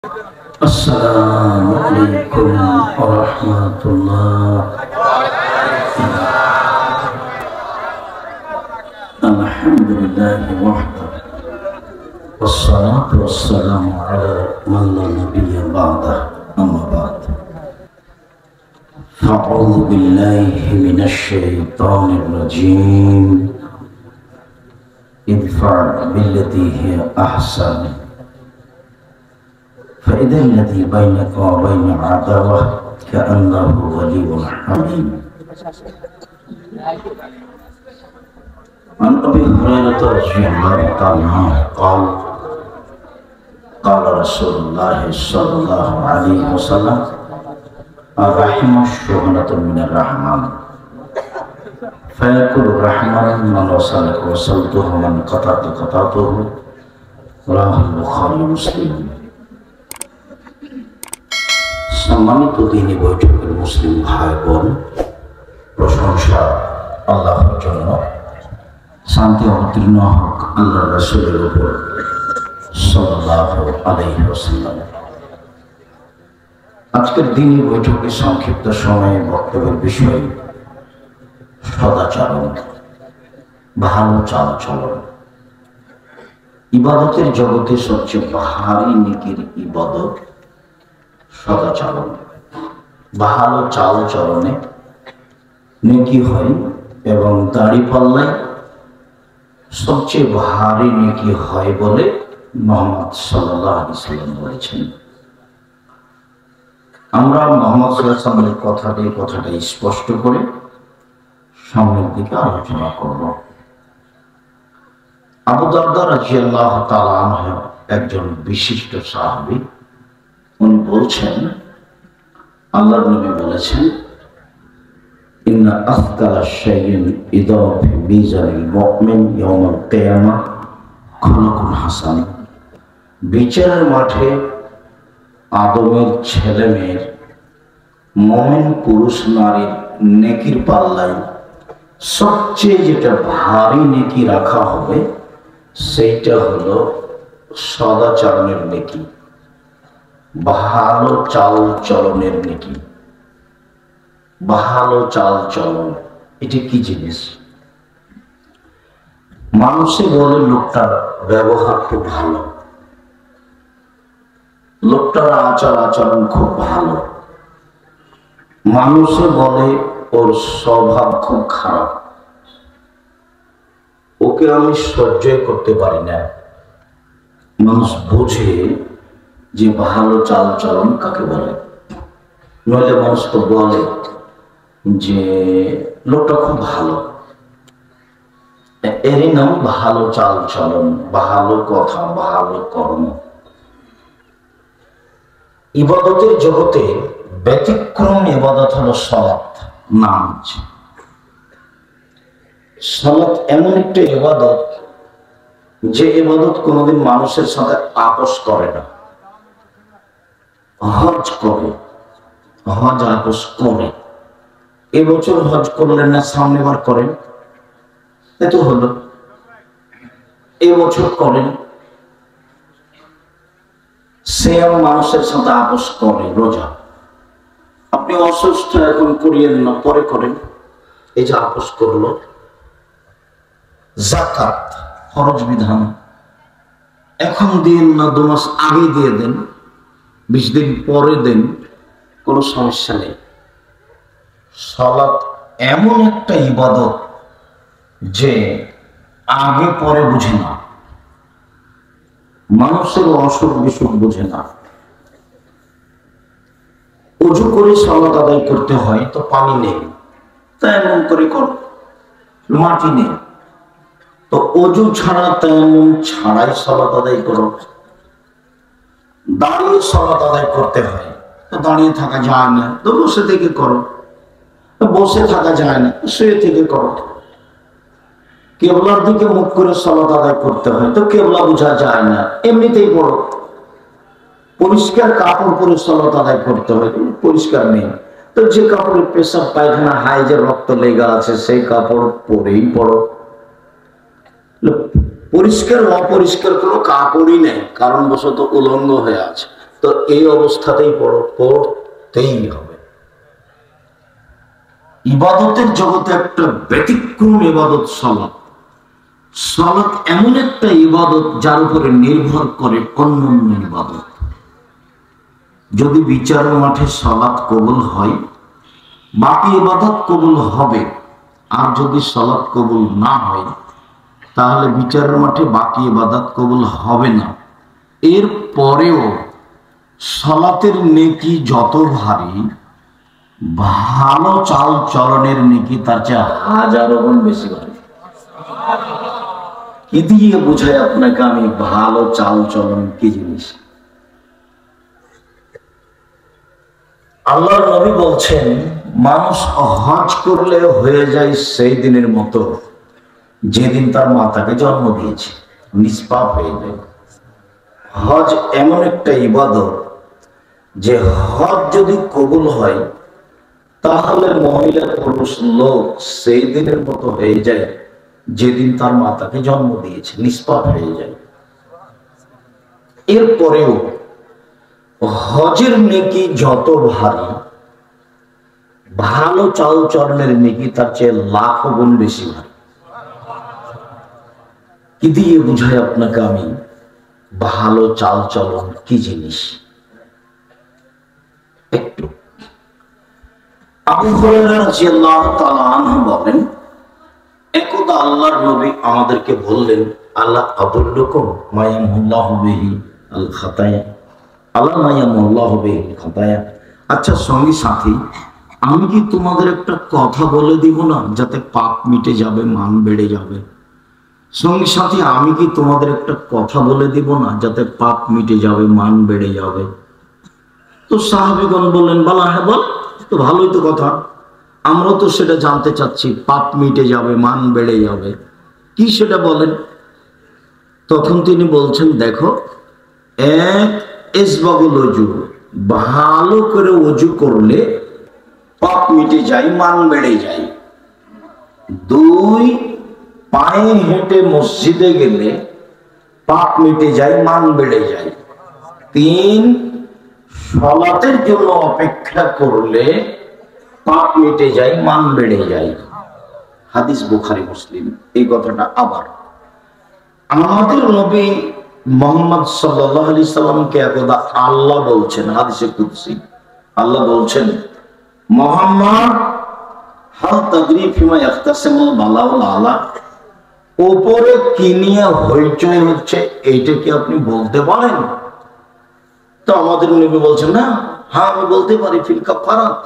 Assalamualaikum warahmatullahi wabarakatuh. Alhamdulillahi wahda wassalatu wassalamu ala man la nabiyya ba'dah, amma ba'd. A'udzu billahi minasy syaithanir rajim. Idfa' billati hiya ahsan فإذا الذي بينك وبين عداوة كأنه ولي حميم. عن أبي هريرة رضي الله تعالى عنه قال قال رسول الله صلى الله عليه وسلم الرحمة شعلة من الرحمن فيكون الرحمن من وصلك وصلته ومن قطعت قطعته. رواه البخاري ومسلم. সম্মানিত দিনী বৈঠকের মুসলিম ভাই বোন, প্রশংসা আল্লাহর জন্য, শান্তি অবতীর্ণ হোক আল্লাহ রাসূলের উপর সাল্লাল্লাহু আলাইহি ওয়াসাল্লাম। আজকের দিনী বৈঠকে সংক্ষিপ্ত সময়ে বক্তব্যের বিষয় সদাচরণ, ভালো চালচলন। ইবাদতের জগতে সবচেয়ে ভারী নেকির ইবাদত সদাচরণ। ভালো চাল চলনে নেকি হয় এবং দাড়িপাল্লায় সবচেয়ে ভারী নেকি হয় বলে মুহাম্মদ সাল্লাল্লাহু আলাইহি ওয়াসাল্লাম বলেছেন। আমরা মুহাম্মদ সাল্লাল্লাহু আলাইহি ওয়াসাল্লামের কথাটা স্পষ্ট করে সামনের দিকে আলোচনা করব। আবু দারদা রাদিয়াল্লাহু তাআলা আনহু একজন বিশিষ্ট সাহাবী। উনি বলছেন, আল্লাহর নবী বলেছেন, ইন্না আফদালা শাইইন ইযা ফি মিজানিল মুমিন ইয়াউমাল কিয়ামাহ খুলুকুন হাসান। বিচারের মাঠে আদমের ছেলে মেয়ের, মুমিন পুরুষ নারীর নেকির পাল্লায় সবচেয়ে যেটা ভারী নেকি রাখা হবে সেইটা হলো সদাচরণের নেকি, ভালো চাল চলনের নেকি। ভালো চাল চলন এটা কি জিনিস? মানুষে বলে লোকটার ব্যবহার খুব ভালো, লোকটার আচার আচরণ খুব ভালো। মানুষে বলে ওর স্বভাব খুব খারাপ, ওকে আমি সহ্যই করতে পারি না। মানুষ বুঝে যে ভালো চাল চলন কাকে বলে। নইলে মানুষ তো বলে যে লোকটা খুব ভালো, এরই নাম ভালো চাল চলন, ভালো কথা, ভালো কর্ম। ইবাদতের জগতে ব্যতিক্রম ইবাদত হলো সালাত, নামাজ। সালাত এমন একটা ইবাদত যে ইবাদত কোনোদিন মানুষের সাথে আপোষ করে না। হজ করে, হজ আপোষ করে। এবছর হজ করলেন না, সামনে বার করেন, এত হলো। এবছর করেন, সেও মানুষের সাথে আপোষ করে। রোজা আপনি অসুস্থ, এখন করিয়েন না, পরে করেন, এই যে আপোষ করলো। যাকাত ফরজ বিধান, এখন দিন না, 2 মাস আগে দিয়ে দেন, 20 দিন পরে দেন, কোনো সমস্যা নেই। সালাত এমন একটা ইবাদত যে আগে পরে বুঝে না, মানুষের অসুখ বিসুখ বুঝে না। ওযু করে সালাত আদায় করতে হয় তো পানি নেই, তা এমন করে কর, মাটি নেই তো ওযু ছাড়া তেমন ছাড়াই সালাত আদায় করো। দাঁড়িয়ে সালাত আদায় করতে হয় তো দাঁড়িয়ে থাকা যায় না, তো বসে থেকে করো। বসে থাকা যায় না, শুয়ে থেকে করো। কেবলার দিকে মুখ করে সালাত আদায় করতে হয় তো কেবলা বোঝা যায় না, এমনিতেই পড়ো। পরিষ্কার কাপড় পরে সালাত আদায় করতে হয়, পরিষ্কার নেই তো যে কাপড়ে পেশাব পায়খানা হাইজে রক্ত লেগে আছে সেই কাপড় পরেই পড়ো। পরিষ্কার অপরিষ্কার কোনো কাপড়ই নেই, কারণ বশত উলঙ্গ হয়ে আছে, তো এই অবস্থাতেই পড়তেই হবে। ইবাদতের জগতে একটা ব্যতিক্রম ইবাদত সালাত। সালাত এমন একটা ইবাদত যার উপরে নির্ভর করে অন্যান্য ইবাদত। যদি বিচার মাঠে সালাত কবুল হয়, বাকি ইবাদত কবুল হবে। আর যদি সালাত কবুল না হয়, তাহলে বিচারের মাঠে বাকি ইবাদত কবুল হবে না। এর পরেও সালাতের নেকি যত ভারী, ভালো চাল চলনের নেকি তার চেয়ে হাজারো গুণ বেশি ভারী। কি দিয়ে বোঝায় আপনাকে আমি ভালো চাল চলন কি জিনিস? আল্লাহর নবী বলছেন, মানুষ হজ করলে হয়ে যায় সেই দিনের মতো যেদিন তার মাতাকে জন্ম দিয়েছে, নিষ্পাপ হয়ে যায়। হজ এমন একটা ইবাদত যে হজ যদি কবুল হয়, তাহলে মহিলা পুরুষ লোক সেই দিনের মতো হয়ে যায় যেদিন তার মাতাকে জন্ম দিয়েছে, নিষ্পাপ হয়ে যায়। এরপরেও হজের নেকি যত ভারী, ভালো চাল চলনের নেকি তার চেয়ে লাখো গুণ বেশি ভারী। কি দিয়ে বুঝাই আপনাকে আমি ভালো চাল চলন কি জিনিস? একটু আবু হুরায়রা রাদিয়াল্লাহু তাআলা আনহু বলেন, একদা আল্লাহর নবী আমাদেরকে বললেন, আল্লাহ আদুল্লুকুম মা ইয়ামহুল্লাহু বিহি আল খাতায়া, আল্লাহ মা ইয়ামহুল্লাহু বিহি আল খাতায়া। আচ্ছা সঙ্গী সাথী, আমি কি তোমাদের একটা কথা বলে দিব না যাতে পাপ মিটে যাবে, মান বেড়ে যাবে? সঙ্গী সাথী, আমি কি তোমাদের একটা কথা বলে দিব না যাতে পাপ মিটে যাবে, মান বেড়ে যাবে? তো সাহাবীগণ বললেন, বলা হ্যাঁ বল, তো ভালোই তো কথা, আমরাও তো সেটা জানতে চাচ্ছি, পাপ মিটে যাবে, মান বেড়ে যাবে, কি সেটা বলেন। তখন তিনি বলছেন, দেখো, এক ইসবাগুল ওযু, ভালো করে ওযু করলে পাপ মিটে যায়, মান বেড়ে যায়। দুই, পায়ে হেঁটে মসজিদে গেলে পাপ মিটে যায়, মান বেড়ে যায়। তিন, সালাতের জন্য অপেক্ষা করলে পাপ মিটে যায়, মান বেড়ে যায়। হাদিস বুখারী মুসলিম। এই কথাটা আবার আমাদের নবী মুহাম্মদ সাল্লাল্লাহু আলাইহি সাল্লামকে একদা আল্লাহ বলছেন, হাদিসে কুদসি আল্লাহ বলছেন, মুহাম্মদ হাল তাদরি ফিমা ইয়াখতাসিমুল বালাউল আলা, উপরে কি নিয়ে হইচই হচ্ছে এইটা কি আপনি বলতে পারেন? তো আমাদের নবী বলছেন, না, হ্যাঁ আমি বলতে পারি। ফিল কাফারাত,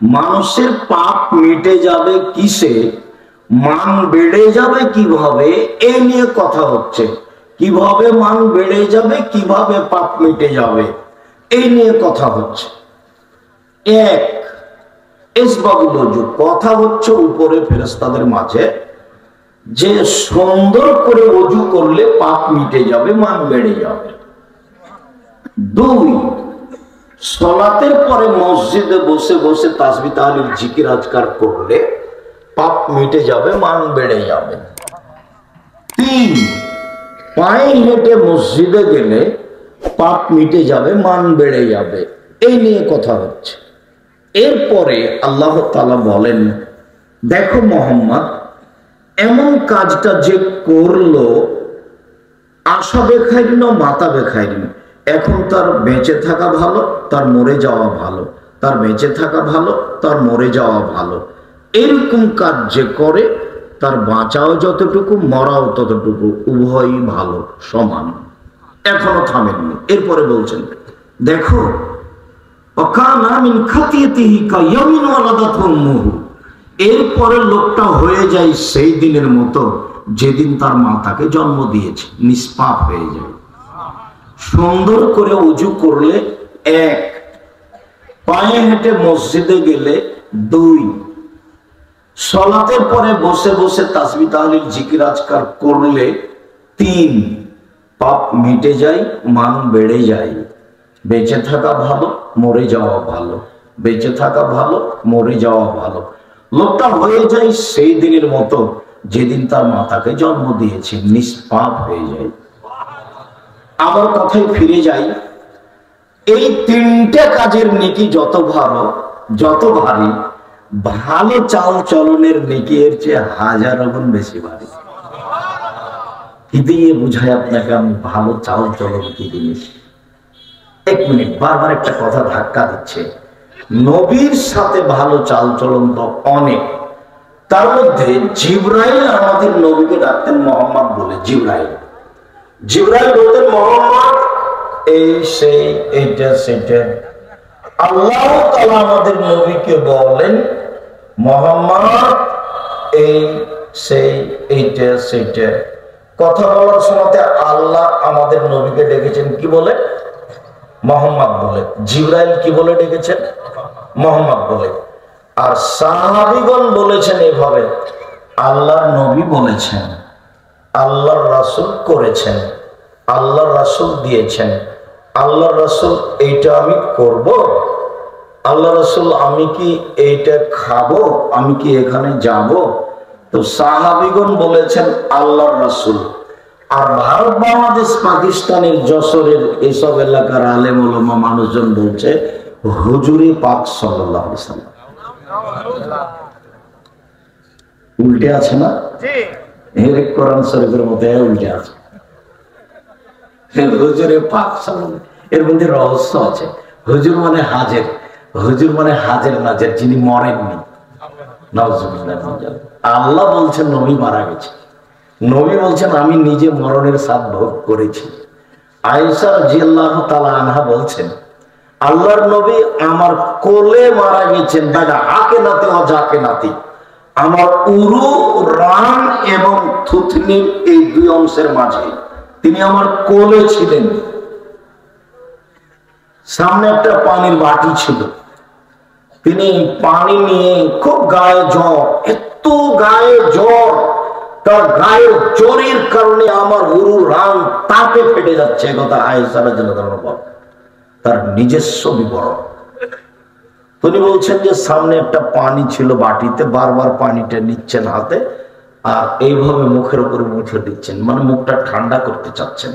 মানুষের পাপ মিটে যাবে কিসে, মান বেড়ে যাবে কিভাবে, এই নিয়ে কথা হচ্ছে। কিভাবে মান বেড়ে যাবে, কিভাবে পাপ মিটে যাবে, এই নিয়ে কথা হচ্ছে। এক, ইসবাগুল ওযু, কথা হচ্ছে উপরে ফেরেশতাদের মাঝে যে সুন্দর করে ওযু করলে পাপ মিটে যাবে, মান বেড়ে যাবে। দুই, সালাতের পরে মসজিদে বসে বসে তাসবিহ তাহলিল জিকির আজকার করলে পাপ মিটে যাবে, মান বেড়ে যাবে। তিন, পায়ে হেঁটে মসজিদে গেলে পাপ মিটে যাবে, মান বেড়ে যাবে। এই নিয়ে কথা হচ্ছে। এরপরে আল্লাহ তাআলা বলেন, দেখো মুহাম্মদ, এমন কাজটা যে করলো আশা বেখাইল মাতা বেখাইল, এখন তার বেঁচে থাকা ভালো, তার মরে যাওয়া ভালো, তার বেঁচে থাকা ভালো, তার মরে যাওয়া ভালো। এরকম কাজ যে করে তার বাঁচাও যতটুকু, মরাও ততটুকু, উভয়ই ভালো, সমান। এখনো থামেননি। এরপরে বলছেন, দেখো, ওয়াকানা মিন খাতিয়াতিহি কায়ামিন ওয়ালাদাতহু উম্মুহু, এরপরে লোকটা হয়ে যায় সেই দিনের মতো যেদিন তার মা তাকে জন্ম দিয়েছে, নিষ্পাপ হয়ে যায়। সুন্দর করে ওযু করলে এক, পায়ে হেঁটে মসজিদে গেলে দুই, সালাতের পরে বসে বসে তাসবিহ তাহলিল জিকির আজকার করলে তিন, পাপ মিটে যায়, মান বেড়ে যায়। বেঁচে থাকা ভালো, মরে যাওয়া ভালো, বেঁচে থাকা ভালো, মরে যাওয়া ভালো। লোকটা হয়ে যায় সেই দিনের মতো যেদিন তার মাতাকে জন্ম দিয়েছে, নিষ্পাপ হয়ে যায়। আবার কথায় ফিরে যাই, এই তিনটা কাজের নেকি যত ভারী, ভালো চাল চলনের নেকি এর চেয়ে হাজারো গুণ বেশি ভারী। কি দিয়ে বুঝায় আপনাকে আমি ভালো চাল চলন কি জিনিস? এক মিনিট, বারবার একটা কথা ধাক্কা দিচ্ছে। নবীর সাথে ভালো চাল চলন তো অনেক, তার মধ্যে জিবরাইল আমাদের নবীকে ডাকতেন মোহাম্মদ বলে। জিবরাইল বলতেন মোহাম্মদ এই সেই এইটা সেটা। আল্লাহ তাআলা আমাদের নবীকে বলেন মোহাম্মদ এই সেই এইটা সেটা। কথা বলার সময় আল্লাহ আমাদের নবীকে ডেকেছেন কি বলে? মোহাম্মদ বলে। জিবরাইল কি বলে ডেকেছেন? মোহাম্মদ বলে। আর সাহাবীগণ বলেছেন এভাবে, আল্লাহর নবী বলেছেন, আল্লাহর রাসূল করেছেন, আল্লাহর রাসূল দিয়েছেন, আল্লাহর রাসূল এইটা আমি করব, আল্লাহ রাসূল আমি কি এইটা খাবো, আমি কি এখানে যাব? তো সাহাবীগণ বলেছেন আল্লাহর রাসূল। আর ভারত, বাংলাদেশ, পাকিস্তানের যশোরের এসব এলাকার আলেম ওলামা মানুষজন বলছে হুজুরে পাক সাল্লাল্লাহু আলাইহি ওয়াসাল্লাম। উল্টে আছে না? এর কোরআন শরীফের মধ্যে উল্টে আছে। হুজুরে পাক সাল্লাল্লাহু, এর মধ্যে রহস্য আছে। হুজুর মানে হাজের, হুজুর মানে হাজের নাজের, যিনি মরেননি। আল্লাহ বলছেন নবী মারা গেছে, নবী বলছেন আমি নিজে মরণের স্বাদ ভোগ করেছি। আয়েশা রাদিয়াল্লাহু তাআলা আনহা বলছেন আল্লাহর নবী আমার কোলে মারা গেছেন, দাদা হাকে নাতে অজাকে নাতি, আমার উরু, রান এবং থুতনির এই দুই অংশের মাঝে তিনি আমার কোলে ছিলেন। সামনে একটা পানির বাটি ছিল, তিনি পানি নিয়ে খুব গায়ে জ্বর, এত গায়ে জ্বর, তার গায়ে জ্বরের কারণে আমার উরু রান তাপে ফেটে যাচ্ছে। কথা আয়েশা রাদিয়াল্লাহু তাআলা তার নিজস্ব বিবরণ। তিনি বলছেন যে সামনে একটা পানি ছিল বাটিতে, বারবার পানিটা নিচ্ছেন হাতে আর এইভাবে মুখের উপরে মুছে দিচ্ছেন, মানে মুখটা ঠান্ডা করতে চাচ্ছেন।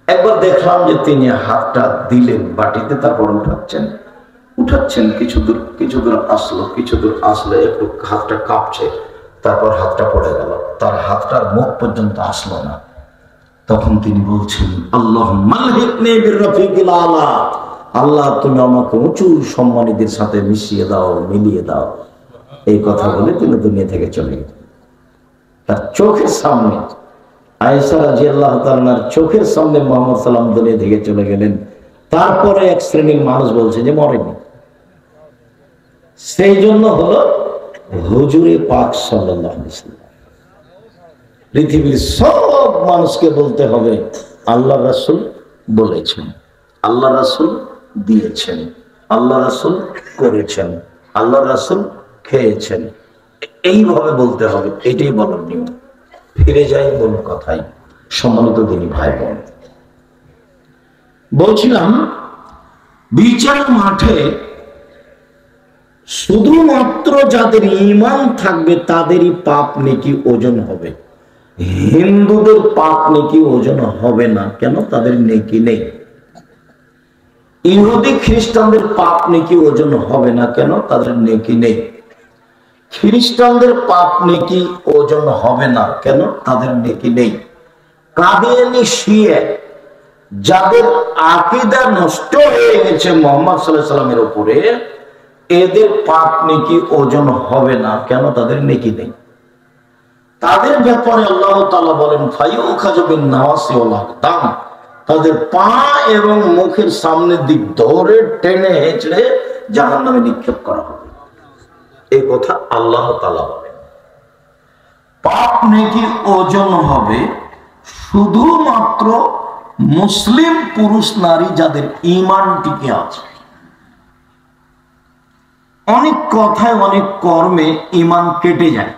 একবার দেখলাম যে তিনি হাতটা দিলেন বাটিতে, তারপর উঠাচ্ছেন কিছু দূর আসলো, একটু হাতটা কাঁপছে, তারপর হাতটা পড়ে গেল, তার হাতটার মুখ পর্যন্ত আসলো না। তখন তিনি বলছেন আল্লাহ তুমি আমাকে উঁচু সম্মানীদের সাথে মিলিয়ে দাও। এই কথা বলে তিনি দুনিয়া থেকে চলে গেলেন। তার চোখের সামনে, আয়েশা রাদিয়াল্লাহু তাআলার চোখের সামনে মুহাম্মদ সাল্লাল্লাহু আলাইহি ওয়াসাল্লাম দুনিয়া থেকে চলে গেলেন। তারপরে এক শ্রেণীর মানুষ বলছে যে মরেনি। সেই জন্য হলো হুজুরে পাক সাল্লাল্লাহু আলাইহি ওয়াসাল্লাম। পৃথিবীর সব মানুষকে বলতে হবে আল্লাহ রাসূল বলেছেন, আল্লাহ রাসূল দিয়েছেন, আল্লাহ রাসূল করেছেন, আল্লাহ রাসূল খেয়েছেন, এইভাবে বলতে হবে। এটাই বলার নিয়ম। ফিরে যাই মূল কথাই। সম্মানিত দিনী ভাই বোন, বলছিলাম বিচার মাঠে শুধুমাত্র যাদের ঈমান থাকবে তাদেরই পাপ নেকি ওজন হবে। হিন্দুদের পাপ নেকি ওজন হবে না। কেন? তাদের নেকি নেই। ইহুদি খ্রিস্টানদের পাপ নেকি ওজন হবে না। কেন? তাদের নেকি নেই। খ্রিস্টানদের পাপ নেকি ওজন হবে না। কেন? তাদের নেকি নেই। কাদিয়ানী শিয়া যাদের আকীদা নষ্ট হয়ে গেছে মুহাম্মদ সাল্লাল্লাহু আলাইহি ওয়াসাল্লামের উপরে, এদের পাপ নেকি ওজন হবে না। কেন? তাদের নেকি নেই। তাদের ব্যাপারে আল্লাহ তাআলা বলেন ফায়ুখাযু বিন নাওয়াসি ওয়াল আকদাম, তাদের পা এবং মুখের সামনের দিক ধরে টেনে হেঁচড়ে জাহান্নামে নিক্ষেপ করা হবে। এই কথা আল্লাহ তাআলা বলেন। পাপ নেকি ওজন হবে শুধুমাত্র মুসলিম পুরুষ নারী যাদের ঈমান টিকে আছে। অনেক কথায় অনেক কর্মে ঈমান কেটে যায়।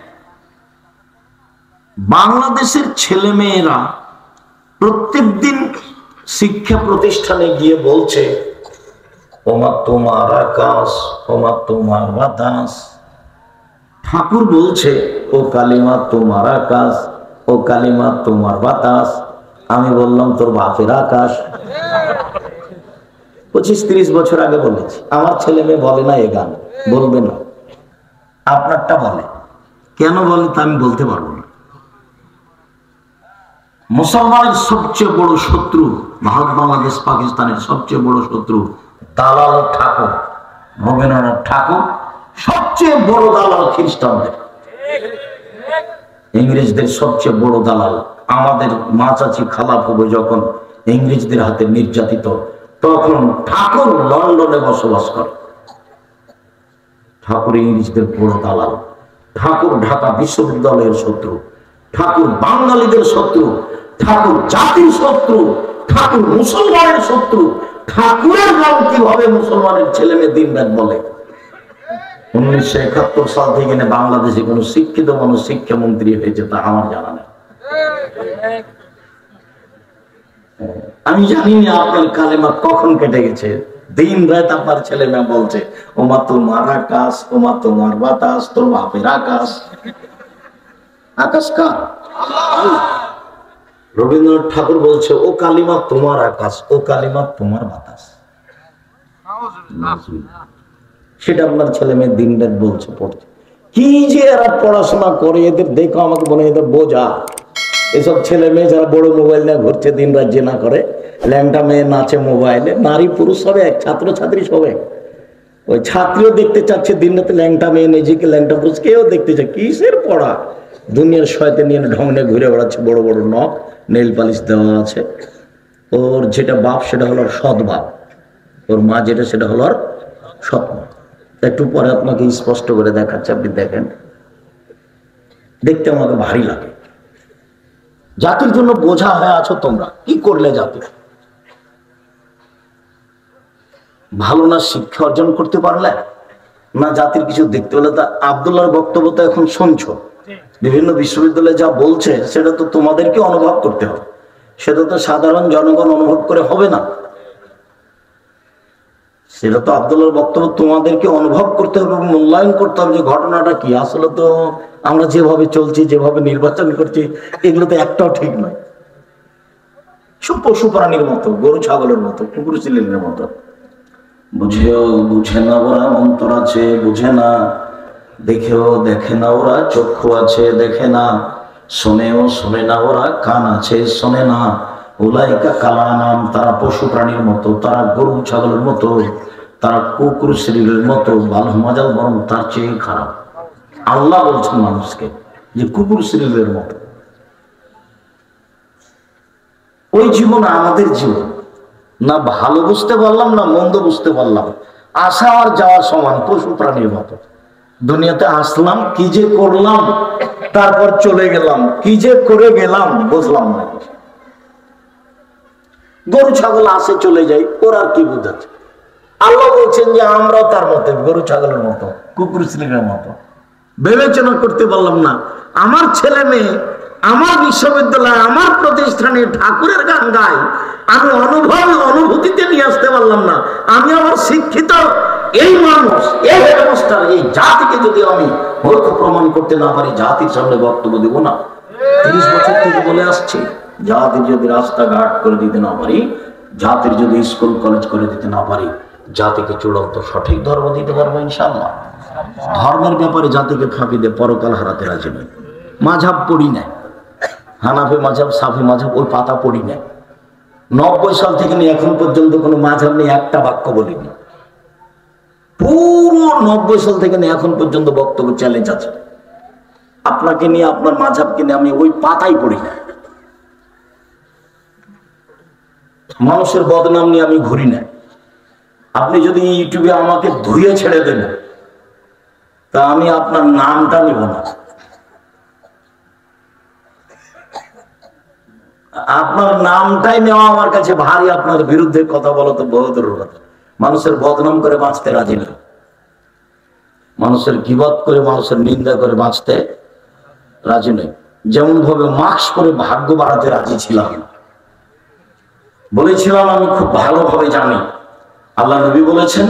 বাংলাদেশের ছেলে মেয়েরা প্রত্যেকদিন শিক্ষা প্রতিষ্ঠানে গিয়ে বলছে ওমা তোমার আকাশ, ওমা তোমার বাতাস। ঠাকুর বলছে ও কালিমা তোমার আকাশ, ও কালিমা তোমার বাতাস। আমি বললাম তোর বাপের আকাশ। 25-30 বছর আগে বলেছি। আমার ছেলে মেয়ে বলে না এ গান, বলবে না। আপনারটা বলে, কেন বলে তা আমি বলতে পারবো না। মুসলমানের সবচেয়ে বড় শত্রু, ভারত বাংলাদেশ পাকিস্তানের সবচেয়ে বড় শত্রু দালাল ঠাকুর, রবীন্দ্রনাথ ঠাকুর। সবচেয়ে বড় দালাল খ্রিস্টানদের, ইংরেজদের সবচেয়ে বড় দালাল। আমাদের মা চাচি খালা ফুবু যখন ইংরেজদের হাতে নির্যাতিত, তখন ঠাকুর লন্ডনে বসবাস করে। ঠাকুর ইংরেজদের বড় দালাল। ঠাকুর ঢাকা বিশ্ববিদ্যালয়ের শত্রু, ঠাকুর বাঙালিদের শত্রু, ঠাকুর জাতির শত্রু, ঠাকুর মুসলমানের শত্রু। ঠাকুরের নাম কিভাবে মুসলমানের ছেলে মেয়ে দিন রাত বলে। 1971 সাল থেকে বাংলাদেশে কোন শিক্ষিত মানুষ শিক্ষামন্ত্রী হয়েছে তা আমার জানা নেই। আমি জানি না আপনার কালেমা কখন কেটে গেছে। দিন রাত আপনার ছেলে মেয়ে বলছে ওমা তোমার আকাশ, ওমা তোমার বাতাস, তোর বাপের আকাশ। আকাশ কার? রবীন্দ্রনাথ ঠাকুর বলছে ও কালিমা তোমার আকাশ, ও কালিমা তোমার বাতাস। সেটা আপনার ছেলে মেয়ে দিন রাত বলছে, পড়ছে। কি যে এরা পড়াশোনা করে, এদের দেখো আমাকে মনে হয় এদের বোঝা। এসব ছেলে মেয়ে যারা বড় মোবাইল নিয়ে ঘুরছে, দিন রাত জেনা করে, ল্যাংটা মেয়ে নাচে মোবাইলে, নারী পুরুষ সব এক, ছাত্র ছাত্রী সব এক। ওই ছাত্রীও দেখতে চাচ্ছে দিন রাতে ল্যাংটা মেয়ে, নিজেকে ল্যাংটা পুরুষ কেউ দেখতে চায়। কিসের পড়া? দুনিয়ার শয়তান নিয়ে ঢং নিয়ে ঘুরে বেড়াচ্ছে, বড় বড় নখ, নেল পালিশ দেওয়া আছে। ওর যেটা বাপ সেটা হলো সৎ বাপ, ওর মা যেটা সেটা হলো আর সৎ মা। একটু পরে আপনাকে স্পষ্ট করে দেখাচ্ছে, আপনি দেখেন, দেখতে আমাকে ভারী লাগে। জাতির জন্য বোঝা হয়ে আছো তোমরা। কি করলে জাতি ভালো না শিক্ষা অর্জন করতে পারলে না জাতির কিছু দেখতে পেলে? তা আব্দুল্লাহর বক্তব্য তো এখন শুনছো, বিভিন্ন বিশ্ববিদ্যালয়ে যা বলছে সেটা তো তোমাদেরকে অনুভব করতে হবে, সেটা তো সাধারণ জনগণ অনুভব করে হবে না। সেটা তো আব্দুল্লাহর বক্তব্য তোমাদেরকে অনুভব করতে হবে, মূল্যায়ন করতে হবে যে ঘটনাটা কি। আসলে তো আমরা যেভাবে চলছি, যেভাবে নির্বাচন করছি, এগুলো তো একটাও ঠিক নয়। সব পশু প্রাণীর মতো, গরু ছাগলের মতো, কুকুর চিলের মতো। বুঝেও বুঝে না ওরা, অন্তর আছে বুঝে না, দেখেও দেখে না ওরা, চক্ষু আছে দেখে না, শোনেও শোনে না ওরা, কান আছে শোনে না। উলাইকা কালানাম, তারা পশু প্রাণীর মতো, তারা গরু ছাগলের মতো, তারা কুকুর শরীরের মতো, বালু মাজাল বরং তার চেয়ে খারাপ। আল্লাহ বলছেন মানুষকে যে কুকুর শরীরের মতো। ওই জীবন আমাদের জীবন না, ভালো বুঝতে পারলাম না মন্দ বুঝতে পারলাম, আসা আর যাওয়া সমান, পশু প্রাণীর মতো। দুনিয়াতে আসলাম, কি যে করলাম, তারপর চলে গেলাম, কি যে করে গেলাম বুঝলাম না। গরু ছাগল আসে চলে যাই, ওর আর কি বুঝাচ্ছে? আল্লাহ বলছেন যে আমরাও তার মতো, গরু ছাগলের মতো, কুকুর শ্রীর মতো। বিবেচনা করতে পারলাম না। আমার ছেলে মেয়ে আমার বিশ্ববিদ্যালয়, আমার প্রতিষ্ঠানে ঠাকুরের গান গায়, আমি অনুভূতিতে নিয়ে আসতে পারলাম না। আমি আমার শিক্ষিত এই মানুষ, এই হেডমাস্টার, এই জাতিকে যদি আমি মূর্খ প্রমাণ করতে না পারি, জাতির সামনে বক্তব্য দেব না। 30 বছর থেকে বলে আসছি, জাতির যদি রাস্তাঘাট করে দিতে না পারি, জাতির যদি স্কুল কলেজ করে দিতে না পারি, জাতিকে চূড়ান্ত সঠিক ধর্ম দিতে পারবো ইনশাআল্লাহ। ধর্মের ব্যাপারে জাতিকে ফাঁকি দিয়ে পরকাল হারাতে রাজি নই। মাঝাব পড়ি না, হানাফি মাঝাব, সাফি মাঝাব, ওই পাতা পড়ি না। 90 সাল থেকে নিয়ে এখন পর্যন্ত কোনো মাঝাব নিয়ে একটা বাক্য বলিনি। পুরো 90 সাল থেকে নিয়ে এখন পর্যন্ত বক্তব্য চ্যালেঞ্জ আছে। আপনাকে নিয়ে, আপনার মাঝাবকে নিয়ে আমি ওই পাতাই পড়ি না। মানুষের বদনাম নিয়ে আমি ঘুরি না। আপনি যদি ইউটিউবে আমাকে ধুয়ে ছেড়ে দেন, তা আমি আপনার নামটা নিব না। আপনার নামটাই নেওয়া আমার কাছে ভারী। আপনার বিরুদ্ধে কথা বলা তো বহু দূরের কথা। মানুষের বদনাম করে বাঁচতে রাজি না, মানুষের গীবত করে, মানুষের নিন্দা করে বাঁচতে রাজি নই। যেমন ভাবে মাস্ক পরে ভাগ্য বাড়াতে রাজি ছিলাম না। বলেছিলাম আমি খুব ভালোভাবে জানি, আল্লাহ নবী বলেছেন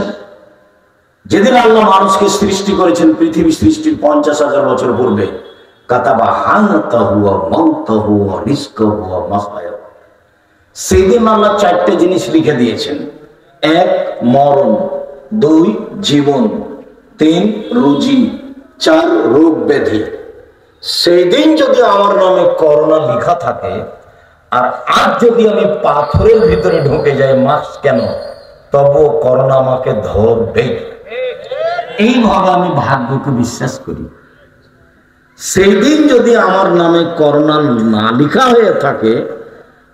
যেদিন আল্লাহ মানুষকে সৃষ্টি করেছেন পৃথিবী সৃষ্টির 50,000 বছর পূর্বে, সেদিন আল্লাহ 4টে জিনিস লিখে দিয়েছেন। এক মরণ, 2 জীবন, 3 রুজি, 4 রোগ ব্যাধি। সেই দিন যদি আমার নামে করোনা লেখা থাকে, আর আজ যদি আমি পাথরের ভিতরে ঢুকে যাই, মাস্ক কেন, তবুও করোনা আমাকে ধরবে। এইভাবে আমি ভাগ্যকে বিশ্বাস করি। সেই দিন যদি আমার নামে করোনা না লেখা হয়ে থাকে,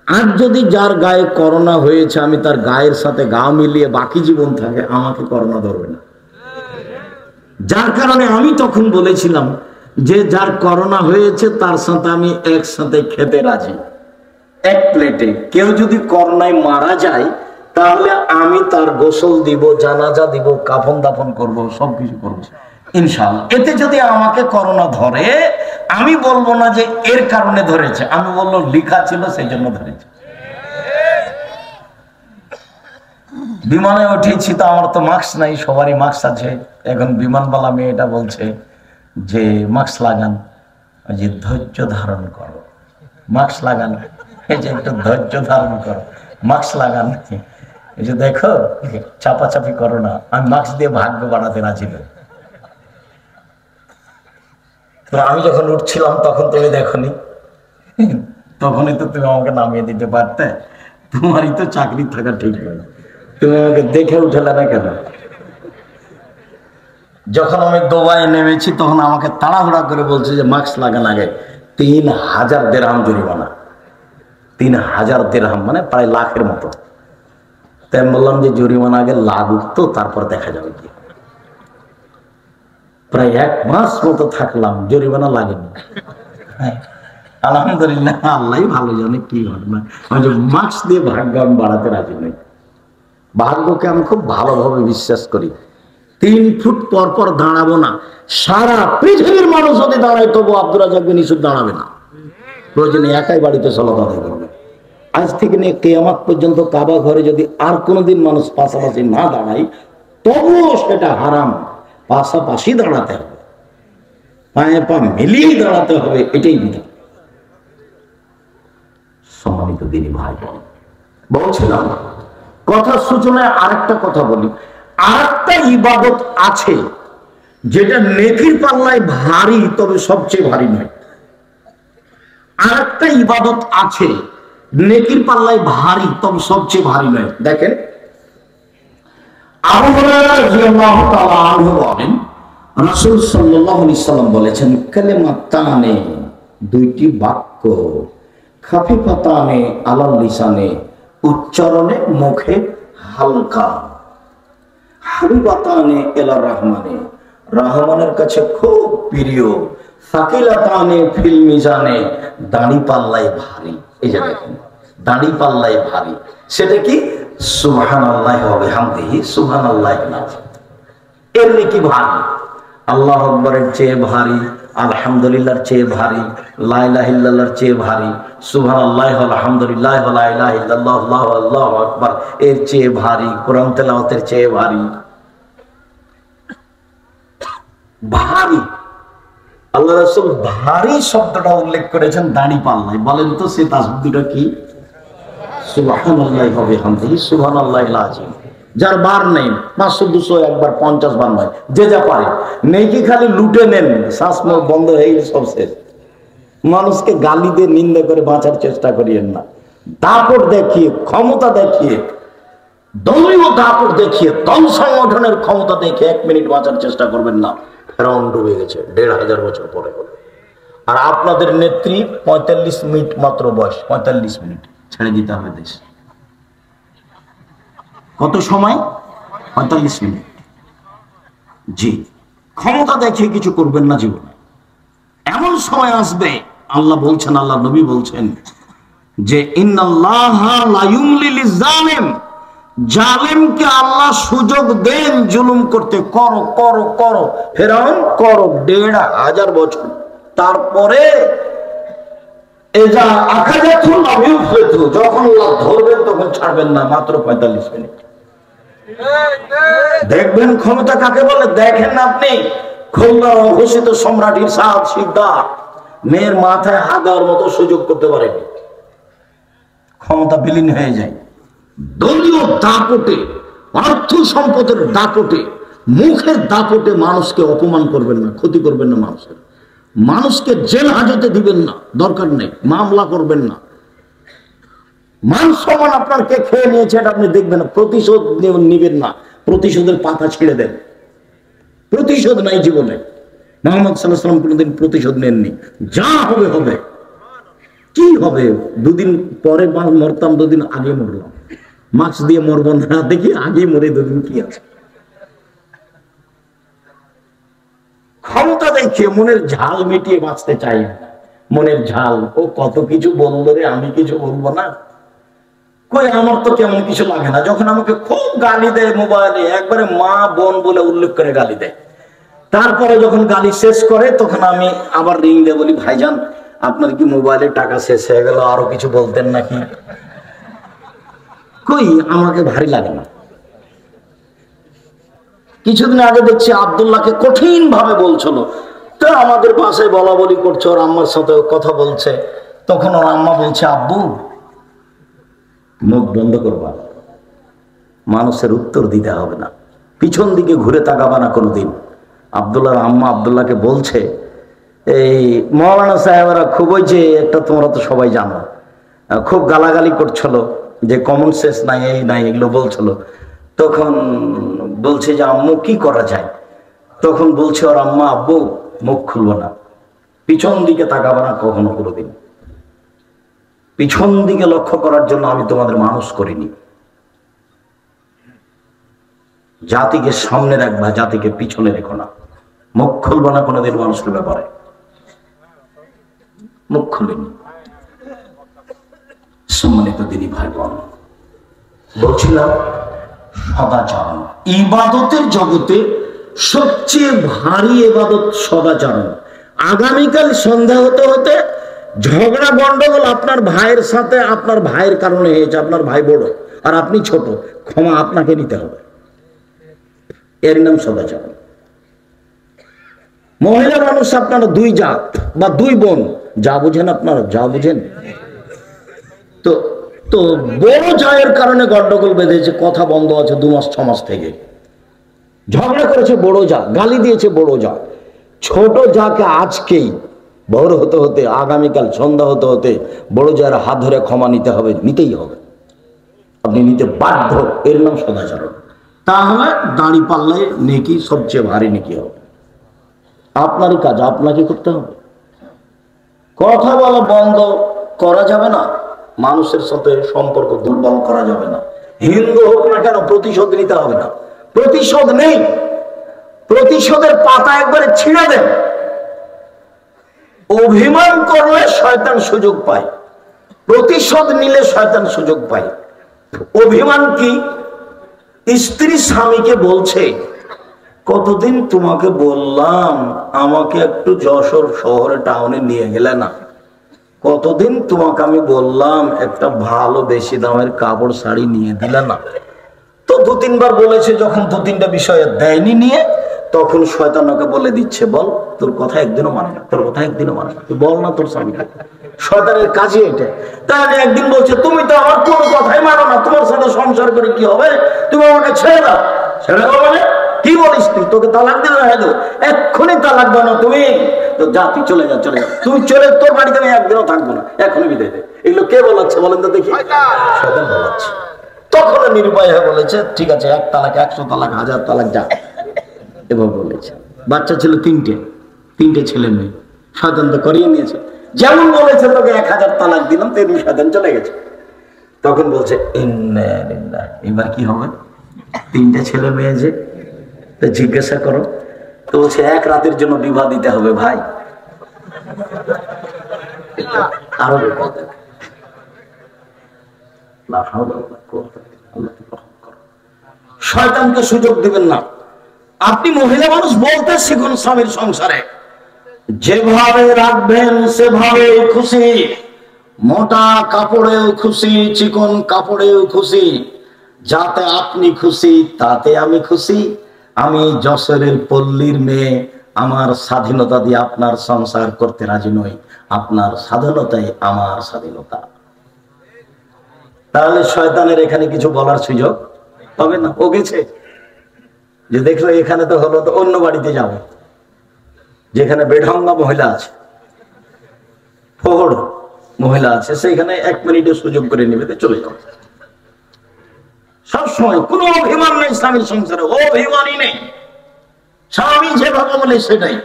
আজ যদি যার গায়ে করোনা হয়েছে আমি তার গায়ের সাথে গা মিলিয়ে বাকি জীবন থাকে, আমাকে করোনা ধরবে না। যার কারণে আমি তখন বলেছিলাম যে যার করোনা হয়েছে তার সাথে আমি একসাথে খেতে রাজি, এক প্লেটে। কেউ যদি করোনায় মারা যায় তাহলে আমি তার গোসল দিব, জানাজা দিব, কাফন দাফন করব, সবকিছু করবো ইনশাআল্লাহ। এতে যদি আমাকে করোনা ধরে, আমি বলবো না যে এর কারণে ধরেছে, আমি বলবো লেখা ছিল সেই জন্য ধরেছে। বিমানে উঠেছি তো আমার তো মাস্ক নাই, সবারই মাস্ক আছে। এখন বিমানবালা মেয়েটা বলছে যে মাস্ক লাগান, ওই যে ধৈর্য ধারণ করো, মাস্ক লাগান, এই যে একটু ধৈর্য ধারণ করো, মাস্ক লাগান, এই যে দেখো চাপাচাপি করো না। আমি মাস্ক দিয়ে ভাগ্য বাড়াতে রাজি নই। আমি যখন উঠছিলাম তখন তুমি দেখোনি, তখনই তো তুমি আমাকে নামিয়ে দিতে পারতে। তোমারই তো চাকরি থাকা ঠিক নয়, তুমি আমাকে দেখে উঠলে না কেন? যখন আমি দুবাই নেমেছি তখন আমাকে তাড়াহুড়া করে বলছে যে মাস্ক লাগান আগে। 3000 দিরহাম জরিমানা, 3000 দিরহাম মানে প্রায় লাখের মতো। তাই আমি বললাম যে জরিমানা আগে লাগুক তো, তারপর দেখা যাবে কি। প্রায় 1 মাস মতো থাকলাম, জরিমানা লাগেনি। আলহামদুলিল্লাহ, আল্লাহ ভালো জানে কি ঘটনা। মাস্ক দিয়ে ভাগ্য আমি বাড়াতে রাজি নই। ভাগ্যকে আমি খুব ভালোভাবে বিশ্বাস করি। 3 ফুট পর পর দাঁড়াবো না। সারা পৃথিবীর মানুষ যদি দাঁড়ায় তবু আব্দুর রাজ্জাক বিন ইউসুফ দাঁড়াবে না। প্রয়োজনে একাই বাড়িতে সালাত আদায় করবে। আজ থেকে নিয়ে কিয়ামত পর্যন্ত কাবা ঘরে যদি আর কোনোদিন মানুষ পাশাপাশি না দাঁড়ায়, তবুও সেটা হারাম। পাশাপাশি দাঁড়াতে হবে, পায়ে পা মিলিয়েই দাঁড়াতে হবে, এটাই বিধান। সম্মানিত দিনী ভাই বোন, বলছিলাম কথার সূচনায় আরেকটা কথা বলি। আরেকটা ইবাদত আছে যেটা নেকির পাল্লায় ভারী, তবে সবচেয়ে ভারী নয়। আরেকটা ইবাদত আছে নেকির পাল্লায় ভারী, তবে সবচেয়ে ভারী নয়। দেখেন, আবু হুরায়রা রাদিয়াল্লাহু তাআলা আনহু বলেন, রাসূল সাল্লাল্লাহু আলাইহি সাল্লাম বলেছেন, কালিমাতানে, 2টি বাক্য, খাফিফাতানে আলাল লিসানে, উচ্চারণে মুখে হালকা, হাবিবাতানে ইলার রহমানে, রহমানের কাছে খুব প্রিয়, সাকিলাতানে ফিল মিজানে, দাড়ি পাল্লায় ভারী। এই যে দেখেন, দাড়ি পাল্লায় ভারী, সেটা কি? সুবহানাল্লাহি ওয়া বিহামদিহি সুবহানাল্লাহি আযীম। এর নাকি ভারী, আল্লাহু আকবারের চেয়ে ভারী, আলহামদুলিল্লাহর চেয়ে ভারী, লা ইলাহা ইল্লাল্লাহর চেয়ে ভারী, সুবহানাল্লাহি ওয়া আলহামদুলিল্লাহি ওয়া লা ইলাহা ইল্লাল্লাহ আল্লাহু আকবার এর চেয়ে ভারী, কোরআন তেলাওয়াতের চেয়ে ভারী। ভারী, আল্লাহ রাসূল ভারী শব্দটা উল্লেখ করেছেন দাড়ি পাল্লায়। বলেন তো সে তাসবিহটা কি? সুবহানাল্লাহি ওয়া বিহামদিহি সুবহানাল্লাহিল আযীম। যার বার নেই, 500 200 একবার 50 বার নয়, যে যা পারে। নেকি খালি লুটে নেন, শ্বাস মুখ বন্ধ হয়ে গেলে সব শেষ। মানুষকে গালি দিয়ে নিন্দা করে বাঁচার চেষ্টা করিয়েন না। দাপট দেখিয়ে, ক্ষমতা দেখিয়ে, দলীয় দাপট দেখিয়ে, দল সংগঠনের ক্ষমতা দেখে 1 মিনিট বাঁচার চেষ্টা করবেন না। ফেরাউন ডুবে গেছে 1500 বছর পরে। আর আপনাদের নেত্রী 45 মিনিট মাত্র বয়স, 45 মিনিট ছেড়ে দিতে হবে দেশ। কত সময়? 45 মিনিট। জি, ক্ষমতা দেখিয়ে কিছু করবেন না জীবনে। এমন সময় আসবে, আল্লাহ বলছেন, আল্লাহ নবী বলছেন যে ইন্নাল্লাহা লা ইউমলি লিজালিম, জালেমকে আল্লাহ সুযোগ দেন জুলুম করতে। করো করো করো, ফেরাউন করো 1500 বছর। তারপরে যখন আল্লাহ ধরবেন তখন ছাড়বেন না, মাত্র 45 মিনিট। দেখবেন ক্ষমতা কাকে বলে। দেখেন না আপনি, খুলনার অঘোষিত সম্রাট ইরশাদ শিকদার মেয়ের মাথায় হাত দেওয়ার মতো সুযোগ করতে পারেনি, ক্ষমতা বিলীন হয়ে যায়। দলীয় দাপটে অর্থ সম্পদের দাপটে, মুখের দাপটে মানুষকে অপমান করবেন না, ক্ষতি করবেন না, মানুষকে জেল হাজতে দিবেন না, দরকার নেই, মামলা করবেন না। মান সম্মান আপনার কে খেয়ে নিয়েছে এটা আপনি দেখবেন না, প্রতিশোধ নিবেন না, প্রতিশোধের পাতা ছেড়ে দেন। প্রতিশোধ নাই জীবনে। মুহাম্মদ সাল্লাল্লাহু আলাইহি ওয়াসাল্লাম কোনদিন প্রতিশোধ নেননি। যা হবে হবে। কি হবে? দুদিন পরে মরতাম, দুদিন আগে মরলাম, মাস্ক দিয়ে মরবো না, দেখি আগে মরে দুদিন কি আছে। ক্ষমতা দেখে মনের ঝাল মিটিয়ে বাঁচতে চাই না। মনের ঝাল, ও কত কিছু বললো রে, আমি কিছু বলবো না। কই আমার তো কেমন কিছু লাগে না। যখন আমাকে খুব গালি দেয় মোবাইলে, একবারে মা বোন বলে উল্লেখ করে গালি দেয়, তারপরে যখন গালি শেষ করে তখন আমি আবার রিং দিয়ে বলি, ভাইজান আপনার কি মোবাইলে টাকা শেষ হয়ে গেল, আরো কিছু বলতেন নাকি? কই আমাকে ভারী লাগে না। কিছুদিন আগে দেখছি আব্দুল্লাহকে কঠিন ভাবে বলছিল, তো আমাদের পাশে বলা বলি করছে, ওর আম্মার সাথে কথা বলছে, তখন ওর আম্মা বলছে, আব্বু মুখ বন্ধ করবা, মানুষের উত্তর দিতে হবে না, পিছন দিকে ঘুরে তাকাবা না কোনোদিন। আব্দুল্লাহর আম্মা আব্দুল্লাহকে বলছে, এই মৌলানা সাহেবরা খুব, ওই যে একটা তোমরা তো সবাই জানো, খুব গালাগালি করছিল, যে কমন সেন্স নাই, এই নাই, এগুলো বলছিল। তখন বলছে যে আম্মু কি করা যায়? তখন বলছে ওর আম্মা, আব্বু মুখ খুলবো না, পিছন দিকে তাকাবো না কখনো কোনোদিন। পিছন দিকে লক্ষ্য করার জন্য আমি তোমাদের মানুষ করিনি। জাতিকে সামনে রাখবা, জাতিকে পিছনে রেখো না। মুখ খুলবো না কোনোদিন মানুষের ব্যাপারে, মুখ খুলিনি। সম্মানিত দিনী ভাই বোন, বলছিলাম সদাচরণ। ইবাদতের জগতে সবচেয়ে ভারী ইবাদত সদাচরণ। আগামীকাল সন্ধ্যা হতে হতে ঝগড়া গন্ডগোল আপনার ভাইয়ের সাথে, আপনার ভাইয়ের কারণে হয়েছে, আপনার ভাই বড় আর আপনি ছোট, ক্ষমা আপনাকে নিতে হবে, এর নাম সদাচরণ। মহিলা মানুষ আপনারা দুই জাত বা দুই বোন, যা বুঝেন আপনারা, যা বুঝেন। তো তো বড় জায়ের কারণে গন্ডগোল বেঁধেছে, কথা বন্ধ আছে 2 মাস 6 মাস থেকে, ঝগড়া করেছে বড় যা, গালি দিয়েছে বড় যা। ছোট যাকে আজকেই ভোর হতে হতে, আগামীকাল সন্ধ্যা হতে হতে বড় যার হাত ধরে ক্ষমা নিতে হবে, নিতেই হবে, আপনি নিতে বাধ্য। এর নাম সদাচরণ। তাহলে দাঁড়ি পাল্লায় নেকি সবচেয়ে ভারী নেকি হবে। আপনারই কাজ, আপনাকে করতে হবে। কথা বলা বন্ধ করা যাবে না, মানুষের সাথে সম্পর্ক দুর্বল করা যাবে না। হিন্দু হোক না কেন প্রতিশোধ নিতে হবে না। প্রতিশোধ নেই, প্রতিশোধের পাতা একবারে ছিঁড়ে দেন। অভিমান করলে শয়তান সুযোগ পায়, প্রতিশোধ নিলে শয়তান সুযোগ পায়। অভিমান কি? স্ত্রী স্বামীকে বলছে, কতদিন তোমাকে বললাম আমাকে একটু যশোর শহরে টাউনে নিয়ে গেলে না, কতদিন তোমাকে আমি বললাম একটা ভালো বেশি দামের কাপড় শাড়ি নিয়ে দিলে না। তো 2-3 বার বলেছে, যখন 2-3টা বিষয়ে দেয়নি নিয়ে, তখন শয়তান ওকে বলে দিচ্ছে, বল তোর কথা একদিনও মানে না, তোর কথা একদিনও মানে না, তুই বল না তোর স্বামীকে। শয়তানের কাজই এটা। তাহলে একদিন বলছে, তুমি তো আমার কোনো কথাই মানো না, তোমার সাথে সংসার করে কি হবে, তুমি আমাকে ছেড়ে দাও। ছেড়ে দাও মানে কি বলিস তুই? তোকে তালাক দিলে হয়ে দেবো, এক্ষুনি তালাক দাও না তুমি, তো যা তুই চলে যা, চলে যা, তুই চলে, তোর বাড়িতে আমি একদিনও থাকবো না, এখনই বিদায় দে। এগুলো কে বলাচ্ছে বলেন তো দেখি? শয়তান বলাচ্ছে। তখন নিরুপায় হয়ে বলেছে, ঠিক আছে 1 তালাক 100 তালাক 1000 তালাক যা, এভাবে বলেছে। বাচ্চা ছিল 3টে ছেলে মেয়ে, শয়তান তো করিয়ে নিয়েছে। যেমন বলেছে তোকে 1000 তালাক দিলাম, তেমনি শয়তান চলে গেছে। তখন বলছে, ইন্না লিল্লাহি, এবার কি হবে? 3টে ছেলে মেয়ে যে, তো জিজ্ঞাসা করো। তো বলছে 1 রাতের জন্য বিবাহ দিতে হবে ভাই। আরো শয়তানকে সুযোগ দিবেন না। আপনি মহিলা মানুষ, বলতে শিখুন স্বামীর সংসারে, যেভাবে রাখবেন সেভাবে খুশি। মোটা কাপড়েও খুশি, চিকন কাপড়েও খুশি, যাতে আপনি খুশি তাতে আমি খুশি। আমি যশোরের পল্লীর মেয়ে, আমার স্বাধীনতা দিয়ে আপনার সংসার করতে রাজি নই, আপনার স্বাধীনতাই আমার স্বাধীনতা। তাহলে শয়তানের এখানে কিছু বলার সুযোগ হবে না? ও গেছে যে দেখলো এখানে তো হলো, তো অন্য বাড়িতে যাবো যেখানে বেঢঙ্গা মহিলা আছে, ফোহড় মহিলা আছে, সেইখানে 1 মিনিটের সুযোগ করে নেবে, চলে যাও। সবসময় কোনো অভিমান নেই স্বামীর সংসারে, অভিমানই নেই। স্বামী যেভাবে বলে সেটাই।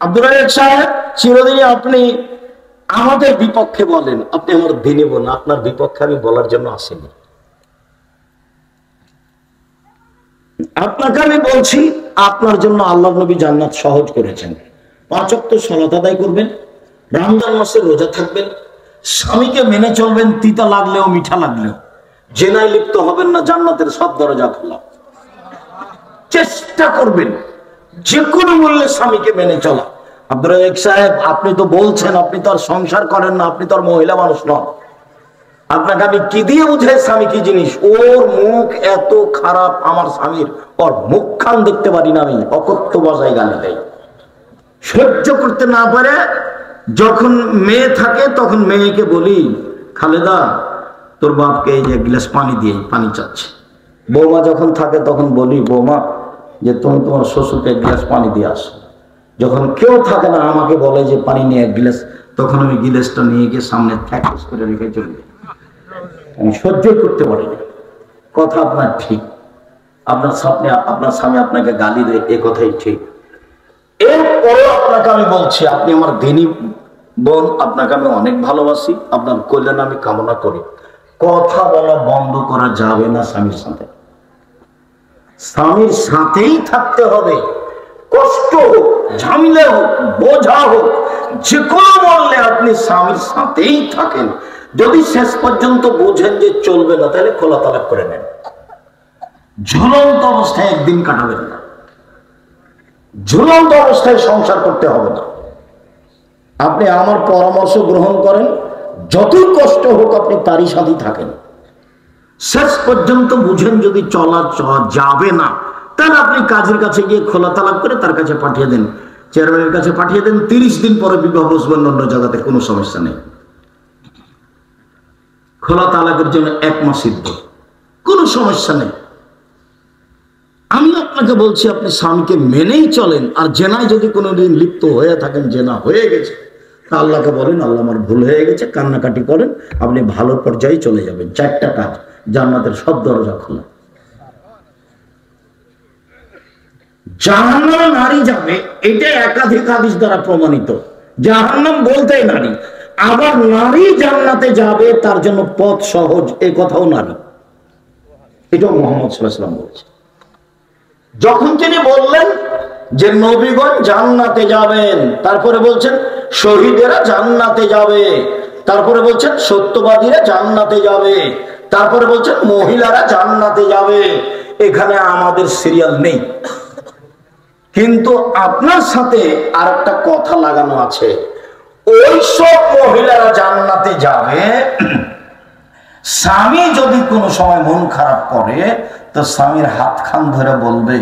আব্দুর রাজ্জাক সাহেব, চিরদিনই আপনি আমাদের বিপক্ষে বলেন, আপনি আমার দিনে বলেন, আপনার বিপক্ষে আমি বলার জন্য আসিনি। আপনাকে আমি বলছি, আপনার জন্য আল্লাহ নবী জান্নাত সহজ করেছেন। 5 ওয়াক্ত সালাত আদায় করবেন, রমজান মাসে রোজা থাকবেন, স্বামীকে মেনে চলবেন, তিতা লাগলেও মিঠা লাগলেও, জেনায় লিপ্ত হবেন না, জান্নাতের সব দরজা খোলা। চেষ্টা করবেন যে কোনো মূল্যে স্বামীকে মেনে চলা। আব্দুর রাজ্জাক সাহেব, আপনি তো বলছেন আপনি তো আর সংসার করেন না, আপনি তো আর মহিলা মানুষ নন। আপনাকে আমি কি দিয়ে বুঝাই স্বামী কি জিনিস? ওর মুখ এত খারাপ, আমার স্বামীর, ওর মুখখান দেখতে পারি না আমি, অকথ্য ভাষায় গালি দেয়, সহ্য করতে না পারে। যখন মেয়ে থাকে তখন মেয়েকে বলি, খালেদা তোর বাপকে এই যে 1 গ্লাস পানি দিয়ে, পানি চাচ্ছে। বৌমা যখন থাকে তখন বলি, বৌমা যে তুমি তোমার শ্বশুরকে 1 গ্লাস পানি দিয়ে আসো। যখন কেউ থাকে না আমাকে বলে যে পানি নিয়ে 1 গ্লাস, তখন আমি গিলাসটা নিয়ে গিয়ে সামনে থ্যাকস করে রেখে চলে যাই। আমি সহ্য করতে পারি না। কথা আপনার ঠিক, আপনার স্বামী আপনাকে গালি দেয়, এ কথাই ঠিক। এরপরও আপনাকে আমি বলছি, আপনি আমার দিনী বোন, আপনাকে আমি অনেক ভালোবাসি, আপনার কল্যাণ আমি কামনা করি। কথা বলা বন্ধ করা যাবে না স্বামীর সাথে। স্বামীর সাথেই থাকতে হবে, কষ্ট হোক, ঝামেলা হোক, বোঝা হোক, যে কোনো মূল্যে আপনি স্বামীর সাথেই থাকেন। যদি শেষ পর্যন্ত বোঝেন যে চলবে না, তাহলে খোলা তালাক করে নেন। ঝুলন্ত অবস্থায় একদিন কাটাবেন না, ঝুলন্ত অবস্থায় সংসার করতে হবে না। আপনি আমার পরামর্শ গ্রহণ করেন, যতই কষ্ট হোক আপনি তারই সাথেই থাকেন। শেষ পর্যন্ত বুঝেন যদি চলা যাবে না, তাহলে আপনি কাজের কাছে গিয়ে খোলা তালাক করে তার কাছে পাঠিয়ে দেন, চেয়ারম্যানের কাছে পাঠিয়ে দেন। 30 দিন পরে বিবাহ বসবেন অন্য জায়গাতে, কোনো সমস্যা নেই। খোলা তালাকের জন্য 1 মাস সিদ্ধ, কোনো সমস্যা নেই। আমি আপনাকে বলছি, আপনি স্বামীকে মেনেই চলেন। আর জেনায় যদি কোনোদিন লিপ্ত হয়ে থাকেন, জেনা হয়ে গেছে, তা আল্লাহকে বলেন, আল্লাহ আমার ভুল হয়ে গেছে, কান্নাকাটি করেন, আপনি ভালো পর্যায়ে চলে যাবেন। 4টা কাজ, জান্নাতের সব দরজা খোলা। জাহান্নামে নারী যাবে, এটা একাধিক হাদিস দ্বারা প্রমাণিত। জাহান্নাম বলতেই নারী, আবার নারী জান্নাতে যাবে তার জন্য পথ সহজ, এ কথাও নারী। এটাও মুহাম্মদ সাল্লাল্লাহু আলাইহি ওয়াসাল্লাম বলছে। যখন তিনি বললেন যে নবীগণ জান্নাতে যাবেন, তারপরে বলছেন শহীদেরা জান্নাতে যাবে, তারপরে বলছেন সত্যবাদীরা জান্নাতে যাবে, তারপরে বলছেন মহিলারা জান্নাতে যাবে। এখানে আমাদের সিরিয়াল নেই, কিন্তু আপনার সাথে আর একটা কথা লাগানো আছে। ওই সব মহিলারা জান্নাতে যাবে, স্বামী যদি কোনো সময় মন খারাপ করে তো স্বামীর হাতখান ধরে বলবে,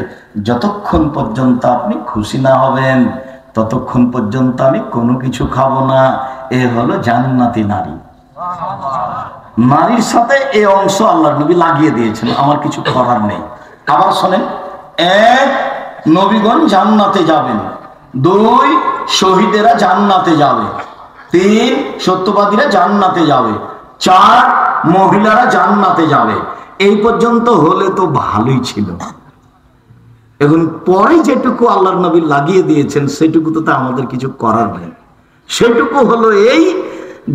যতক্ষণ পর্যন্ত আপনি খুশি না হবেন ততক্ষণ পর্যন্ত আমি কোনো কিছু খাবো না। এ হলো জান্নাতি নারী। নারীর সাথে এই অংশ আল্লাহর নবী লাগিয়ে দিয়েছেন, আমার কিছু করার নেই। আবার শোনেন, 1, নবীগণ জান্নাতে যাবেন, 2, শহীদেরা জান্নাতে যাবে, 3, সত্যবাদীরা জান্নাতে যাবে, 4, মহিলারা জান্নাতে যাবে। এই পর্যন্ত হলে তো ভালোই ছিল। এখন পরে যেটুকু আল্লাহর নবী লাগিয়ে দিয়েছেন সেটুকু তো আমাদের কিছু করার নেই। সেটুকু হলো এই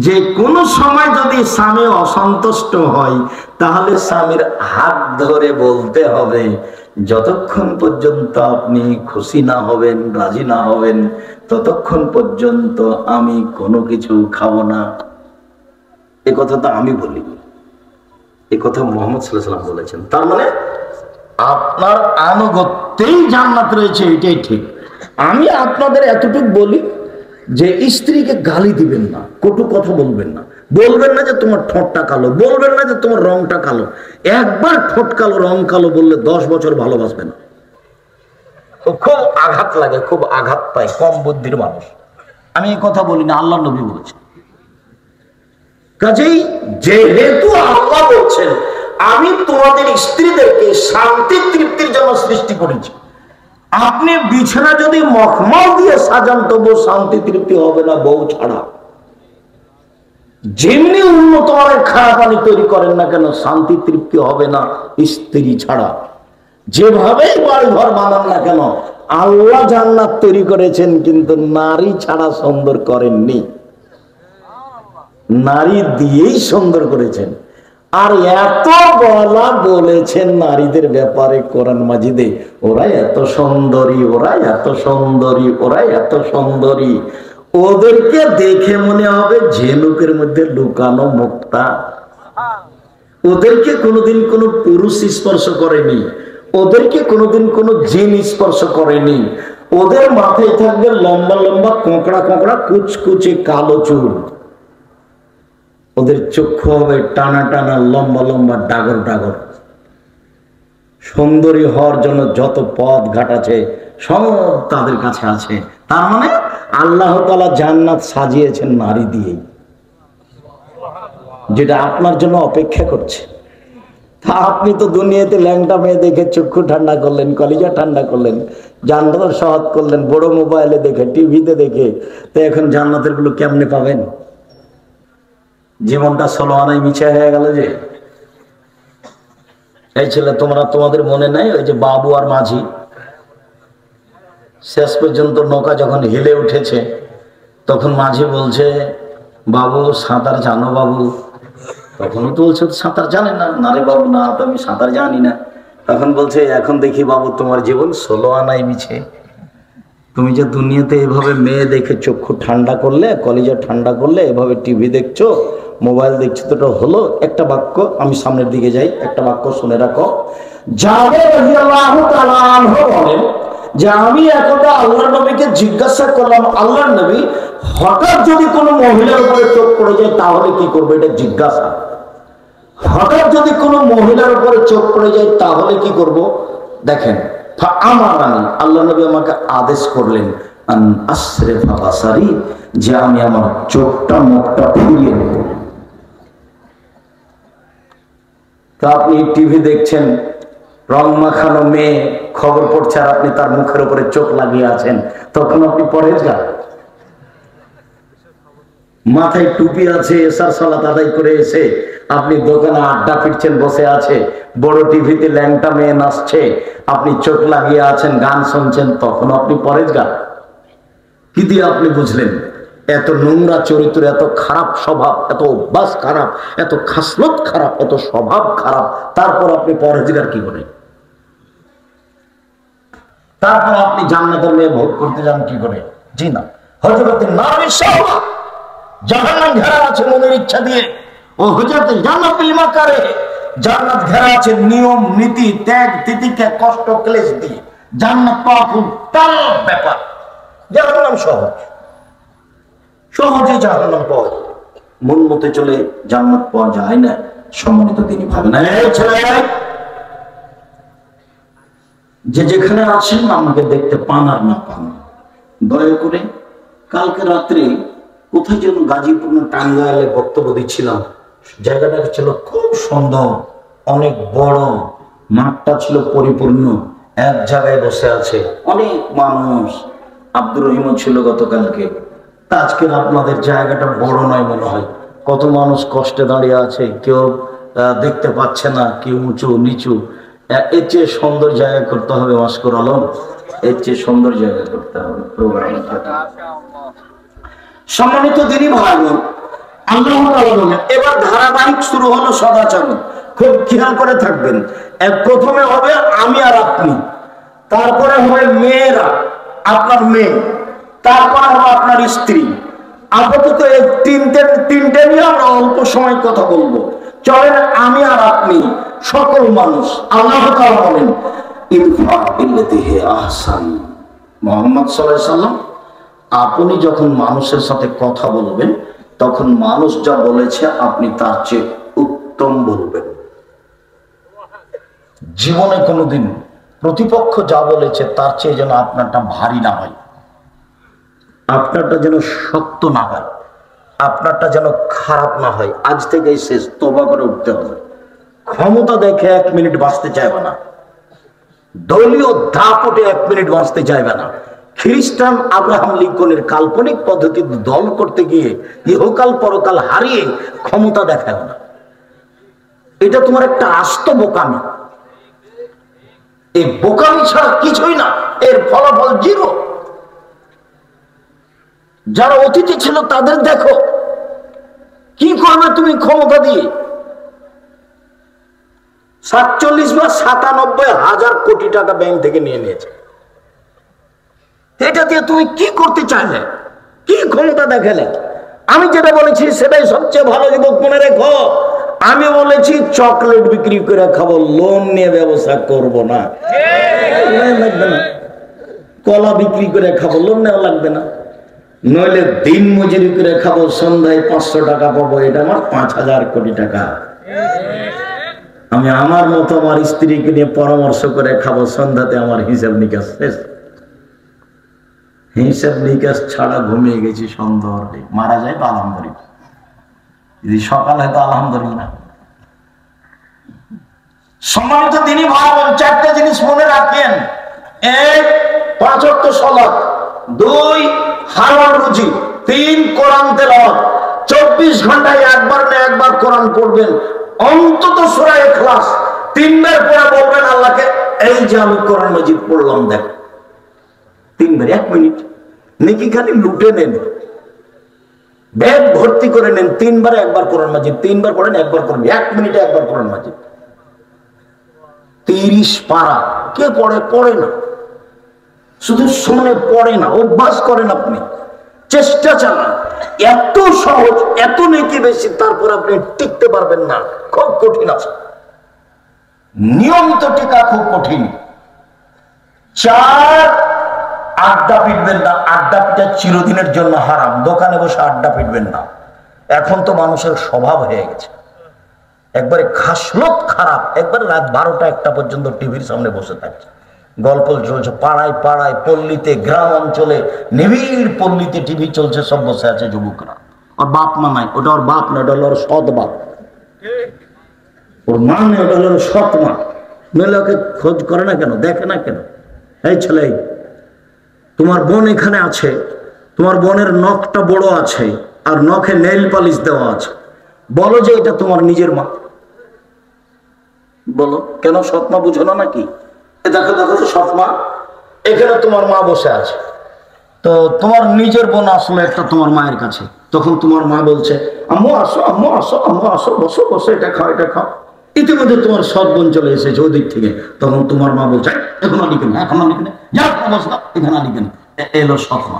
যে কোন সময় যদি স্বামী অসন্তুষ্ট হয় তাহলে স্বামীর হাত ধরে বলতে হবে, যতক্ষণ পর্যন্ত আপনি খুশি না হবেন, রাজি না হবেন, ততক্ষণ পর্যন্ত আমি কোনো কিছু খাবো না। এ কথা তো আমি বলি, এ কথা মুহাম্মদ সাল্লাল্লাহু আলাইহি ওয়াসাল্লাম বলেছেন। তার মানে আপনার আনুগত্যেই জান্নাত রয়েছে, এটাই ঠিক। আমি আপনাদের এতটুকু বলি যে স্ত্রীকে গালি দিবেন না, কটু কথা বলবেন না, বলবেন না যে তোমার ঠোঁটটা কালো, বলবেন না যে তোমার রংটা কালো। একবার ঠোঁট কালো, রং কালো বললে 10 বছর ভালোবাসবে না। খুব আঘাত লাগে, খুব আঘাত পায় কম বুদ্ধির মানুষ। আমি এই কথা বলি না, আল্লাহ নবী বলেছেন। কাজেই যেহেতু আল্লাহ বলছেন আমি তোমাদের স্ত্রীদেরকে শান্তি তৃপ্তির জন্য সৃষ্টি করেছি। আপনি বিছানা যদি মখমল দিয়ে সাজান তবু শান্তি তৃপ্তি হবে না বউ ছাড়া। যেমনি উন্নত মানের খাওয়া পানি তৈরি করেন না কেন শান্তি তৃপ্তি হবে না স্ত্রী ছাড়া। যেভাবেই বাড়ি ঘর বানান না কেন আল্লাহ জান্নাত তৈরি করেছেন কিন্তু নারী ছাড়া সুন্দর করেননি, নারী দিয়েই সুন্দর করেছেন। আর এত বলা বলেছেন নারীদের ব্যাপারে কোরআন মাজিদে, ওরা এত সুন্দরী, ওরা এত সুন্দরী, ওরা এত সুন্দরী। ওদেরকে দেখে মনে হবে ঝিনুকের মধ্যে লুকানো মুক্তা। ওদেরকে কোনোদিন কোনো পুরুষ স্পর্শ করেনি, ওদেরকে কোনোদিন কোনো জিন স্পর্শ করেনি। ওদের মাথায় থাকবে লম্বা লম্বা কোঁকড়া কোঁকড়া কুচকুচে কালো চুল, ওদের চক্ষু হবে টানা টানা লম্বা লম্বা ডাগর ডাগর। সুন্দরী হওয়ার জন্য যত পথ ঘাট আছে সব তাদের কাছে আছে। তার মানে আল্লাহ তাআলা জান্নাত সাজিয়েছেন নারী দিয়েই, যেটা আপনার জন্য অপেক্ষা করছে। তা আপনি তো দুনিয়াতে ল্যাংটা মেয়ে দেখে চক্ষু ঠান্ডা করলেন, কলিজা ঠান্ডা করলেন, জান্নাতের সহজ করলেন বড় মোবাইলে দেখে, টিভিতে দেখে। তো এখন জান্নাতের গুলো কেমনে পাবেন? জীবনটা 16 আনায় মিছে হয়ে গেল। যে এই ছেলে তোমাদের মনে নাই ওই যে বাবু আর মাঝি, শেষ পর্যন্ত নৌকা যখন হেলে উঠেছে তখন মাঝি বলছে বাবু সাঁতার জানো বাবু? তখনও তো বলছে সাঁতার জানে না। না রে বাবু না, তো আমি সাঁতার জানি না। তখন বলছে এখন দেখি বাবু তোমার জীবন 16 আনায় মিছে। তুমি যে দুনিয়াতে এভাবে মেয়ে দেখে চক্ষু ঠান্ডা করলে, কলিজা ঠান্ডা করলে, এভাবে টিভি দেখছো, মোবাইল দেখছো, তো হলো একটা বাক্য। আমি সামনের দিকে যাই, একটা বাক্য শুনে রাখো। জাবের রাদিয়াল্লাহু তাআলা আনহু বলেন যে আমি একদা আল্লাহর নবীকে জিজ্ঞাসা করলাম, আল্লাহর নবী হঠাৎ যদি কোনো মহিলার উপরে চোখ পড়ে যায় তাহলে কি করবে? এটা জিজ্ঞাসা। হঠাৎ যদি কোনো মহিলার উপরে চোখ পড়ে যায় তাহলে কি করব? দেখেন আল্লাহ নবী আমাকে আদেশ করলেন আন আসরিফা বাসারি, যে আমি আমার চোখটা মুখটা ফিরিয়ে নেব। তা আপনি টিভি দেখছেন, রং মাখানো মেয়ে খবর পড়ছে, আর আপনি তার মুখের উপরে চোখ লাগিয়ে আছেন, তখন আপনি পরেজগার। মাথায় টুপি আছে, এসার সালাত আদায় করে এসে আপনি দোকানে আড্ডা ফিরছেন, বসে আছে, বড় টিভিতে ল্যাংটা মেয়ে নাচছে, আপনি চোখ লাগিয়ে আছেন, গান শুনছেন, তখন আপনি পরেজগার। কি দিয়ে আপনি বুঝলেন? এত নোংরা চরিত্র, এত খারাপ স্বভাব, এত অভ্যাস খারাপ, এত খাসলত খারাপ, এত স্বভাব খারাপ, তারপর আপনি পরেজগার কি করে? তারপর আপনি জান্নাতের মেয়ে ভোগ করতে যান কি করে? জি না, হযরত নারী শাহওয়া জাহান্নাম ঘেরা আছে মনের ইচ্ছা দিয়ে, ও হযরত জান্নাতুল মাকারে জান্নাত ঘেরা আছে নিয়ম নীতি ত্যাগ তিতিক্ষা কষ্ট ক্লেশ দিয়ে। জান্নাত পাওয়া খুব টাল ব্যাপার, জাহান্নাম সহজ, সহজে জাহান্নাম পাওয়া যায়। মন মতে চলে জান্নাত পাওয়া যায় না। সম্মানিত তিনি ভাবেন যে যেখানে আছেন আমাকে দেখতে পান আর না পান, দয়া করে কালকে রাত্রে কোথায় যেন গাজীপুর টাঙ্গাইলে বক্তব্য দিচ্ছিলাম, জায়গাটা ছিল খুব সুন্দর, অনেক বড়, মাঠটা ছিল পরিপূর্ণ, এক জায়গায় বসে আছে অনেক মানুষ। আব্দুর রহিম ছিল গতকালকে। তা আজকের আপনাদের জায়গাটা বড় নয় মনে হয়, কত মানুষ কষ্টে দাঁড়িয়ে আছে, কেউ দেখতে পাচ্ছে না, কেউ উঁচু নিচু। এর চেয়ে সুন্দর জায়গা করতে হবে মাস্কুর আলম, এর চেয়ে সুন্দর জায়গা করতে হবে প্রোগ্রাম। সম্মানিত দিনী ভাই বোন, আল্লাহ তাআলা বলেন এবার ধারাবাহিক শুরু হলো সদাচরণ। খুব খেয়াল করে থাকবেন, প্রথমে হবে আমি আর আপনি, তারপরে হবে মেয়েরা, আপনার মেয়ে, তারপরে হবে আপনার স্ত্রী। আপাতত এই তিনটে নিয়ে আমরা অল্প সময় কথা বলবো। চলেন আমি আর আপনি, সকল মানুষ। আল্লাহ তাআলা বলেন ইদফা বিল্লাতি হি আহসান। মুহাম্মদ সাল্লাল্লাহু আলাইহি সাল্লাম, আপনি যখন মানুষের সাথে কথা বলবেন তখন মানুষ যা বলেছে আপনি তার চেয়ে উত্তম বলবেন। জীবনে কোনোদিন প্রতিপক্ষ যা বলেছে তার চেয়ে যেন আপনারটা ভারী না হয়, আপনারটা যেন শক্ত না হয়, আপনারটা যেন খারাপ না হয়। আজ থেকেই শেষ, তওবা করে উঠতে হবে। ক্ষমতা দেখে 1 মিনিট বাঁচতে চাইবে না, দলীয় দাপটে 1 মিনিট বাঁচতে চাইবে না। খ্রিস্টান আব্রাহাম লিঙ্কনের কাল্পনিক পদ্ধতিতে দল করতে গিয়ে ইহকাল পরকাল হারিয়ে ক্ষমতা দেখায় না। এটা তোমার একটা আস্ত বোকামি। এই বোকামি ছাড়া কিছুই না, এর ফলাফল জিরো। যারা অতিথি ছিল তাদের দেখো কি করবে তুমি ক্ষমতা দিয়ে। 47 বা 97 হাজার কোটি টাকা ব্যাংক থেকে নিয়ে নিয়েছে। এটা দিয়ে তুমি কি করতে চাইলে, কি ক্ষমতা দেখালে? আমি যেটা বলেছি সেটাই সবচেয়ে ভালো। যুবক মনে রেখো, আমি বলেছি চকলেট বিক্রি করে খাবো, লোন নিয়ে ব্যবসা করব না। লাগবে না। কলা বিক্রি করে খাবো, লোন নেওয়া লাগবে না। নইলে দিন মজুরি করে খাবো, সন্ধ্যায় 500 টাকা পাবো, এটা আমার 5000 কোটি টাকা। আমি আমার মতো আমার স্ত্রীকে নিয়ে পরামর্শ করে খাবো, সন্ধ্যাতে আমার হিসাব নিকাশ শেষ। হিসাব নিকাশ ছাড়া ঘুমিয়ে গেছি সন্ধ্যা হলে, মারা যায় তো আলহামদুলিল্লাহ, যদি সকাল হয় তো আলহামদুলিল্লাহ। সম্মানিত দিনী ভাই বোন, 4টা জিনিস মনে রাখেন। 1, 5 ওয়াক্ত সালাত, 2, হালাল রুজি, 3, কোরআন তেলাওয়াত। 24 ঘন্টায় একবার না একবার কোরআন পড়বেন, অন্তত সূরা ইখলাস 3 বার পড়ে বলবেন আল্লাহকে, এই যে আমি কোরআন মাজিদ পড়লাম দেখ। 3 বার, 1 মিনিট। নেকি খালি লুটে নেন, ব্যাগ ভর্তি করে নেন। 3 বারে একবার কোরআন মাজিদ, 3 বার পড়েন, একবার পড়েন, 1 মিনিটে একবার কোরআন মাজিদ। 30 পারা কে পড়ে? পড়ে না, শুধু শুনে পড়ে না, অভ্যাস করেন আপনি, চেষ্টা চালান। এত সহজ, এত নেকি বেশি, তারপর আপনি টিকতে পারবেন না, খুব কঠিন আছে। নিয়মিত টিকা খুব কঠিন। 4, আড্ডা পিটবেন না। আড্ডা পিটা চিরদিনের জন্য হারাম। দোকানে বসে আড্ডা পিটবেন না। এখন তো মানুষের স্বভাব হয়ে গেছে, একবারে খাসলত খারাপ, একবারে রাত 12টা 1টা পর্যন্ত টিভির সামনে বসে থাকছে, গল্প চলছে পাড়ায় পাড়ায়, পল্লীতে, গ্রাম অঞ্চলে, নিবিড় পল্লীতে টিভি চলছে, সব বসে আছে যুবকরা। ওর বাপ মা নাই, ওটা ওর বাপ না, ওটা হলো ওর সৎ বাপ। ওর মা নেই, ওটা হলো ওর সৎ মা। নইলে ওকে খোঁজ করে না কেন, দেখে না কেন? এই ছেলে, তোমার বোন এখানে আছে, তোমার বোনের নখটা বড় আছে আর নখে নেইল পালিশ দেওয়া আছে, বলো যে এটা তোমার নিজের মা। বলো, কেন সৎ মা বুঝো না নাকি? দেখো দেখো তো সৎ মা, এখানে তোমার মা বসে আছে, তো তোমার নিজের বোন আসলো একটা তোমার মায়ের কাছে, তখন তোমার মা বলছে আম্মু আসো, আম্মু আসো, আম্মু আসো, বসো বসো, এটা খাও, এটা খাও। ইতিমধ্যে তোমার সৎ বোন চলে এসেছে ওদিক থেকে, তখন তোমার মা বলছে এখন আলি কেন, এখন আলি কেন, যা বসো, এখানে আলি কেন। এলো সৎ মা।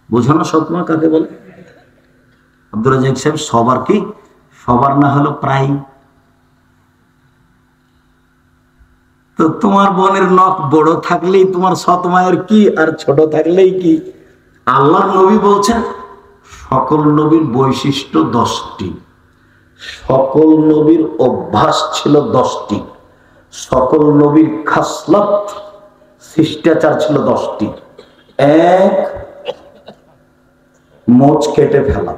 বুঝো না সৎ মা কাকে বলে? আব্দুর রাজ্জাক সাহেব, সবার কি, সবার না হলো প্রায়। তো তোমার বোনের নখ বড় থাকলেই তোমার সৎ মায়ের কি, আর ছোট থাকলেই কি? আল্লাহর নবী বলছেন সকল নবীর বৈশিষ্ট্য 10টি, সকল নবীর অভ্যাস ছিল 10টি, সকল নবীর খাসলত শিষ্টাচার ছিল 10টি। 1, মোচ কেটে ফেলা,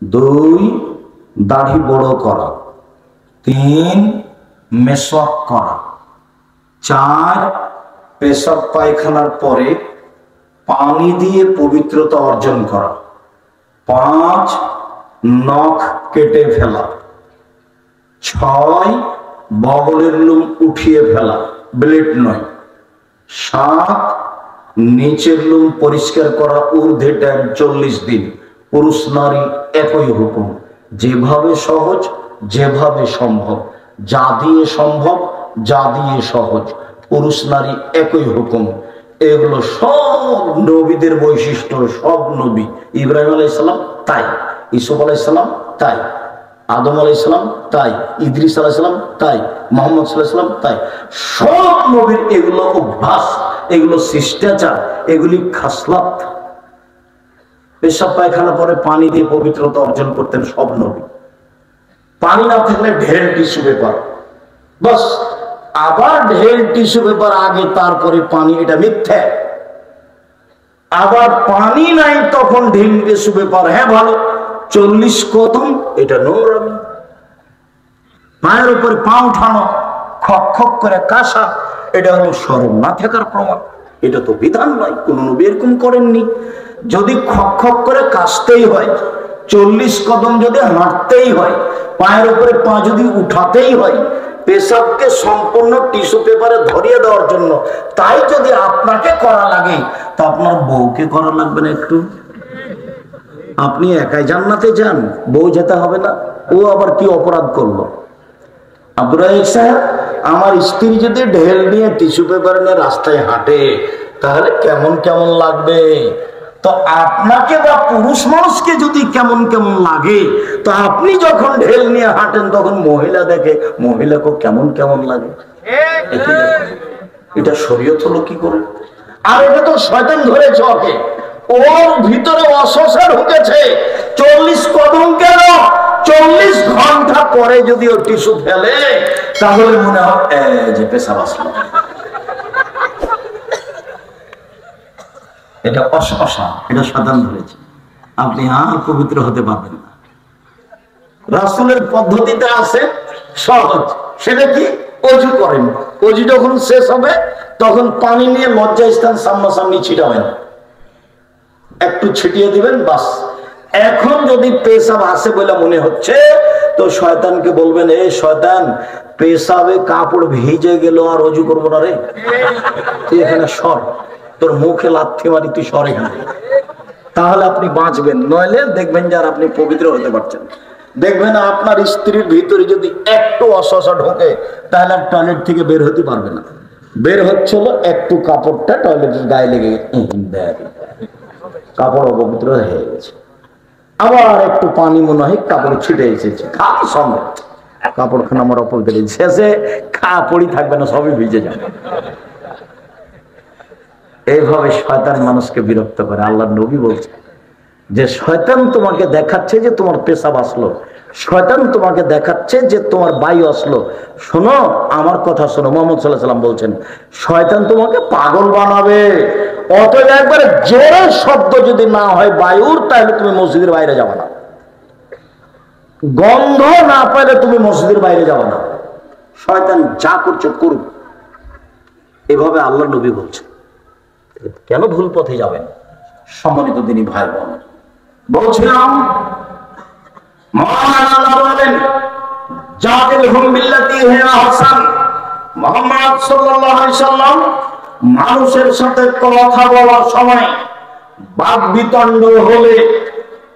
2, দাড়ি বড় করা, 3, মেসওয়াক করা, 4, পেশাব পায়খানার পরে পানি দিয়ে পবিত্রতা অর্জন করা, 5, নখ কেটে ফেলা, 6, বগলের লোম উঠিয়ে ফেলা, ব্লেড নয়, 7, নিচের লোম পরিষ্কার করা ঊর্ধ্বে টাইম 40 দিন। পুরুষ নারী একই হুকুম, যেভাবে সহজ, যেভাবে সম্ভব, যা দিয়ে সম্ভব, যা দিয়ে সহজ, পুরুষ নারী একই হুকুম। এগুলো সব নবীদের বৈশিষ্ট্য, সব নবী। ইব্রাহিম আলাইহিস সালাম তাই, ইউসুফ আলাইহিস সালাম তাই, আদম আলাইহিস সালাম তাই, ইদ্রিস আলাইহিস সালাম তাই, মুহাম্মদ সাল্লাল্লাহু আলাইহি ওয়াসাল্লাম তাই। সব নবীর এগুলো অভ্যাস, এগুলো শিষ্টাচার, এগুলি খাসলত। পেশাব পায়খানা পরে পানি দিয়ে পবিত্রতা অর্জন করতেন সব নবী। পানি না থাকলে ঢের টিস্যু পেপার, বাস। আবার ঢের টিস্যু পেপার আগে, তারপরে পানি, এটা মিথ্যা। আবার পানি নাই তখন ঢের টিস্যু পেপার, হ্যাঁ ভালো। 40 কদম, এটা নোংরামি। পায়ের উপরে পা উঠানো, খক খক করে কাশা, এটা হলো শরম না থাকার প্রমাণ। এটা তো বিধান নয়, কোন নবী এরকম করেননি। যদি খক খক করে কাশতেই হয়, 40 কদম যদি হাঁটতেই হয়, পায়ের উপরে পা যদি উঠাতেই হয়, পেশাবকে সম্পূর্ণ টিস্যু পেপারে ধরিয়ে দেওয়ার জন্য, তাই যদি আপনাকে করা লাগে, তা আপনার বউকে করা লাগবে না একটু? আপনি একাই জান্নাতে যান, বউ যেতে হবে না? ও আবার কি অপরাধ করলো? আব্দুর রাজ্জাক সাহেব, আমার স্ত্রী যদি ঢেল নিয়ে টিস্যু পেপার নিয়ে রাস্তায় হাঁটে, তাহলে কেমন কেমন লাগবে? তো আপনাকে বা পুরুষ মানুষকে যদি কেমন কেমন লাগে, তো আপনি যখন ঢেল নিয়ে হাঁটেন তখন মহিলা দেখে, মহিলাকে কেমন কেমন লাগে। এটা শরীয়ত হলো কি করে? আর এটা তো শয়তান ধরেছে ওকে, ওর ভিতরে অসসা ঢুকেছে। 40 কদম কেন, 40 ঘন্টা পরে যদি ও টিস্যু ফেলে, তাহলে মনে হয় যে পেশাব আসলো। এটা অসসা, এটা শয়তান ধরেছে। আপনি আর পবিত্র হতে পারবেন না। রাসূলের পদ্ধতিতে আছে সহজ, সেটা কি? অজু করেন, অজু যখন শেষ হবে তখন পানি নিয়ে লজ্জাস্থান সামনাসামনি ছিটাবেন, একটু ছিটিয়ে দিবেন, বাস। এখন যদি পেশাব আসে বলে মনে হচ্ছে, তো শয়তানকে বলবেন, এ শয়তান, পেশাবে কাপড় ভিজে গেল, আর অজু করবো না রে, তুই এখানে সর, তোর মুখে লাথি মারি, তুই সর এখানে। তাহলে আপনি বাঁচবেন, নইলে দেখবেন যে আর আপনি পবিত্র হতে পারছেন। দেখবেন আপনার স্ত্রীর ভিতরে যদি একটু অসসা ঢোকে, তাহলে আর টয়লেট থেকে বের হতে পারবে না। বের হচ্ছিল একটু কাপড়টা টয়লেটের গায়ে লেগে কাপড় অপবিত্র হয়ে গেছে, আবার একটু পানি মনে হয় কাপড় ছিটে এসেছে, খালি সঙ্গে কাপড়খানা আমার অপবিত্র, শেষে কাপড়ই থাকবে না, সবই ভিজে যাবে। এইভাবে শয়তান মানুষকে বিরক্ত করে। আল্লাহর নবী বলছে যে শয়তান তোমাকে দেখাচ্ছে যে তোমার পেশাব আসলো, শয়তান তোমাকে দেখাচ্ছে যে তোমার বায়ু আসলো। শোনো আমার কথা শোনো, মুহাম্মদ সাল্লাল্লাহু আলাইহি ওয়াসাল্লাম বলছেন, শয়তান তোমাকে পাগল বানাবে। অতএব একবারে জোরে শব্দ যদি না হয় বায়ুর, তাহলে তুমি মসজিদের বাইরে যাবে না। গন্ধ না পাইলে তুমি মসজিদের বাইরে যাবে না। শয়তান যা করছে করুক, এভাবে আল্লাহর নবী বলছেন। কেন ভুল পথে যাবেন? সম্মানিত দিনী ভাই বোন, বলছিলাম মহান আল্লাহ বলেন, জাদিলহুম বিল্লাতী হিয়া আহসান। মুহাম্মদ সাল্লাল্লাহু আলাইহি সাল্লাম মানুষের সাথে কথা বলার সময় বাদ বিতণ্ড হলে,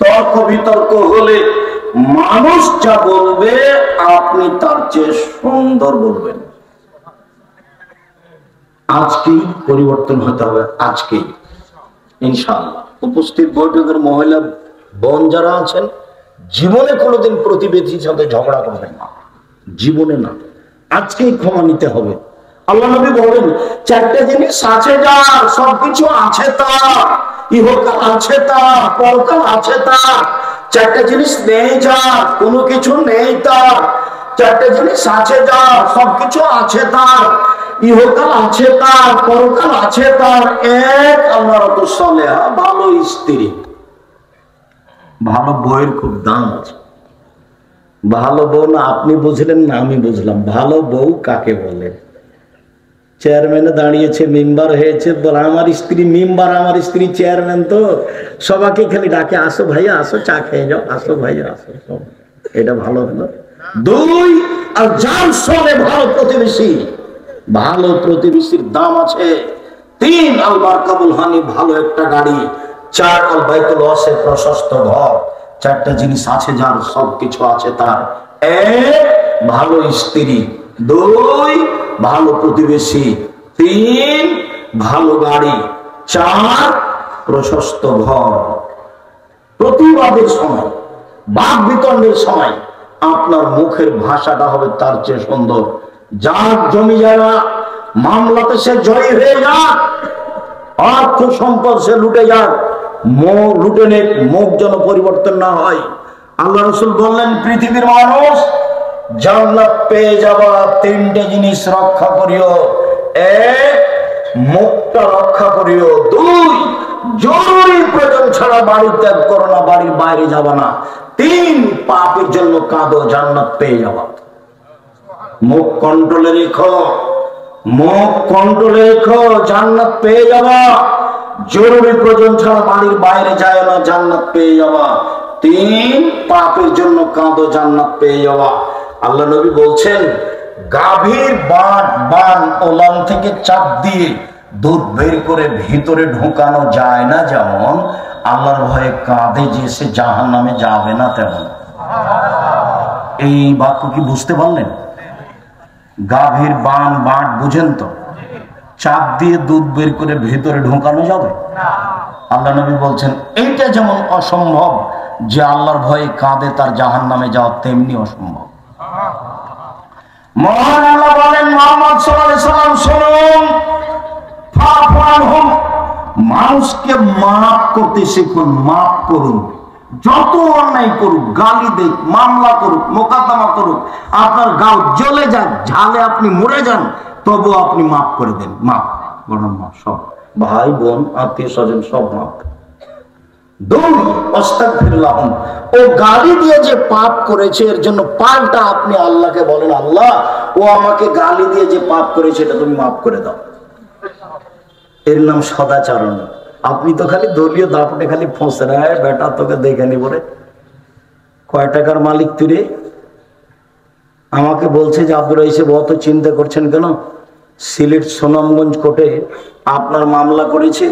তর্ক বিতর্ক হলে, মানুষ যা বলবে আপনি তার চেয়ে সুন্দর বলবেন। আজকেই পরিবর্তন হতে হবে, আজকেই ইনশাআল্লাহ। উপস্থিত বৈঠকের মহিলা বোন যারা আছেন, জীবনে কোনোদিন প্রতিবেশীর সাথে ঝগড়া করবেন না, জীবনে না। আজকেই ক্ষমা নিতে হবে। আল্লাহ নবী বলেন, 4টে জিনিস আছে যার, সবকিছু আছে তার, ইহকাল আছে তার, পরকাল আছে তার। 4টে জিনিস নেই যার, কোনো কিছু নেই তার। 4টে জিনিস আছে যার, সবকিছু আছে তার, ইহকাল আছে তার, পরকাল আছে তার। এক, আল্লাহর সালেহা, ভালো স্ত্রী। ভালো বউয়ের খুব দাম আছে। ভালো বউ না আপনি বুঝলেন না আমি বুঝলাম, ভালো বউ কাকে বলে? চেয়ারম্যানে দাঁড়িয়েছে, মেম্বার হয়েছে, বলে আমার স্ত্রী মেম্বার, আমার স্ত্রী চেয়ারম্যান, তো সবাইকে খালি ডাকে, আসো ভাইয়া আসো, চা খেয়ে যাও, আসো ভাইয়া আসো। এটা ভালো হলো। 2, আর যার সঙ্গে ভালো প্রতিবেশী, ভালো প্রতিবেশীর দাম আছে। 3, আল মারকাবুল হানি, ভালো একটা গাড়ি। 4, আল বাইতুল ওয়াসি, প্রশস্ত ঘর। 4টে জিনিস আছে যার, সবকিছু আছে তার। 1, ভালো স্ত্রী। 2, ভালো প্রতিবেশী। 3, ভালো গাড়ি। 4, প্রশস্ত ঘর। প্রতিবাদের সময়, বাদ বিতণ্ডের সময় আপনার মুখের ভাষাটা হবে তার চেয়ে সুন্দর। যার জমি জায়গা মামলাতে সে জয়ী হয়ে যাক, অর্থ সম্পদ সে লুটে যাক, লুটে নে, মুখ যেন পরিবর্তন না হয়। আল্লাহ রাসূল বললেন, পৃথিবীর মানুষ জান্নাত পেয়ে যাবা 3টে জিনিস রক্ষা করিও। 1, মুখটা রক্ষা করিও। 2, জরুরি প্রয়োজন ছাড়া বাড়ি ত্যাগ করো না, বাড়ির বাইরে যাবা না। 3, পাপের জন্য কাঁদো, জান্নাত পেয়ে যাবা। মুখ কন্ট্রোলে রেখো, মুখ কন্ট্রোলে রেখো, জান্নাত পেয়ে যাবা। জরুরি প্রয়োজন ছাড়া বাড়ির বাইরে যায় না, জান্নাত পেয়ে যাবা। 3, পাপের জন্য কাঁদো, জান্নাত পেয়ে যাওয়া। আল্লাহ নবী বলছেন, গাভীর বান ওলান থেকে চাপ দিয়ে দুধ বের করে ভিতরে ঢোকানো যায় না, যেমন আল্লাহর ভয়ে কাঁদে যে সে জাহান্নামে যাবে না, তেমন। এই বাক্য কি বুঝতে পারলেন? গাভীর বান বুঝেন তো? চাপ দিয়ে দুধ বের করে ভিতরে ঢোকানো যাবে? আল্লাহ নবী বলছেন এইটা যেমন অসম্ভব যে আল্লাহর ভয়ে কাঁদে তার জাহান্নামে যাওয়া, তেমনি অসম্ভব। মহান আল্লাহ বলেন, মুহাম্মদ সাল্লাল্লাহু আলাইহি সাল্লাম শুনুন, মানুষকে মাফ করতে শিখুন, মাফ করুন। যত অন্যায় করুক, গালি দেখ, মামলা করুক, মোকদ্দমা করুক, আপনার গাও জ্বলে যাক, ঝালে আপনি মরে যান, তবু আপনি মাফ করে দেন। মাফ বরং মাফ, সব ভাই বোন আত্মীয় স্বজন সব মাফ। ও গালি দিয়ে যে পাপ করেছে, এর জন্য পাল্টা আপনি আল্লাহকে বলেন, আল্লাহ ও আমাকে গালি দিয়ে যে পাপ করেছে এটা তুমি মাফ করে দাও। এর নাম সদাচরণ। আপনি তো খালি দলীয় দাপটে খালি ফসে রায়, বেটা তোকে দেখে নি বলে কয় টাকার মালিক তুই রে? আমাকে বলছে যে আব্দুর রাইসে অত চিন্তা করছেন কেন? সিলেট সুনামগঞ্জ কোর্টে আপনার মামলা করেছে,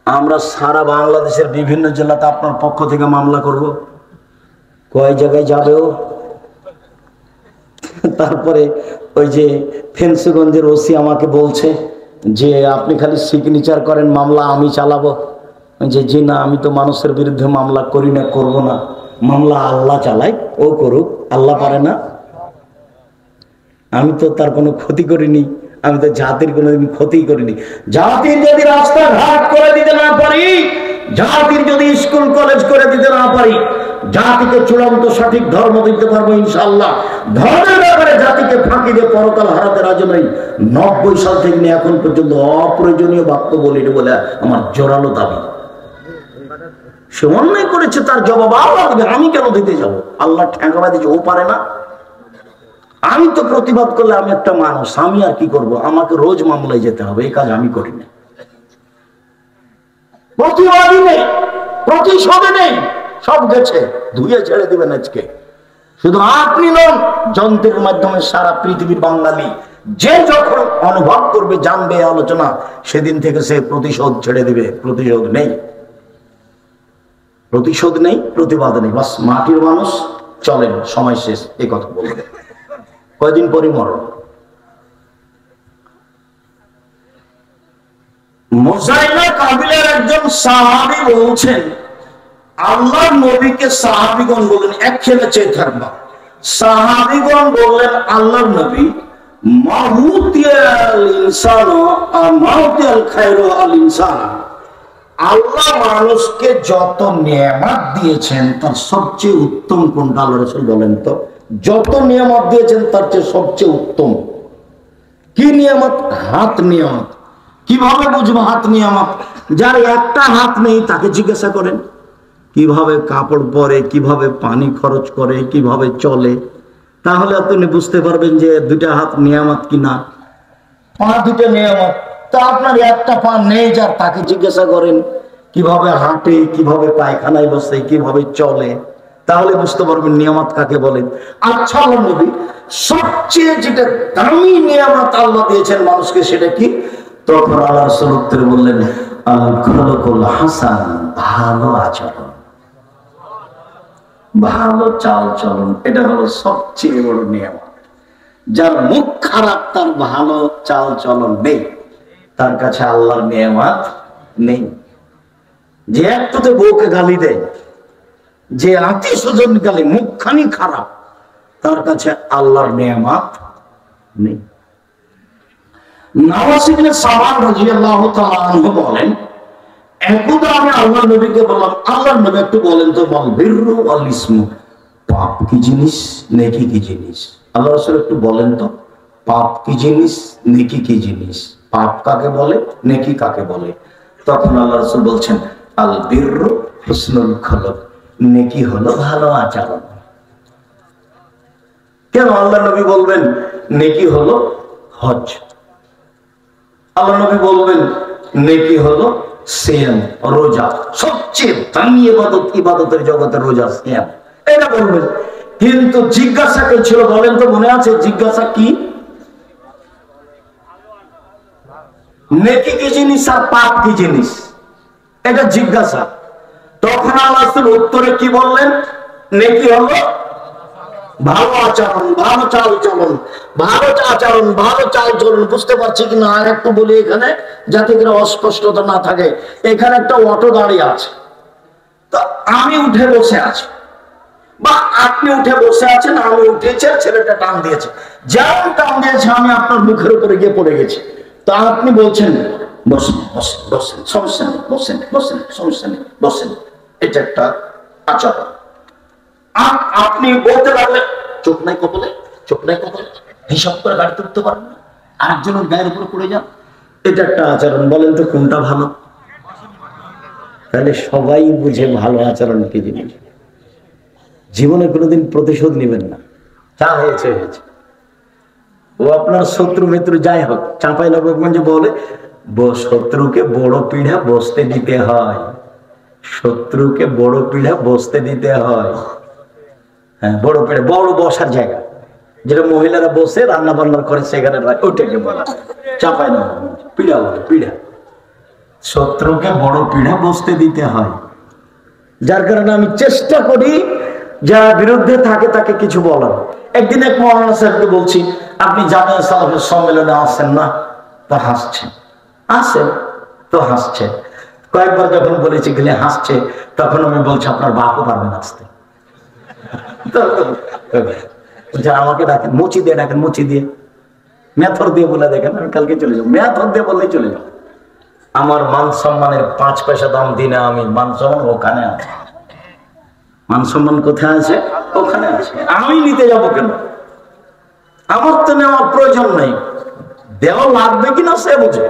আমরা সারা বাংলাদেশের বিভিন্ন জেলাতে আপনার পক্ষ থেকে মামলা করব। কয় জায়গায় যাবে ও? তারপরে ওই যে ফেন্সিগঞ্জের ওসি আমাকে বলছে যে আপনি খালি সিগনেচার করেন, মামলা আমি চালাবো। যে জি না, আমি তো মানুষের বিরুদ্ধে মামলা করি না, করব না, মামলা আল্লাহ চালায়, ও করুক, আল্লাহ পারে না। আমি তো তার কোনো ক্ষতি করিনি, আমি তো জাতির কোনোদিন ক্ষতি করিনি। জাতির যদি রাস্তাঘাট করে দিতে না পারি, জাতির যদি স্কুল কলেজ করে দিতে না পারি, জাতিকে চূড়ান্ত সঠিক ধর্ম দিতে পারবো ইনশাআল্লাহ। ধর্মের ব্যাপারে জাতিকে ফাঁকি দিয়ে পরকাল হারাতে রাজি নই। 90 সাল থেকে নিয়ে এখন পর্যন্ত অপ্রয়োজনীয় বাক্য বলিনি বলে আমার জোরালো দাবি। সে অন্যায় করেছে, তার জবাব আল্লাহ দেবে, আমি কেন দিতে যাবো? আল্লাহ ঠেকাবা দিয়েছে, ও পারে না। আমি তো প্রতিবাদ করলে আমি একটা মানুষ, আমি আর কি করব? আমাকে রোজ মামলায় যেতে হবে, এই কাজ আমি করি না। প্রতিবাদী নেই, প্রতিশোধে নেই, সব গেছে, ধুয়ে ছেড়ে দিবেন আজকে। শুধু আপনি নন, যন্ত্রের মাধ্যমে সারা পৃথিবীর বাঙালি যে যখন অনুভব করবে, জানবে আলোচনা, সেদিন থেকে সে প্রতিশোধ ছেড়ে দিবে। প্রতিশোধ নেই, প্রতিশোধ নেই, প্রতিবাদ নেই, বাস মাটির মানুষ চলেন, সময় শেষ, এই কথা বলবে। কয়দিন পরে মরণ। মুজাইলা কাবিলের একজন সাহাবী বলছেন, আল্লাহর নবীকে সাহাবীগণ বললেন, এক খেলে চেয়ে থাকবা। সাহাবীগণ বললেন, আল্লাহর নবী, মাহুতিয়াল ইনসান আর মাহুতিয়াল খায়রু আল ইনসান, আল্লাহ মানুষকে যত নিয়ামত দিয়েছেন তার সবচেয়ে উত্তম কোনটা? আল্লাহ রাসূল বলেন তো, যত নিয়ামত দিয়েছেন তার চেয়ে সবচেয়ে উত্তম কি নিয়ামত? হাত নিয়ামত। কিভাবে বুঝবো হাত নিয়ামত? যার একটা হাত নেই তাকে জিজ্ঞাসা করেন কিভাবে কাপড় পরে, কিভাবে পানি খরচ করে, কিভাবে চলে, তাহলে আপনি বুঝতে পারবেন যে দুটা হাত নিয়ামত কিনা। পা দুটো নিয়ামত, তা আপনার একটা পা নেই যার, তাকে জিজ্ঞাসা করেন কিভাবে হাঁটে, কিভাবে পায়খানায় বসে, কিভাবে চলে, তাহলে বুঝতে পারবেন নিয়ামত কাকে বলেন। আচ্ছা নবী, সবচেয়ে যেটা দামি নিয়ামত আল্লাহ দিয়েছেন মানুষকে সেটা কি? তখন আল্লাহ রাসূল উত্তরে বললেন, আল খুলুকুল হাসান, ভালো আচরণ, ভালো চাল চলন, এটা হলো সবচেয়ে বড় নিয়ামত। যার মুখ খারাপ, তার ভালো চাল চলন নেই, তার কাছে আল্লাহর নিয়ামত নেই। যে একটুতে বউকে গালি দেয়, যে আত্মীয় স্বজন গালি, মুখখানি খারাপ, তার কাছে আল্লাহর নিয়ামত নেই। নওয়াজ ইবনে সামান রাদিয়াল্লাহু তাআলা আনহু বলেন, একদা আমি আল্লাহর নবীকে বললাম, আল্লাহর নবী একটু বলেন তো, বল বিররু ওয়াল ইসমু, পাপ কি জিনিস, নেকি কি জিনিস? আল্লাহ রাসূল একটু বলেন তো, পাপ কি জিনিস, নেকি কি জিনিস? পাপ কাকে বলে, নেকি কাকে বলে? তখন আল্লাহ রাসূল বলছেন, আল বিররু হুসনুল খুলুক, নেকি হলো ভালো আচরণ। কেন? আল্লাহ নবী বলবেন নেকি হলো হজ, আল্লাহ নবী বলবেন নেকি হলো সিয়াম, রোজা। সবচেয়ে দামি ইবাদত, ইবাদতের জগতে রোজা, সিয়াম, এটা বলবেন। কিন্তু জিজ্ঞাসা কে ছিল বলেন তো? মনে আছে জিজ্ঞাসা কি? নেকি কি জিনিস আর পাপ কি জিনিস, এটা জিজ্ঞাসা। তখন আল্লাহ উত্তরে কি বললেন? নেকি হলো ভালো আচরণ, ভালো চাল চলন, ভালো আচরণ, ভালো চাল চলন। বুঝতে পারছি কিনা আর একটু বলি এখানে, যাতে করে অস্পষ্টতা না থাকে। এখানে একটা অটো দাঁড়িয়ে আছে, তো আমি উঠে বসে আছি, বা আপনি উঠে বসে আছেন, আমি উঠেছি, ছেলেটা টান দিয়েছে। যেমন টান দিয়েছে আমি আপনার মুখের উপরে গিয়ে পড়ে গেছি। তা আপনি বলছেন বসেন, বসেন, বসেন, সমস্যা নেই, বসেন, বসেন, সমস্যা নেই, বসেন। এটা একটা আচরণ। আপনি বলতে লাগলেন চোখ নাই কপালে, চোখ নাই কপালে, হিসাব করে গাড়ি তুলতে পারেন না, আরেকজনের গায়ের উপরে পড়ে যান, এটা একটা আচরণ। বলেন তো কোনটা ভালো? তাহলে সবাই বুঝে ভালো আচরণ কি জিনিস। জীবনে কোনোদিন প্রতিশোধ নেবেন না, যা হয়েছে হয়েছে। ও আপনার শত্রু মিত্র যাই হোক, চাঁপাইনবাবগঞ্জে বলে শত্রুকে বড় পিঠা বসতে দিতে হয়, শত্রুকে বড় পিঠা বসতে দিতে হয়। হ্যাঁ, বড় পিঠা, বড় বসার জায়গা, যেটা মহিলারা বসে রান্না বান্না করে, সেখানে ওটাকে বলা চাঁপাইনবাবগঞ্জ পিঠা বলে, পিঠা। শত্রুকে বড় পিঠা বসতে দিতে হয়। যার কারণে আমি চেষ্টা করি যারা বিরুদ্ধে থাকে তাকে কিছু বলার। একদিন এক মৌলানা সাহেবকে বলছি, আপনি জামিয়া সালাফের সম্মেলনে আসেন না? তা হাসছেন। আসেন তো হাসছে। কয়েকবার যখন বলেছি গেলে হাসছে, তখন আমি বলছি আপনার বাপও পারবে না আসতে। আমাকে ডাকেন, মুচি দিয়ে ডাকেন, মুচি দিয়ে, মেথর দিয়ে বলে দেখেন, আমি কালকে চলে যাবো, মেথর দিয়ে বললেই চলে যাবো। আমার মান সম্মানের 5 পয়সা দাম দিনে আমি মান সম্মান ওখানে আছে। মান সম্মান কোথায় আছে? ওখানে আছে। আমি নিতে যাব কেন? আমার তো নেওয়ার প্রয়োজন নেই, দেওয়া লাগবে কিনা সে বুঝে।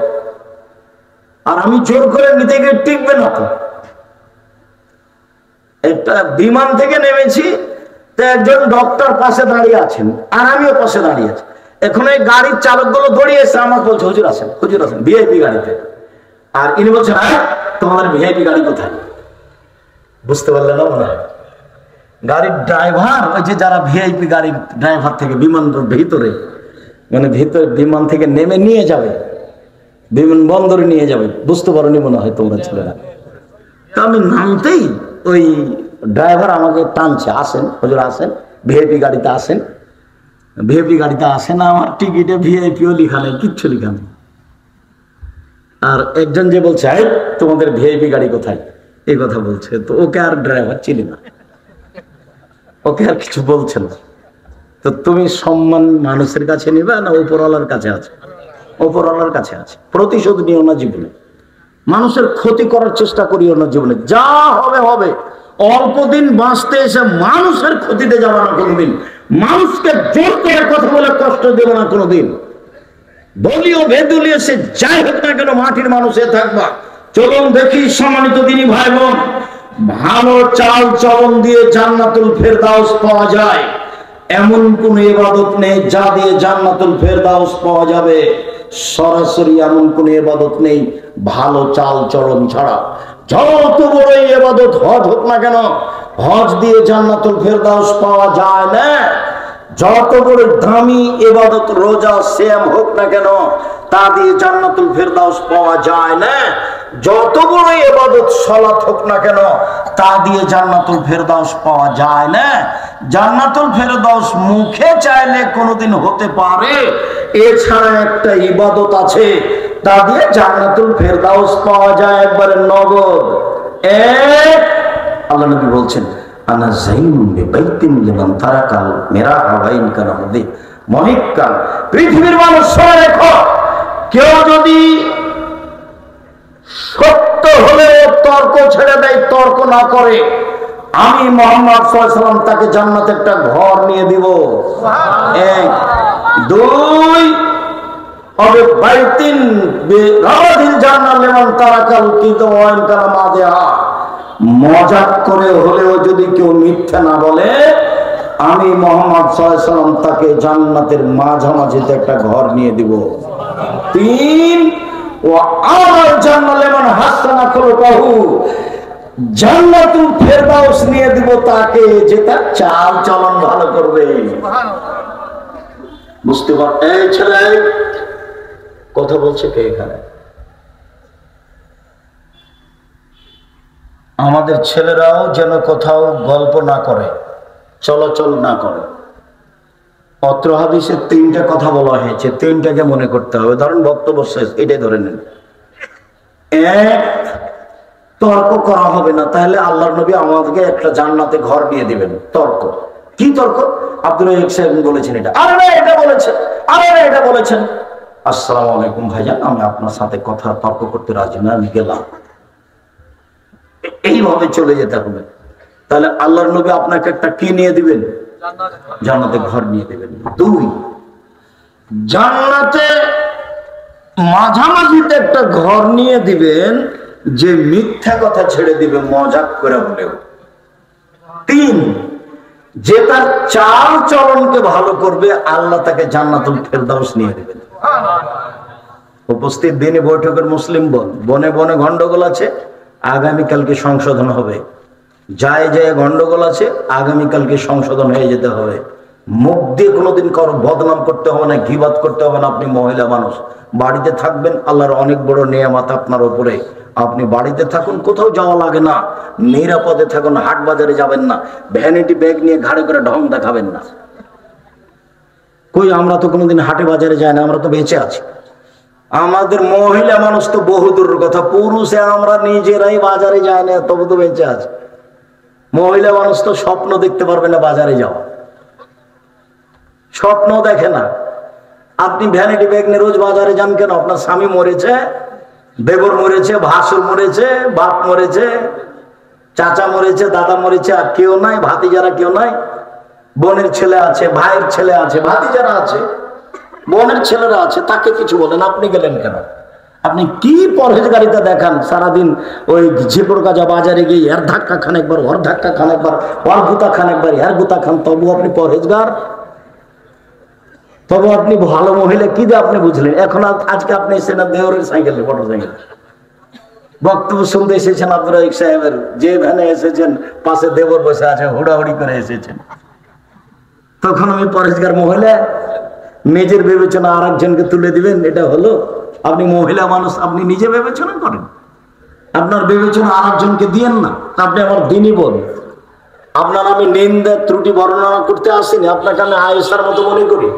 আর আমি জোর করে নিতে গিয়ে টিকবে না তো। একটা বিমান থেকে নেমেছি, তো একজন ডক্টর পাশে দাঁড়িয়ে আছেন, আর আমিও পাশে দাঁড়িয়ে আছি। এখন এই গাড়ির চালক গুলো দৌড়িয়ে এসে আমাকে বলছে হুজুর আসেন, হুজুর আসেন ভিআইপি গাড়িতে। আর ইনি বলছেন হ্যাঁ তোমাদের ভিআইপি গাড়ি কোথায়? বুঝতে পারলেন না মনে হয়? গাড়ির ড্রাইভার, ওই যে যারা ভিআইপি গাড়ির ড্রাইভার থেকে বিমান ভিতরে, মানে ভিতরে বিমান থেকে নেমে নিয়ে যাবে, বিমান বন্দরে নিয়ে যাবে। বুঝতে পারোনি মনে হয় তোমরা ছেলেরা। তো আমি নামতেই ওই ড্রাইভার আমাকে টানছে, আসেন হুজুর আসেন, ভিআইপি গাড়িতে আসেন। ভিআইপি গাড়িতে আসেন, আমার টিকিটে ভিআইপিও লেখা নেই, কিচ্ছু লেখা নেই। আর একজন যে বলছে তোমাদের ভিআইপি গাড়ি কোথায়, এই কথা বলছে। তো ওকে আর ড্রাইভার চিনি না, ওকে আর কিছু বলছে না। তো তুমি সম্মান মানুষের কাছে নিবে না উপরওয়ালার কাছে আছে? উপরওয়ালার কাছে আছে। প্রতিশোধ নিও না জীবনে, মানুষের ক্ষতি করার চেষ্টা করিও না জীবনে। যা হবে হবে। অল্প দিন বাঁচতে এসে মানুষের ক্ষতিতে যাবে না কোনোদিন। মানুষকে জোর করে কথা বলে কষ্ট দেবে না কোনোদিন। দলীয় বেদলীয় সে যাই হোক না কেন, মাটির মানুষে থাকবা। চলুন দেখি সম্মানিত দিনী ভাই বোন, ভালো চাল চলন দিয়ে জান্নাতুল ফেরদাউস পাওয়া যায় এমন কোন ইবাদত নেই যা দিয়ে জান্নাতুল ফেরদাউস পাওয়া যাবে। সরাসরি এমন কোন ইবাদত নেই ভালো চাল চলন ছাড়া। যত বড় ইবাদত হজ হোক না কেন, হজ দিয়ে জান্নাতুল ফেরদাউস পাওয়া যায় না। যত বড় দামি ইবাদত রোজা সিয়াম হোক না কেন, তা দিয়ে জান্নাতুল ফেরদাউস পাওয়া যায় না। যত বড় ইবাদত সালাত হোক না কেন, তা দিয়ে জান্নাতুল ফেরদাউস পাওয়া যায় না। জান্নাতুল ফেরদাউস মুখে চাইলে কোনোদিন হতে পারে, এছাড়া একটা ইবাদত আছে তা দিয়ে জান্নাতুল ফেরদাউস পাওয়া যায় একবারে নগদ। আল্লাহ নবী বলছেন আনা যাইনুন বিবাইতিন লিমান তারাকাল মিরাহা ওয়া ইন কানা মুদি মহিক্কান। পৃথিবীর মানুষ শুনে রেখো, কেউ যদি সত্য হলেও তর্ক ছেড়ে দেয়, তর্ক না করে, আমি মুহাম্মদ সাল্লাল্লাহু আলাইহি ওয়াসাল্লাম তাকে জান্নাতে একটা ঘর নিয়ে দিব। এক, দুই, অবে বাইতিন বিরাদিল জান্নাত লিমান তারাকাল কিদা ওয়া ইন কানা মাদিহা। মজাক করে হলেও যদি কেউ মিথ্যা না বলে, আমি মুহাম্মদ সাল্লাল্লাহু আলাইহি ওয়াসাল্লাম তাকে জান্নাতের মাঝামাঝিতে একটা ঘর নিয়ে দিব। 3 ওয়া আল জান্নাত লিমান হাসানা খুলুকাহু, জান্নাতুল ফেরদাউস নিয়ে দিব তাকে যে তার চাল চলন ভালো করবে। বুঝতে পার? এই ছেলে কথা বলছে কে এখানে? আমাদের ছেলেরাও যেন কোথাও গল্প না করে, চলাচল না করে। অত্র হাদিসে 3টা কথা বলা হয়েছে, 3টাকে মনে করতে হবে। ধরেন বক্তব্য শেষ, এটাই ধরে নেন। এক, তর্ক করা হবে না, তাহলে আল্লাহর নবী আমাদেরকে একটা জান্নাতে ঘর নিয়ে দিবেন। তর্ক কি তর্ক? আব্দুল রাজ্জাক সাহেব বলেছেন এটা, আরে না এটা বলেছেন, আরে না এটা বলেছেন। আসসালামু আলাইকুম ভাইজান, আমি আপনার সাথে কথা তর্ক করতে রাজি না, আমি গেলাম। এইভাবে চলে যেতে হবে। তাহলে আল্লাহর নবী আপনাকে একটা কি নিয়ে দিবেন? জান্নাতে ঘর নিয়ে দিবেন। 2, জান্নাতে মাঝামাঝিতে একটা ঘর নিয়ে দিবেন যে মিথ্যা কথা ছেড়ে দিবে মজাক করে বলেও। 3, যে তার চাল চলনকে ভালো করবে, আল্লাহ তাকে জান্নাতুল ফেরদাউস নিয়ে দিবেন। উপস্থিত দিনে বৈঠকের মুসলিম বোন, বনে বনে গন্ডগোল আছে, আগামীকালকে সংশোধন হবে। যায় যায় গন্ডগোল আছে, আগামীকালকে সংশোধন হয়ে যেতে হবে। মুখ দিয়ে কোনোদিন কারো বদনাম করতে হবে না, গীবাত করতে হবে না। আপনি মহিলা মানুষ, বাড়িতে থাকবেন, আল্লাহর অনেক বড় নিয়ামত আপনার উপরে। আপনি বাড়িতে থাকুন, কোথাও যাওয়া লাগে না, নিরাপদে থাকুন, হাট বাজারে যাবেন না, ভ্যানিটি ব্যাগ নিয়ে ঘাড়ে করে ঢং দেখাবেন না। কই আমরা তো কোনোদিন হাটে বাজারে যাই না, আমরা তো বেঁচে আছি। আমাদের মহিলা মানুষ তো বহুদূরের কথা, পুরুষে আমরা নিজেরাই বাজারে যাই না, তবু তো বেঁচে আছে। মহিলা মানুষ তো স্বপ্ন দেখতে পারবে না বাজারে যাও, স্বপ্ন দেখে না। আপনি ভ্যানিটি ব্যাগ নিয়ে রোজ বাজারে যান কেন? আপনার স্বামী মরেছে, দেবর মরেছে, ভাসুর মরেছে, বাপ মরেছে, চাচা মরেছে, দাদা মরেছে, আর কেউ নাই, ভাতিজারা কেউ নাই। বোনের ছেলে আছে, ভাইয়ের ছেলে আছে, ভাতিজারা আছে, বোনের ছেলেরা আছে, তাকে কিছু বলেন, আপনি গেলেন কেন? আপনি কি পরহেজগারিতা দেখান সারাদিন? ওই ঝিপুর কাজা বাজারে গিয়ে এর ধাক্কা খান একবার, ওর ধাক্কা খান একবার, ওর গুতা খান একবার, এর গুতা খান, তবু আপনি পরহেজগার? তবু আপনি ভালো মহিলা কি দিয়ে আপনি বুঝলেন? এখন আজকে আপনি এসেছেন দেওরের সাইকেলে, মোটর সাইকেল, বক্তব্য শুনতে এসেছেন আব্দুল রাজ্জাক সাহেবের, যে ভ্যানে এসেছেন পাশে দেবর বসে আছে, হুড়াহুড়ি করে এসেছেন। তখন আমি পরহেজগার মহিলা, নিজের বিবেচনা আর একজনকে তুলে দিবেন, এটা হলো? আপনি মহিলা মানুষ, আপনি নিজে বিবেচনা করেন, আপনার বিবেচনা আর একজনকে দিয়েন না। আপনি আমার দিনই বল, আপনার আমি নিন্দা ত্রুটি বর্ণনা করতে আসিনি। আপনাকে আমি আয়েশার মতো মনে করি,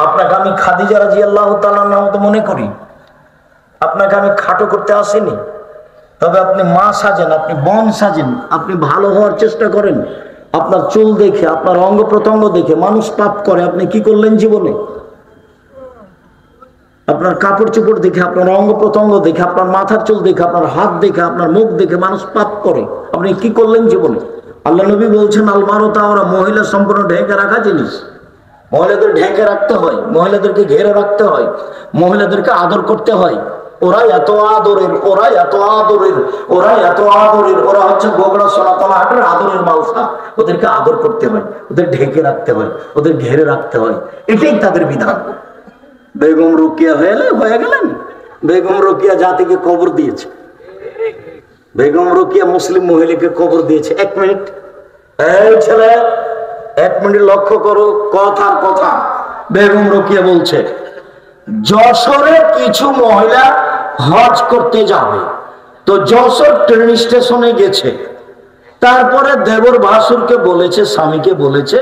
আপনাকে আমি খাদিজা রাদিয়াল্লাহু তাআলার মতো মনে করি, আপনাকে আমি খাটো করতে আসিনি। তবে আপনি মা সাজেন, আপনি বোন সাজেন, আপনি ভালো হওয়ার চেষ্টা করেন। আপনার চুল দেখে, আপনার অঙ্গ প্রত্যঙ্গ দেখে মানুষ পাপ করে। আপনি কি করলেন জীবনে? আপনার কাপড় চোপড় দেখে, আপনার অঙ্গ প্রত্যঙ্গ দেখে, আপনার মাথার চুল দেখে, আপনার হাত দেখে, আপনার মুখ দেখে মানুষ পাপ করে। আপনি কি করলেন জীবনে? আল্লাহ নবী বলছেন, আলমারতা, ওরা মহিলা সম্পূর্ণ ঢেকে রাখা জিনিস। মহিলাদের ঢেকে রাখতে হয়, মহিলাদেরকে ঘেরে রাখতে হয়, মহিলাদেরকে আদর করতে হয়। ওরা এত আদরের, ওরা এত আদরের, ওরা এত আদরের, ওরা হচ্ছে বগুড়া সোনাতলা হাটের আদরের মালসা। ওদেরকে আদর করতে হয়, ওদের ঢেকে রাখতে হয়, ওদের ঘেরে রাখতে হয়, এটাই তাদের বিধান। বেগম রোকেয়া হয়ে গেলেন। বেগম রোকেয়া জাতিকে কবর দিয়েছে, বেগম রোকেয়া মুসলিম মহিলাকে কবর দিয়েছে। 1 মিনিট, এই ছেলে 1 মিনিট লক্ষ্য করো, কথার কথা। বেগম রোকেয়া বলছে, যশোরে কিছু মহিলা হজ করতে যাবে, তো যশোর ট্রেন স্টেশনে গেছে, তারপরে দেবর ভাসুরকে বলেছে, স্বামীকে বলেছে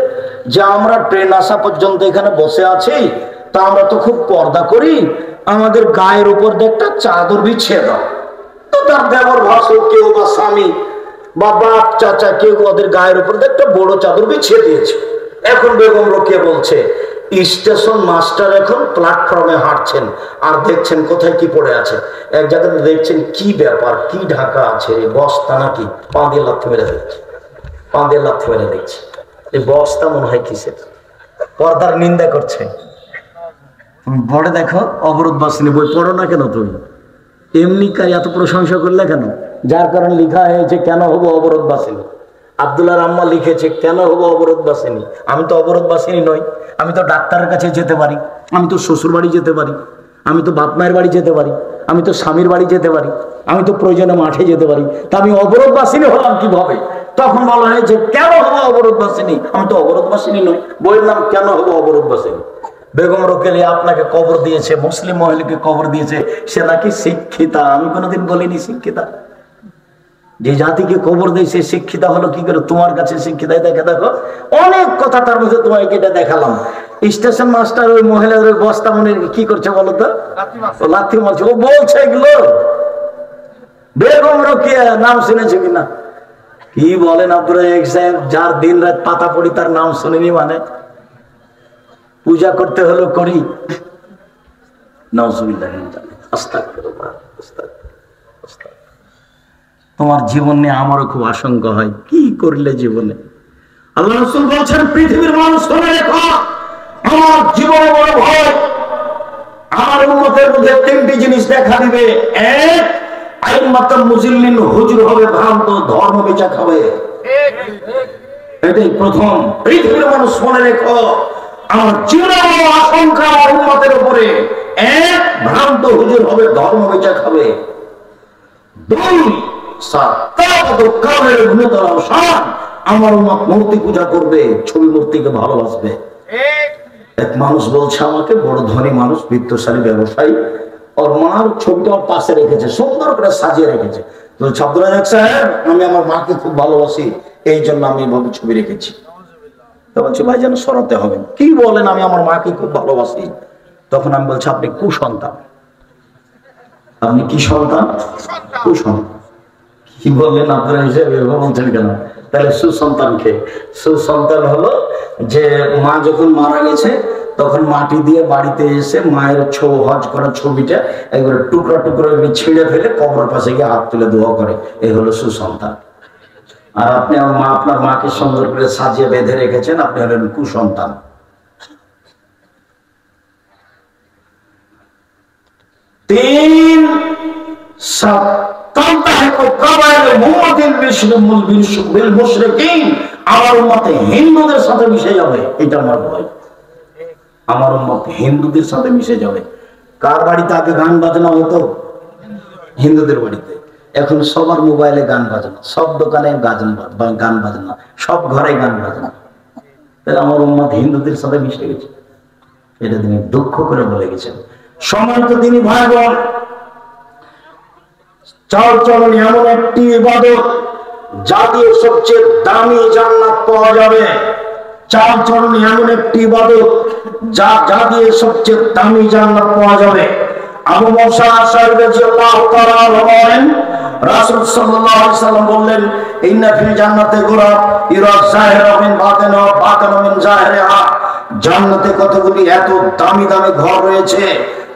যে আমরা ট্রেন আসা পর্যন্ত এখানে বসে আছি, তা আমরা তো খুব পর্দা করি, আমাদের গায়ের উপর দিয়ে একটা চাদর বিছিয়ে দাও। তো তার দেবর ভাসুর কেউ বা স্বামী বা বাপ চাচা কেউ ওদের গায়ের উপর দিয়ে একটা বড় চাদর বিছিয়ে দিয়েছে। এখন বেগম রোকেয়া বলছে, স্টেশন মাস্টার এখন প্ল্যাটফর্মে হাঁটছেন আর দেখছেন কোথায় কি পড়ে আছে। এক জায়গাতে দেখছেন কি ব্যাপার, কি ঢাকা আছে, বস্তা নাকি, পা দিয়ে লাথি মেরে দেখছে, পা দিয়ে লাথি মেরে দেখছে, এই বস্তা মনে হয় কিসের। পর্দার নিন্দা করছে। তুমি পড়ে দেখো, অবরোধ বাসিনী বই পড়ো না কেন? তুমি এমনি এত প্রশংসা করলে কেন? যার কারণে লেখা হয়েছে কেন হবো অবরোধ বাসিনী। আব্দুল্লাহর আম্মা লিখেছে, কেন হবো অবরোধবাসিনী? আমি তো অবরোধবাসিনী নই। আমি তো ডাক্তারের কাছে যেতে পারি, আমি তো শ্বশুর বাড়ি যেতে পারি, আমি তো বাপ মায়ের বাড়ি যেতে পারি, আমি তো স্বামীর বাড়ি যেতে পারি, আমি তো প্রয়োজনে মাঠে যেতে পারি, তা আমি অবরোধবাসিনী হলাম কিভাবে? তখন বলা হয়েছে কেন হবো অবরোধবাসিনী? আমি তো অবরোধবাসিনী নই। বইয়ের নাম কেন হবো অবরোধবাসিনী। বেগম রোকেয়া আপনাকে কবর দিয়েছে, মুসলিম মহিলাকে কবর দিয়েছে, সে নাকি শিক্ষিতা। আমি কোনোদিন বলিনি শিক্ষিতা। যে জাতিকে কবর দিয়েছে শিক্ষিতা হলো কি করে? তোমার কাছে শিক্ষিতা দেখে দেখো অনেক কথা, তার মধ্যে তোমাকে এটা দেখালাম। স্টেশন মাস্টার ওই মহিলার ওই বস্তা মনে কি করছে বলো তো? লাথি মারছে। ও বলছে এগুলো। বেগম রোকেয়া নাম শুনেছে কিনা? কি বলেন আব্দুর রাজ্জাক সাহেব, যার দিন রাত পাতা পড়ি তার নাম শুনিনি মানে? পূজা করতে হলো করি। তোমার জীবন নিয়ে আমারও খুব আশঙ্কা হয়, কি করলে জীবনে। আল্লাহ রাসূল বলছেন, পৃথিবীর মানুষ শুনে রেখো, আমার জীবনে বড় ভয়। আমার উম্মতের মধ্যে তিনটি জিনিস দেখা দিবে। এক, আইম্মাতুল মুজিল্লিন, হুজুর হবে, ভ্রান্ত ধর্ম বেচা খাবে। এটাই প্রথম। পৃথিবীর মানুষ শুনে রেখো, আমার জীবনে বড় আশঙ্কা আমার উম্মতের উপরে। এক, ভ্রান্ত হুজুর হবে, ধর্ম বেচা খাবে। দুই, আমার উম্মত মূর্তি পূজা করবে, ছবি মূর্তিকে ভালোবাসবে। এক মানুষ বলছে আমাকে, বড় ধনী মানুষ, বিত্তশালী ব্যবসায়ী, ওর মার ছবিটা ওর পাশে রেখেছে, সুন্দর করে সাজিয়ে রেখেছে। বলছে, আব্দুল রাজ্জাক সাহেব, আমি আমার মাকে খুব ভালোবাসি, এই জন্য আমি এইভাবে ছবি রেখেছি। তো বলছি, ভাই যেন সরাতে হবে। কি বলেন? আমি আমার মাকে খুব ভালোবাসি। তখন আমি বলছি, আপনি কুসন্তান। আপনি কি সন্তান? কুসন্তান। কি বললেন আপনারা হিসেবে বলছেন কেন? তাহলে সুসন্তানকে, সুসন্তান হলো যে মা যখন মারা গেছে তখন মাটি দিয়ে বাড়িতে এসে মায়ের হজ করা ছবিটা একবারে টুকরা টুকরা ছিঁড়ে ফেলে কবর পাশে গিয়ে হাত তুলে দোয়া করে, এই হলো সুসন্তান। আর আপনি আপনার মাকে সুন্দর করে সাজিয়ে বেঁধে রেখেছেন, আপনি হলেন কুসন্তান। তিন, আমার উম্মতে হিন্দুদের সাথে মিশে যাবে, এটা আমার ভয়। আমার উম্মত হিন্দুদের সাথে মিশে যাবে। কার বাড়িতে আগে গান বাজনা হতো? হিন্দুদের বাড়িতে। এখন সবার মোবাইলে গান বাজনা, সব দোকানে গান বাজনা, সব ঘরে গান বাজনা। তাহলে আমার উম্মত হিন্দুদের সাথে মিশে গেছে, এটা তিনি দুঃখ করে বলে গেছেন। সম্মানিত তিনি ভাই বোন, চাল চলন এমন একটি ইবাদত যা দিয়ে সবচেয়ে দামি জান্নাত পাওয়া যাবে। চাল চলন এমন একটি ইবাদত যা দিয়ে সবচেয়ে দামি জান্নাত পাওয়া যাবে। আবু মুসা আশআরী রাদিয়াল্লাহু তাআলা বলেন, রাসূল সাল্লাল্লাহু আলাইহি ওয়াসাল্লাম বললেন, ইন্না ফিল জান্নাতি গুরাব ইরা যাহিরা মিন বাতিনা ওয়া বাতিনা মিন যাহিরিহা। জান্নাতে কতগুলি এত দামি দামি ঘর রয়েছে,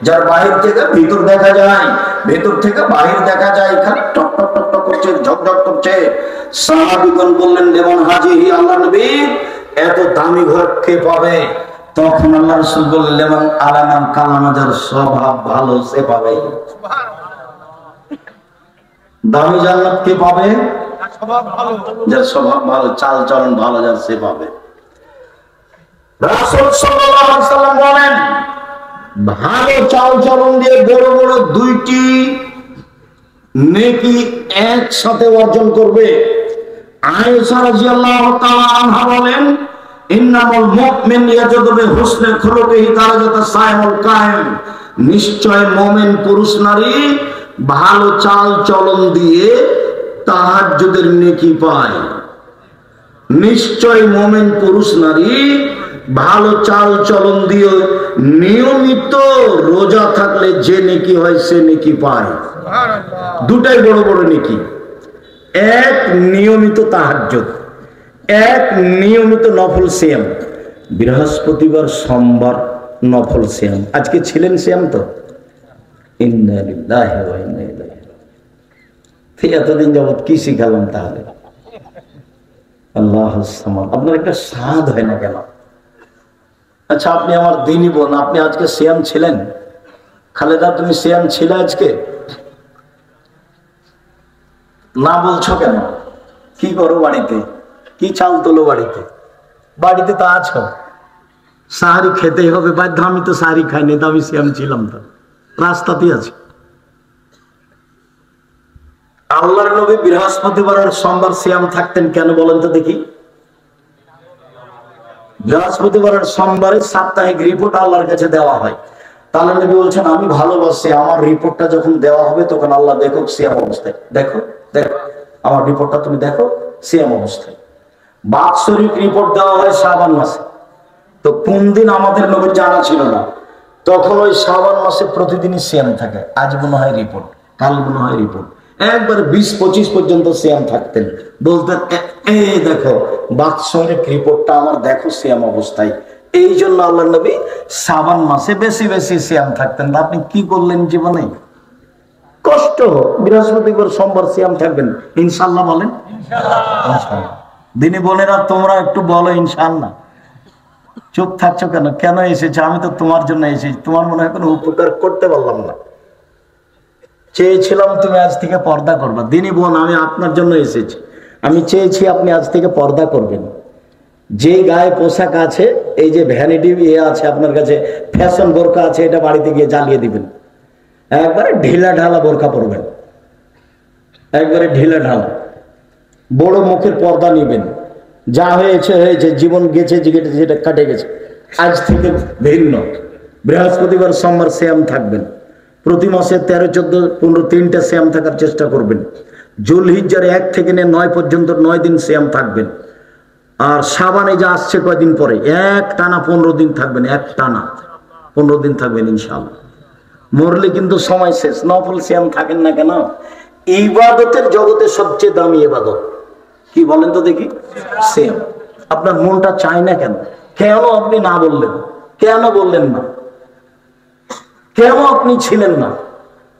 যার বাহির থেকে ভিতর দেখা যায়, ভেতর থেকে বাহির দেখা যায়, খালি টক টক টক টক করছে, ঝকঝক করছে। সাহাবীগণ বললেন, লিমান হাজিহি, আল্লাহর নবী, এত দামি ঘর কে পাবে? তখন আল্লাহ রাসূল বললেন, লিমান আলামান কালামা, যার স্বভাব ভালো সে পাবে। দামি জান্নাত কে পাবে? যার স্বভাব ভালো, চাল চলন ভালো, যার সে পাবে। রাসূল সাল্লাল্লাহু আলাইহি ওয়াসাল্লাম বলেন, ভালো চাল চলন দিয়ে বড় বড় দুইটি নেকি একসাথে অর্জন করবে। আয়েশা রাদিয়াল্লাহু তাআলা আনহা বলেন, ইন্নামাল মুমিন ইয়াজুদু বিহুসনি খুলুকিহি দারাজাতা সাইমুল কায়েম। নিশ্চয় মুমিন পুরুষ নারী ভালো চাল চলন দিয়ে তাহাজ্জুদের নেকি পায়। নিশ্চয় মুমিন পুরুষ নারী ভালো চাল চলন দিয়ে নিয়মিত রোজা থাকলে যে নেকি হয় সে নেকি পায়। দুটাই বড় বড় নেকি। এক, নিয়মিত তাহাজ্জুদ, এক নিয়মিত নফল সিয়াম। বৃহস্পতিবার সোমবার নফল সিয়াম। আজকে ছিলেন সিয়াম তো? ইন্না লিল্লাহি ওয়া ইন্না ইলাইহি রাজিউন। এতদিন যাবত কি শিখালাম তাহলে? আল্লাহুস সামাদ। আপনার একটা স্বাদ হয় না কেন? আচ্ছা, আপনি আমার দিনই বোন, আপনি আজকে সিয়াম ছিলেন? খালেদা, তুমি সিয়াম ছিলে আজকে? না বলছো কেন? কি করো বাড়িতে? কি চাল তোলো বাড়িতে? বাড়িতে তো আছো, সাহারি খেতেই হবে বাধ্য। আমি তো সাহারি খাইনি, তো আমি সিয়াম ছিলাম, তো রাস্তাতেই আছি। আল্লাহর নবী বৃহস্পতিবার আর সোমবার সিয়াম থাকতেন কেন বলেন তো দেখি? বৃহস্পতিবার আর সোমবারে সাপ্তাহিক রিপোর্ট আল্লাহর কাছে দেওয়া হয়। তাহলে নবী বলছেন আমি ভালোবাসি, আমার রিপোর্টটা যখন দেওয়া হবে তখন আল্লাহ দেখো সিয়াম অবস্থায়, দেখো দেখো আমার রিপোর্টটা তুমি দেখো সিয়াম অবস্থায়। বাৎসরিক রিপোর্ট দেওয়া হয় শাবান মাসে। তো কোন দিন আমাদের নবীর জানা ছিল না, তখন ওই শাবান মাসে প্রতিদিনই সিয়াম থাকে। আজ মনে হয় রিপোর্ট, কাল মনে হয় রিপোর্ট, একবার 20-25 পর্যন্ত সিয়াম থাকতেন। বলতেন এই দেখো বাৎসরিক রিপোর্টটা আমার দেখো সিয়াম অবস্থায়। এই জন্য আল্লাহ নবী শাবান মাসে বেশি বেশি সিয়াম থাকতেন। আপনি কি করলেন জীবনে? কষ্ট, বৃহস্পতিবার সোমবার সিয়াম থাকবেন ইনশাল্লাহ, বলেন ইনশাল্লাহ। দিনী বোনেরা তোমরা একটু বলো ইনশাল্লাহ। চুপ থাকছো কেন? কেন এসেছো? আমি তো তোমার জন্য এসেছি, তোমার মনে হয় কোনো উপকার করতে পারলাম না। চেয়েছিলাম তুমি আজ থেকে পর্দা করবা। দিনী বোন, আমি আপনার জন্য এসেছি। আমি চেয়েছি আপনি আজ থেকে পর্দা করবেন। যে গায়ে পোশাক আছে, এই যে ভ্যানিটি আছে আপনার কাছে, ফ্যাশন বোরকা আছে, এটা বাড়িতে গিয়ে জ্বালিয়ে দিবেন। একবারে ঢিলা ঢালা বোরকা পরবেন, একবারে ঢিলা ঢালা। বড় মুখের পর্দা নিবেন। যা হয়েছে হয়েছে, জীবন গেছে যেটা কাটে গেছে। আজ থেকে ভিন্ন। বৃহস্পতিবার সোমবার সিয়াম থাকবেন। প্রতি মাসে 13, 14, 15, 3টা সিয়াম থাকার চেষ্টা করবেন। জুলহিজ্জার 1 থেকে 9 পর্যন্ত 9 দিন সিয়াম থাকবেন। আর শাবানে যা আসছে কয়দিন পরে, এক টানা 15 দিন থাকবেন, এক টানা 15 দিন থাকবেন ইনশাআল্লাহ। মরলে কিন্তু সময় শেষ। নফল সিয়াম থাকেন না কেন? ইবাদতের জগতে সবচেয়ে দামি ইবাদত কি বলেন তো দেখি? সিয়াম। আপনার মনটা চায় না কেন? কেন আপনি না বললেন? কেন বললেন না? কেন আপনি ছিলেন না?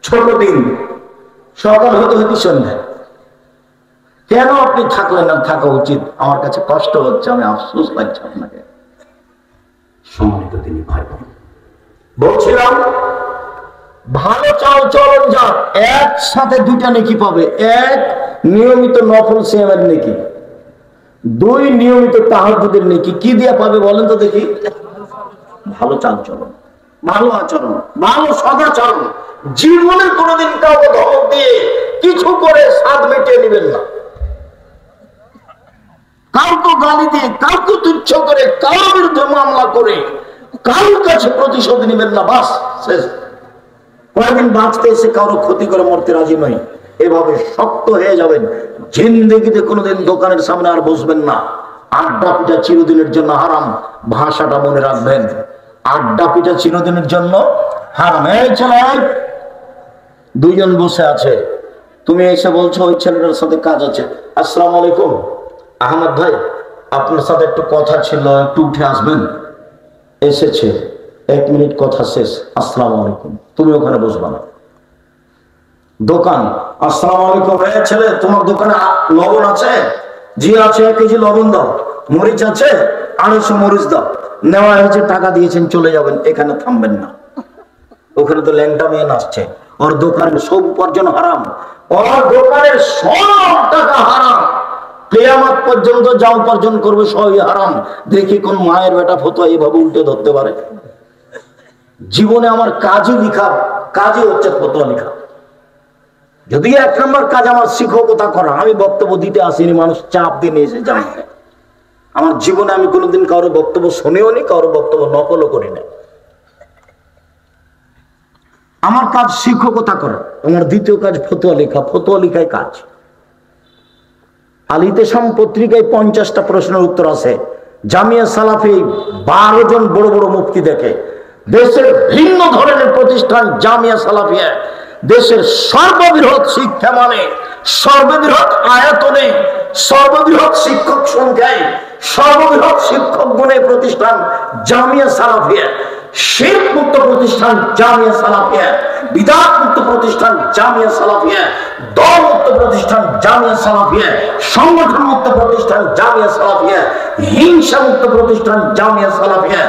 ছোট দিন, সকাল হতে হতে সন্ধ্যা, কেন আপনি থাকলেন না? থাকা উচিত। আমার কাছে কষ্ট হচ্ছে, আমি আফসোস লাগছে আপনাকে। সম্মানিত তিনি ভাই বলছিলাম, ভালো চাল চলন যান, একসাথে 2টা নেকি পাবে। 1, নিয়মিত নফল সিয়ামের নেকি। 2, নিয়মিত তাহাজ্জুদের নেকি। কি দিয়ে পাবে বলেন তো দেখি? ভালো চাল চলন, ভালো আচরণ, ভালো সদাচরণ। জীবনে কোনোদিন কাউকে ধমক দিয়ে কিছু করে স্বাদ মিটিয়ে নেবেন না। কাউকে গালি দিয়ে, কাউকে তুচ্ছ করে, কারোর বিরুদ্ধে মামলা করে কারোর কাছে প্রতিশোধ নেবেন না। বাস শেষ। কয়েকদিন বাঁচতে এসে কারো ক্ষতি করে মরতে রাজি নয়। এভাবে শক্ত হয়ে যাবেন। জিন্দেগিতে কোনোদিন দোকানের সামনে আর বসবেন না। আড্ডা পিঠা চিরদিনের জন্য হারাম। ভাষাটা মনে রাখবেন, আড্ডা পিঠা চিরদিনের জন্য হারাম। এই ছেলে, 2 জন বসে আছে, তুমি এসে বলছো ওই ছেলেটার সাথে কাজ আছে। আসসালামু আলাইকুম, আহমদ ভাই আপনার সাথে একটু কথা ছিল, একটু উঠে আসবেন। এসেছে, 1 মিনিট কথা শেষ, আসসালামু আলাইকুম। তুমি ওখানে বসবা না। দোকান, আসসালামু আলাইকুম। ছেলে, তোমার দোকানে লবণ আছে? জি আছে, 1 কেজি লবণ দাও। মরিচ আছে? 250 মরিচ দাও। নেওয়া হয়েছে, টাকা দিয়েছেন, চলে যাবেন। এখানে থামবেন না। ওখানে তো ল্যাংটা মেয়ে নাচছে। ওর দোকানের সব উপার্জন হারাম, ওর দোকানের সব টাকা হারাম। কিয়ামত পর্যন্ত যা উপার্জন করবে সবই হারাম। দেখি কোন মায়ের বেটা ফতোয়া এইভাবে উল্টে ধরতে পারে। জীবনে আমার কাজই লিখা, কাজই হচ্ছে ফতোয়া লিখা। যদি 1 নম্বর কাজ আমার শিক্ষকতা করা, আমি বক্তব্য দিতে আসিনি, মানুষ চাপ দিয়ে নিয়ে এসে জানি। আমার জীবনে আমি কোনোদিন কারো বক্তব্য শুনেও নি, কারো বক্তব্য নকলও করি না। আমার কাজ শিক্ষকতা করা, আমার দ্বিতীয় কাজ ফতোয়া লেখা। ফতোয়া লেখায় কাজ। আল ইতিসাম পত্রিকায় 50টা প্রশ্নের উত্তর আছে। জামিয়া সালাফি 12 জন বড় বড় মুফতি দেখে। দেশের ভিন্ন ধরনের প্রতিষ্ঠান জামিয়া সালাফিয়া। দেশের সর্ববৃহৎ শিক্ষা মানে, সর্ববৃহৎ আয়তনে, সর্ববৃহৎ শিক্ষক সংখ্যায়, সর্ববৃহৎ শিক্ষক গুণে প্রতিষ্ঠান জামিয়া সালাফিয়া। শিরক মুক্ত প্রতিষ্ঠান জামিয়া সালাফিয়া, বিদআত মুক্ত প্রতিষ্ঠান জামিয়া সালাফিয়া, দল মুক্ত প্রতিষ্ঠান জামিয়া সালাফিয়া, সংগঠন মুক্ত প্রতিষ্ঠান জামিয়া সালাফিয়া, হিংসা মুক্ত প্রতিষ্ঠান জামিয়া সালাফিয়া।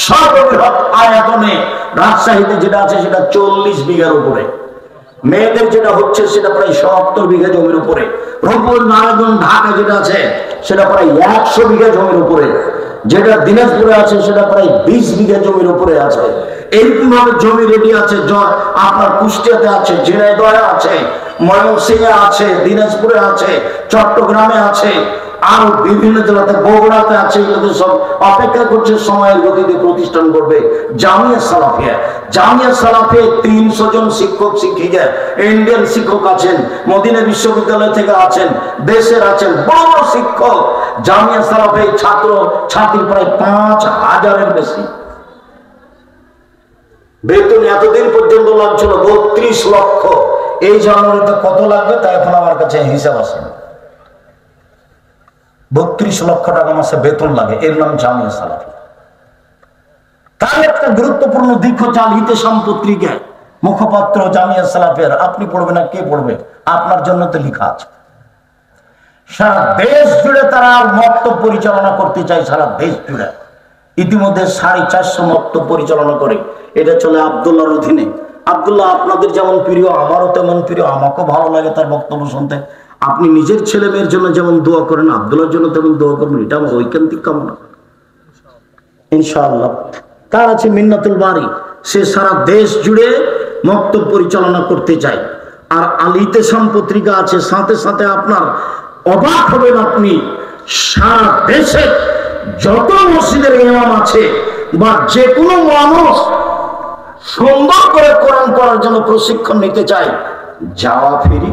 সর্ববৃহৎ আয়তনে রাজশাহীতে যেটা আছে সেটা 40 বিঘার উপরে। মেয়েদের যেটা হচ্ছে সেটা প্রায় 70 বিঘা জমির উপরে। রূপগঞ্জ নারায়ণগঞ্জ ঢাকা যেটা আছে সেটা প্রায় 100 বিঘা জমির উপরে, যেটা দিনাজপুরে আছে সেটা প্রায় 20 বিঘা জমির উপরে আছে। এইরকম ভাবে জমি রেডি আছে, আপনার কুষ্টিয়াতে আছে, ঝিনাইদহে আছে, ময়মনসিংহে আছে, দিনাজপুরে আছে, চট্টগ্রামে আছে, আরো বিভিন্ন জেলাতে, বগুড়াতে আছে। এগুলো সব অপেক্ষা করছে সময়ের গতিতে প্রতিষ্ঠান করবে জামিয়া সালাফিয়া। জামিয়া সালাফিয়া 300 জন শিক্ষক শিক্ষিকা, ইন্ডিয়ান শিক্ষক আছেন, মদিনা বিশ্ববিদ্যালয় থেকে আছেন, দেশের আছেন বড় শিক্ষক। জামিয়া সালাফিয়া ছাত্র ছাত্রী প্রায় 5000-এর বেশি। বেতন এতদিন পর্যন্ত লাগছিল 32 লক্ষ। এই জানুয়ারিতে কত লাগবে তা এখন আমার কাছে হিসাব আছে। 32 লক্ষ টাকা মাসে বেতন লাগে, এর নাম জামিয়া সালাফিয়া। তার একটা গুরুত্বপূর্ণ দিক হচ্ছে আল ইতিসাম পত্রিকায় মুখপাত্র জামিয়া সালাফিয়ার, আপনি পড়বেন না কে পড়বে, আপনার জন্য তো লেখা আছে। সারা দেশ জুড়ে তারা মক্তব পরিচালনা করতে চায়, সারা দেশ জুড়ে ইতিমধ্যে 450 মক্তব পরিচালনা করে। এটা চলে আব্দুল্লাহর অধীনে। আব্দুল্লাহ আপনাদের যেমন প্রিয়, আমারও তেমন প্রিয়, আমাকেও ভালো লাগে তার বক্তব্য শুনতে। আপনি নিজের ছেলে মেয়ের জন্য যেমন দোয়া করেন, আব্দুল্লাহর জন্য তেমন দোয়া করবেন, এটা আমার ঐকান্তিক কামনা ইনশাআল্লাহ। তার আছে মিন্নাতুল বারী, সে সারা দেশ জুড়ে মক্তব পরিচালনা করতে চায়। আর আল ইতিসাম পত্রিকা আছে, সাথে সাথে আপনার অবাক হবেন আপনি, সারা দেশে যত মসজিদের ইমাম আছে বা যে কোনো মানুষ সুন্দর করে কোরআন পড়ার জন্য প্রশিক্ষণ নিতে চায়, যাওয়া ফিরি,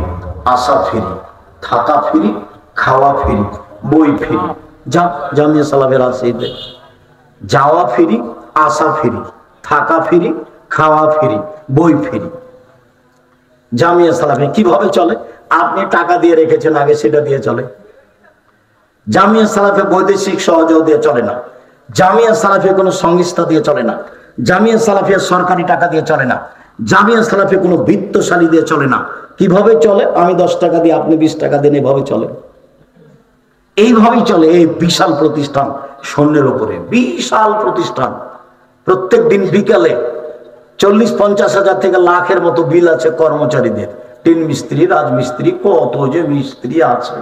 আসা ফিরি, থাকা ফিরি, খাওয়া ফিরি, বই ফিরি। জামিয়া সালাফিয়ার আছে, যাওয়া ফিরি, আসা ফিরি, থাকা ফিরি, খাওয়া ফিরি, বই ফিরি। জামিয়া সালাফিয়া কিভাবে চলে? আপনি টাকা দিয়ে রেখেছেন আগে, সেটা দিয়ে চলে। জামিয়া সালাফিয়া বৈদেশিক সহযোগ দিয়ে চলে না। জামিয়া সালাফিয়া কোনো সংস্থা দিয়ে চলে না। জামিয়া সালাফিয়া সরকারি টাকা দিয়ে চলে না। জামিয়া সালাফিয়া কোনো বিত্তশালী দিয়ে চলে না। কিভাবে চলে? আমি 10 টাকা দিয়ে, আপনি 20 টাকা দেন, এভাবে চলে। এইভাবেই চলে এই বিশাল প্রতিষ্ঠান, স্বর্ণের উপরে বিশাল প্রতিষ্ঠান। প্রত্যেক দিন বিকালে 40-50 হাজার থেকে লাখের মতো বিল আছে কর্মচারীদের, টিন মিস্ত্রি, রাজমিস্ত্রি, কত যে মিস্ত্রি আছে।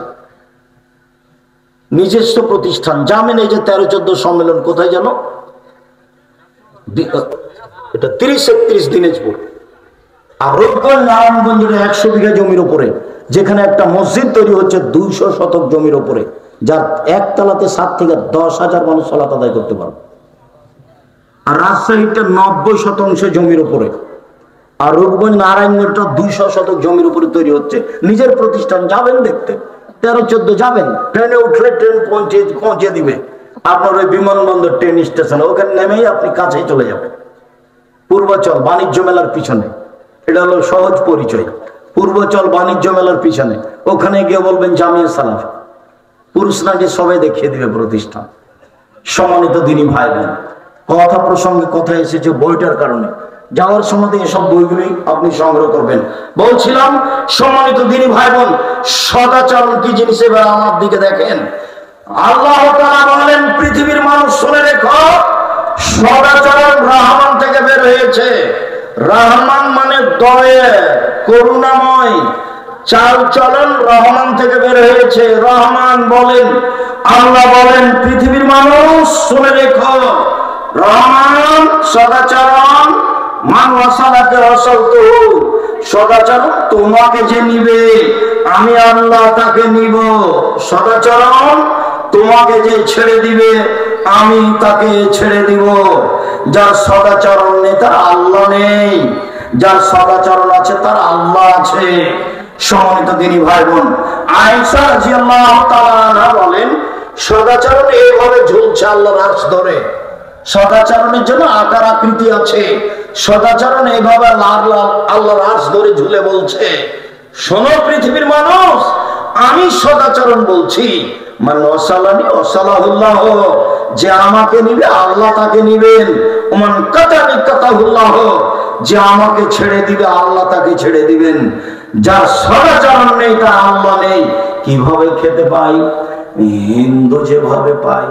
নিজস্ব প্রতিষ্ঠান। জানেন এই যে 13-14 সম্মেলন কোথায় জানো? এটা 30-31 দিনাজপুর। আর রূপগঞ্জ নারায়ণগঞ্জের 100 বিঘা জমির উপরে, যেখানে একটা মসজিদ তৈরি হচ্ছে 200 শতক জমির উপরে, যার একতলাতে 7 থেকে 10 হাজার মানুষ সালাত আদায় করতে পারবে। আর রাজশাহীটা 90 শতাংশ জমির উপরে, আর রূপগঞ্জ নারায়ণগঞ্জটা 200 শতক জমির উপরে তৈরি হচ্ছে। নিজের প্রতিষ্ঠান, যাবেন দেখতে। 13-14 যাবেন, ট্রেনে উঠলে ট্রেন পৌঁছে দিবে আপনার ওই বিমানবন্দর ট্রেন স্টেশনে, ওখানে নেমেই আপনি কাছেই চলে যাবেন। পূর্বাচল বাণিজ্য মেলার পিছনে, এটা হলো সহজ পরিচয়। পূর্বাচল বাণিজ্য মেলার পিছনে, ওখানে গিয়ে বলবেন জামিয়া সালাফিয়া, পুরুষ নাকি সবাই দেখিয়ে দিবে প্রতিষ্ঠান। সম্মানিত দিনী ভাই বোন, কথা প্রসঙ্গে কথা এসেছে বইটার কারণে, যাওয়ার সময় এসব বইগুলি আপনি সংগ্রহ করবেন। বলছিলাম সম্মানিত দিনী ভাই বোন, সদাচরণ কি জিনিস এবার আমার দিকে দেখেন। আল্লাহ তাআলা বলেন, পৃথিবীর মানুষ শুনে রেখো, সদাচরণ রহমান থেকে বের হয়েছে। রহমান মানে দয়া, করুণাময়। চাল চলন রহমান থেকে বের হয়েছে। রহমান বলেন, আল্লাহ বলেন, পৃথিবীর মানুষ শুনে রেখো, রহমান সদাচরণ, মান ওয়াসালাকে ওয়াসালতু, সদাচরণ তোমাকে যে নিবে আমি আল্লাহ তাকে নিব। সদাচরণ তোমাকে যে ছেড়ে দিবে আমি তাকে ছেড়ে দিব। যার সদাচরণ নেই তার আল্লাহ নেই, যার সদাচরণ আছে তার আল্লাহ আছে। সম্মানিত দিনী ভাই বোন, আয়েশা রাদিয়াল্লাহু তাআলা আনহা বলেন, সদাচরণ এইভাবে ঝুলছে আল্লাহর আরশ ধরে। সদাচরণের জন্য আকার আকৃতি আছে। সদাচরণ এইভাবে আল্লাহর আরশ ধরে ঝুলে বলছে, শোনো পৃথিবীর মানুষ, আমি সদাচরণ বলছি, মান ওয়াসালানি ওয়াসালাহুল্লাহ, যে আমাকে নিবে আল্লাহ তাকে নিবেন। ওমান কাতানি কাতাহুল্লাহ, যে আমাকে ছেড়ে দিবে আল্লাহ তাকে ছেড়ে দিবেন। যার সদাচরণ নেই তার আল্লাহ নেই। কিভাবে খেতে পাই? হিন্দু যেভাবে পায়।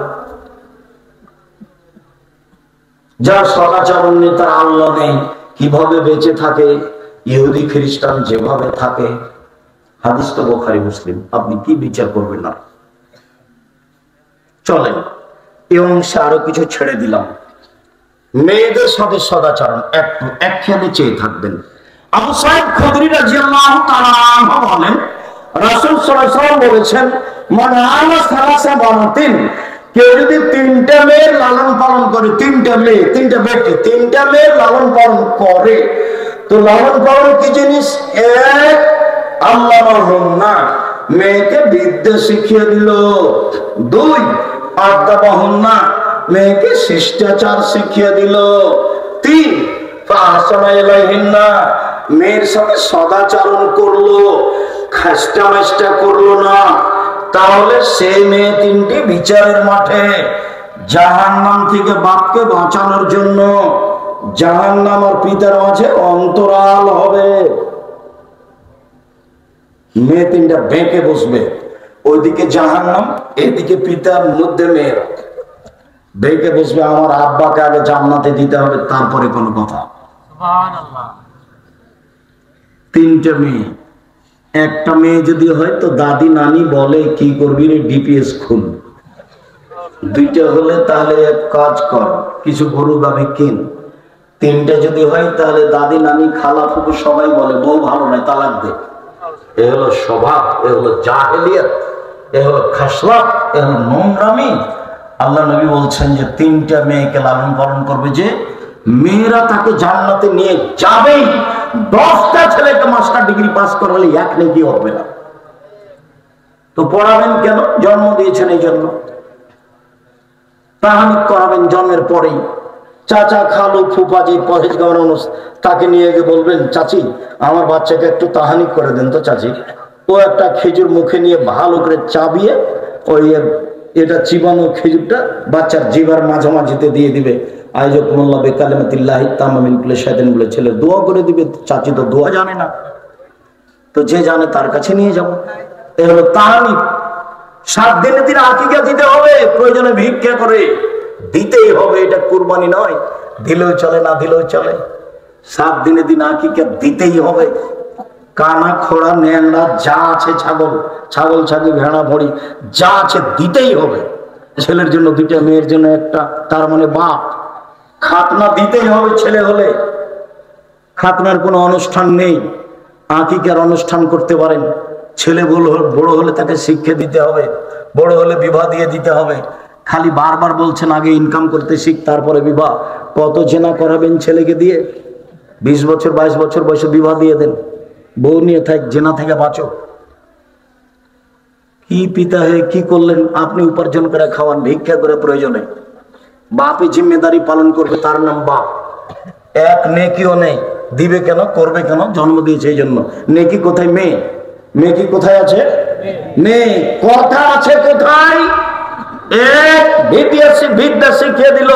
যার সদাচরণ নেই তার আল্লাহ নেই। কিভাবে বেঁচে থাকে? ইহুদি খ্রিস্টান যেভাবে থাকে। হাদিস তো বুখারী মুসলিম, আপনি কি বিচার করবেন না? চলেন এই অংশে আরো কিছু ছেড়ে দিলাম। মেয়েদের সাথে সদাচরণ একটু একখানে চেয়ে থাকবেন। আবু সাঈদ খুদরি রাদিয়াল্লাহু তাআলা আনহু বলেন, রাসূল সাল্লাল্লাহু আলাইহি ওয়াসাল্লাম বলেছেন, মান আলা সালাসা বানাতিন, কেউ যদি তিনটা মেয়ের লালন পালন করে, তিনটা মেয়ে, তিনটা বেটি, তিনটা মেয়ের লালন পালন করে, তো লালন পালন কি জিনিস? এক, আল্লাহুন্না, মেয়েকে বিদ্যা শিখিয়ে দিল। দুই, আদাবাহুন্না, মেয়েকে শিষ্টাচার শিখিয়ে দিল। তিন, ফাহসানা ইলাইহিন্না, মেয়ের সাথে সদাচরণ করলো, খাস্টা মাস্টা করলো না। তাহলে সেই মেয়ে তিনটি বিচারের মাঠে জাহান্নাম থেকে বাপকে বাঁচানোর জন্য জাহান্নাম আর পিতার মাঝে অন্তরাল হবে। মেয়ে তিনটা বেঁকে বসবে, ওইদিকে জাহান্নাম, এদিকে পিতার মধ্যে মেয়েরা বেঁকে বসবে। আমার আব্বাকে আগে জান্নাতে দিতে হবে, তারপরে কোনো কথা। তিনটা মেয়ে, একটা মেয়ে যদি হয় তো দাদি নানি বলে কি করবি রে, ডিপিএস খুল। দুইটা হলে তাহলে এক কাজ কর, কিছু গরু গাভী কিন। তিনটা যদি হয় তাহলে দাদি নানি খালা ফুপু সবাই বলে বউ ভালো নয়, তালাক দে। এ হলো স্বভাব, এ হলো জাহেলিয়াত, এ হলো খাসলাত, এ হলো নোংরামি। আল্লাহ নবী বলছেন যে তিনটা মেয়েকে লালন পালন করবে, যে মেয়েরা তাকে জান্নাতে নিয়ে যাবেই। 10টা ছেলেকে মাস্টার ডিগ্রি পাস করালে এক নেকি হবে না, তো পড়াবেন কেন? জন্ম দিয়েছেন এই জন্য। তাহানিক করাবেন জন্মের পরেই। চাচা খালু ফুফা যে পরেজগাঁওয়ের মানুষ, তাকে নিয়ে গিয়ে বলবেন, চাচি আমার বাচ্চাকে একটু তাহানিক করে দেন তো চাচি। ও একটা খেজুর মুখে নিয়ে ভালো করে চাবিয়ে ওই এটা চিবানো খেজুরটা বাচ্চার জিভার মাঝামাঝিতে দিয়ে দিবে। আইজাকুমুল্লাহ বিকালিমাতিল্লাহি তাম্মামিন কুল্লি শাইতানিন বলে ছেলে দোয়া করে দিবে। চাচি তো দোয়া জানে না, তো যে জানে তার কাছে নিয়ে যাব। এ হলো তাহানিক। 7 দিনে দিন আকিকা দিতে হবে, প্রয়োজনে ভিক্ষা করে দিতেই হবে। এটা কুরবানি নয়, দিলেও চলে না দিলেও চলে। 7 দিনে দিন আকিকা দিতেই হবে। কানা খোড়া ন্যাংরা যা আছে, ছাগল ছাগল ছাগি ভেড়া ভড়ি যা আছে দিতেই হবে। ছেলের জন্য 2টা, মেয়ের জন্য 1টা, তার মানে বাপ। খাতনা দিতেই হবে। ছেলে হলে খাতনার কোনো অনুষ্ঠান নেই, আকিকার অনুষ্ঠান করতে পারেন। ছেলে বড় হলে তাকে শিক্ষা দিতে হবে, বড় হলে বিবাহ দিয়ে দিতে হবে। খালি বারবার বলছেন আগে ইনকাম করতে শিখ তারপরে বিবাহ। কত জেনা করাবেন ছেলেকে দিয়ে? 20 বছর 22 বছর বয়সে বিবাহ দিয়ে দেন, বউ নিয়ে থাক, জেনা থেকে বাঁচো। কি পিতা হয়ে কি করলেন? আপনি উপার্জন করে খাওয়ান, ভিক্ষা করে প্রয়োজনে। বাপই জিম্মেদারি পালন করবে, তার নাম বাপ। এক নেকিও নেই, দিবে কেন, করবে কেন? জন্ম দিয়েছে এই জন্য। নেকি কোথায়? মেয়ে, মেয়ে কি কোথায় আছে? নেই। কথা আছে কোথায়? এক, বিদ্যা শিখিয়ে দিল।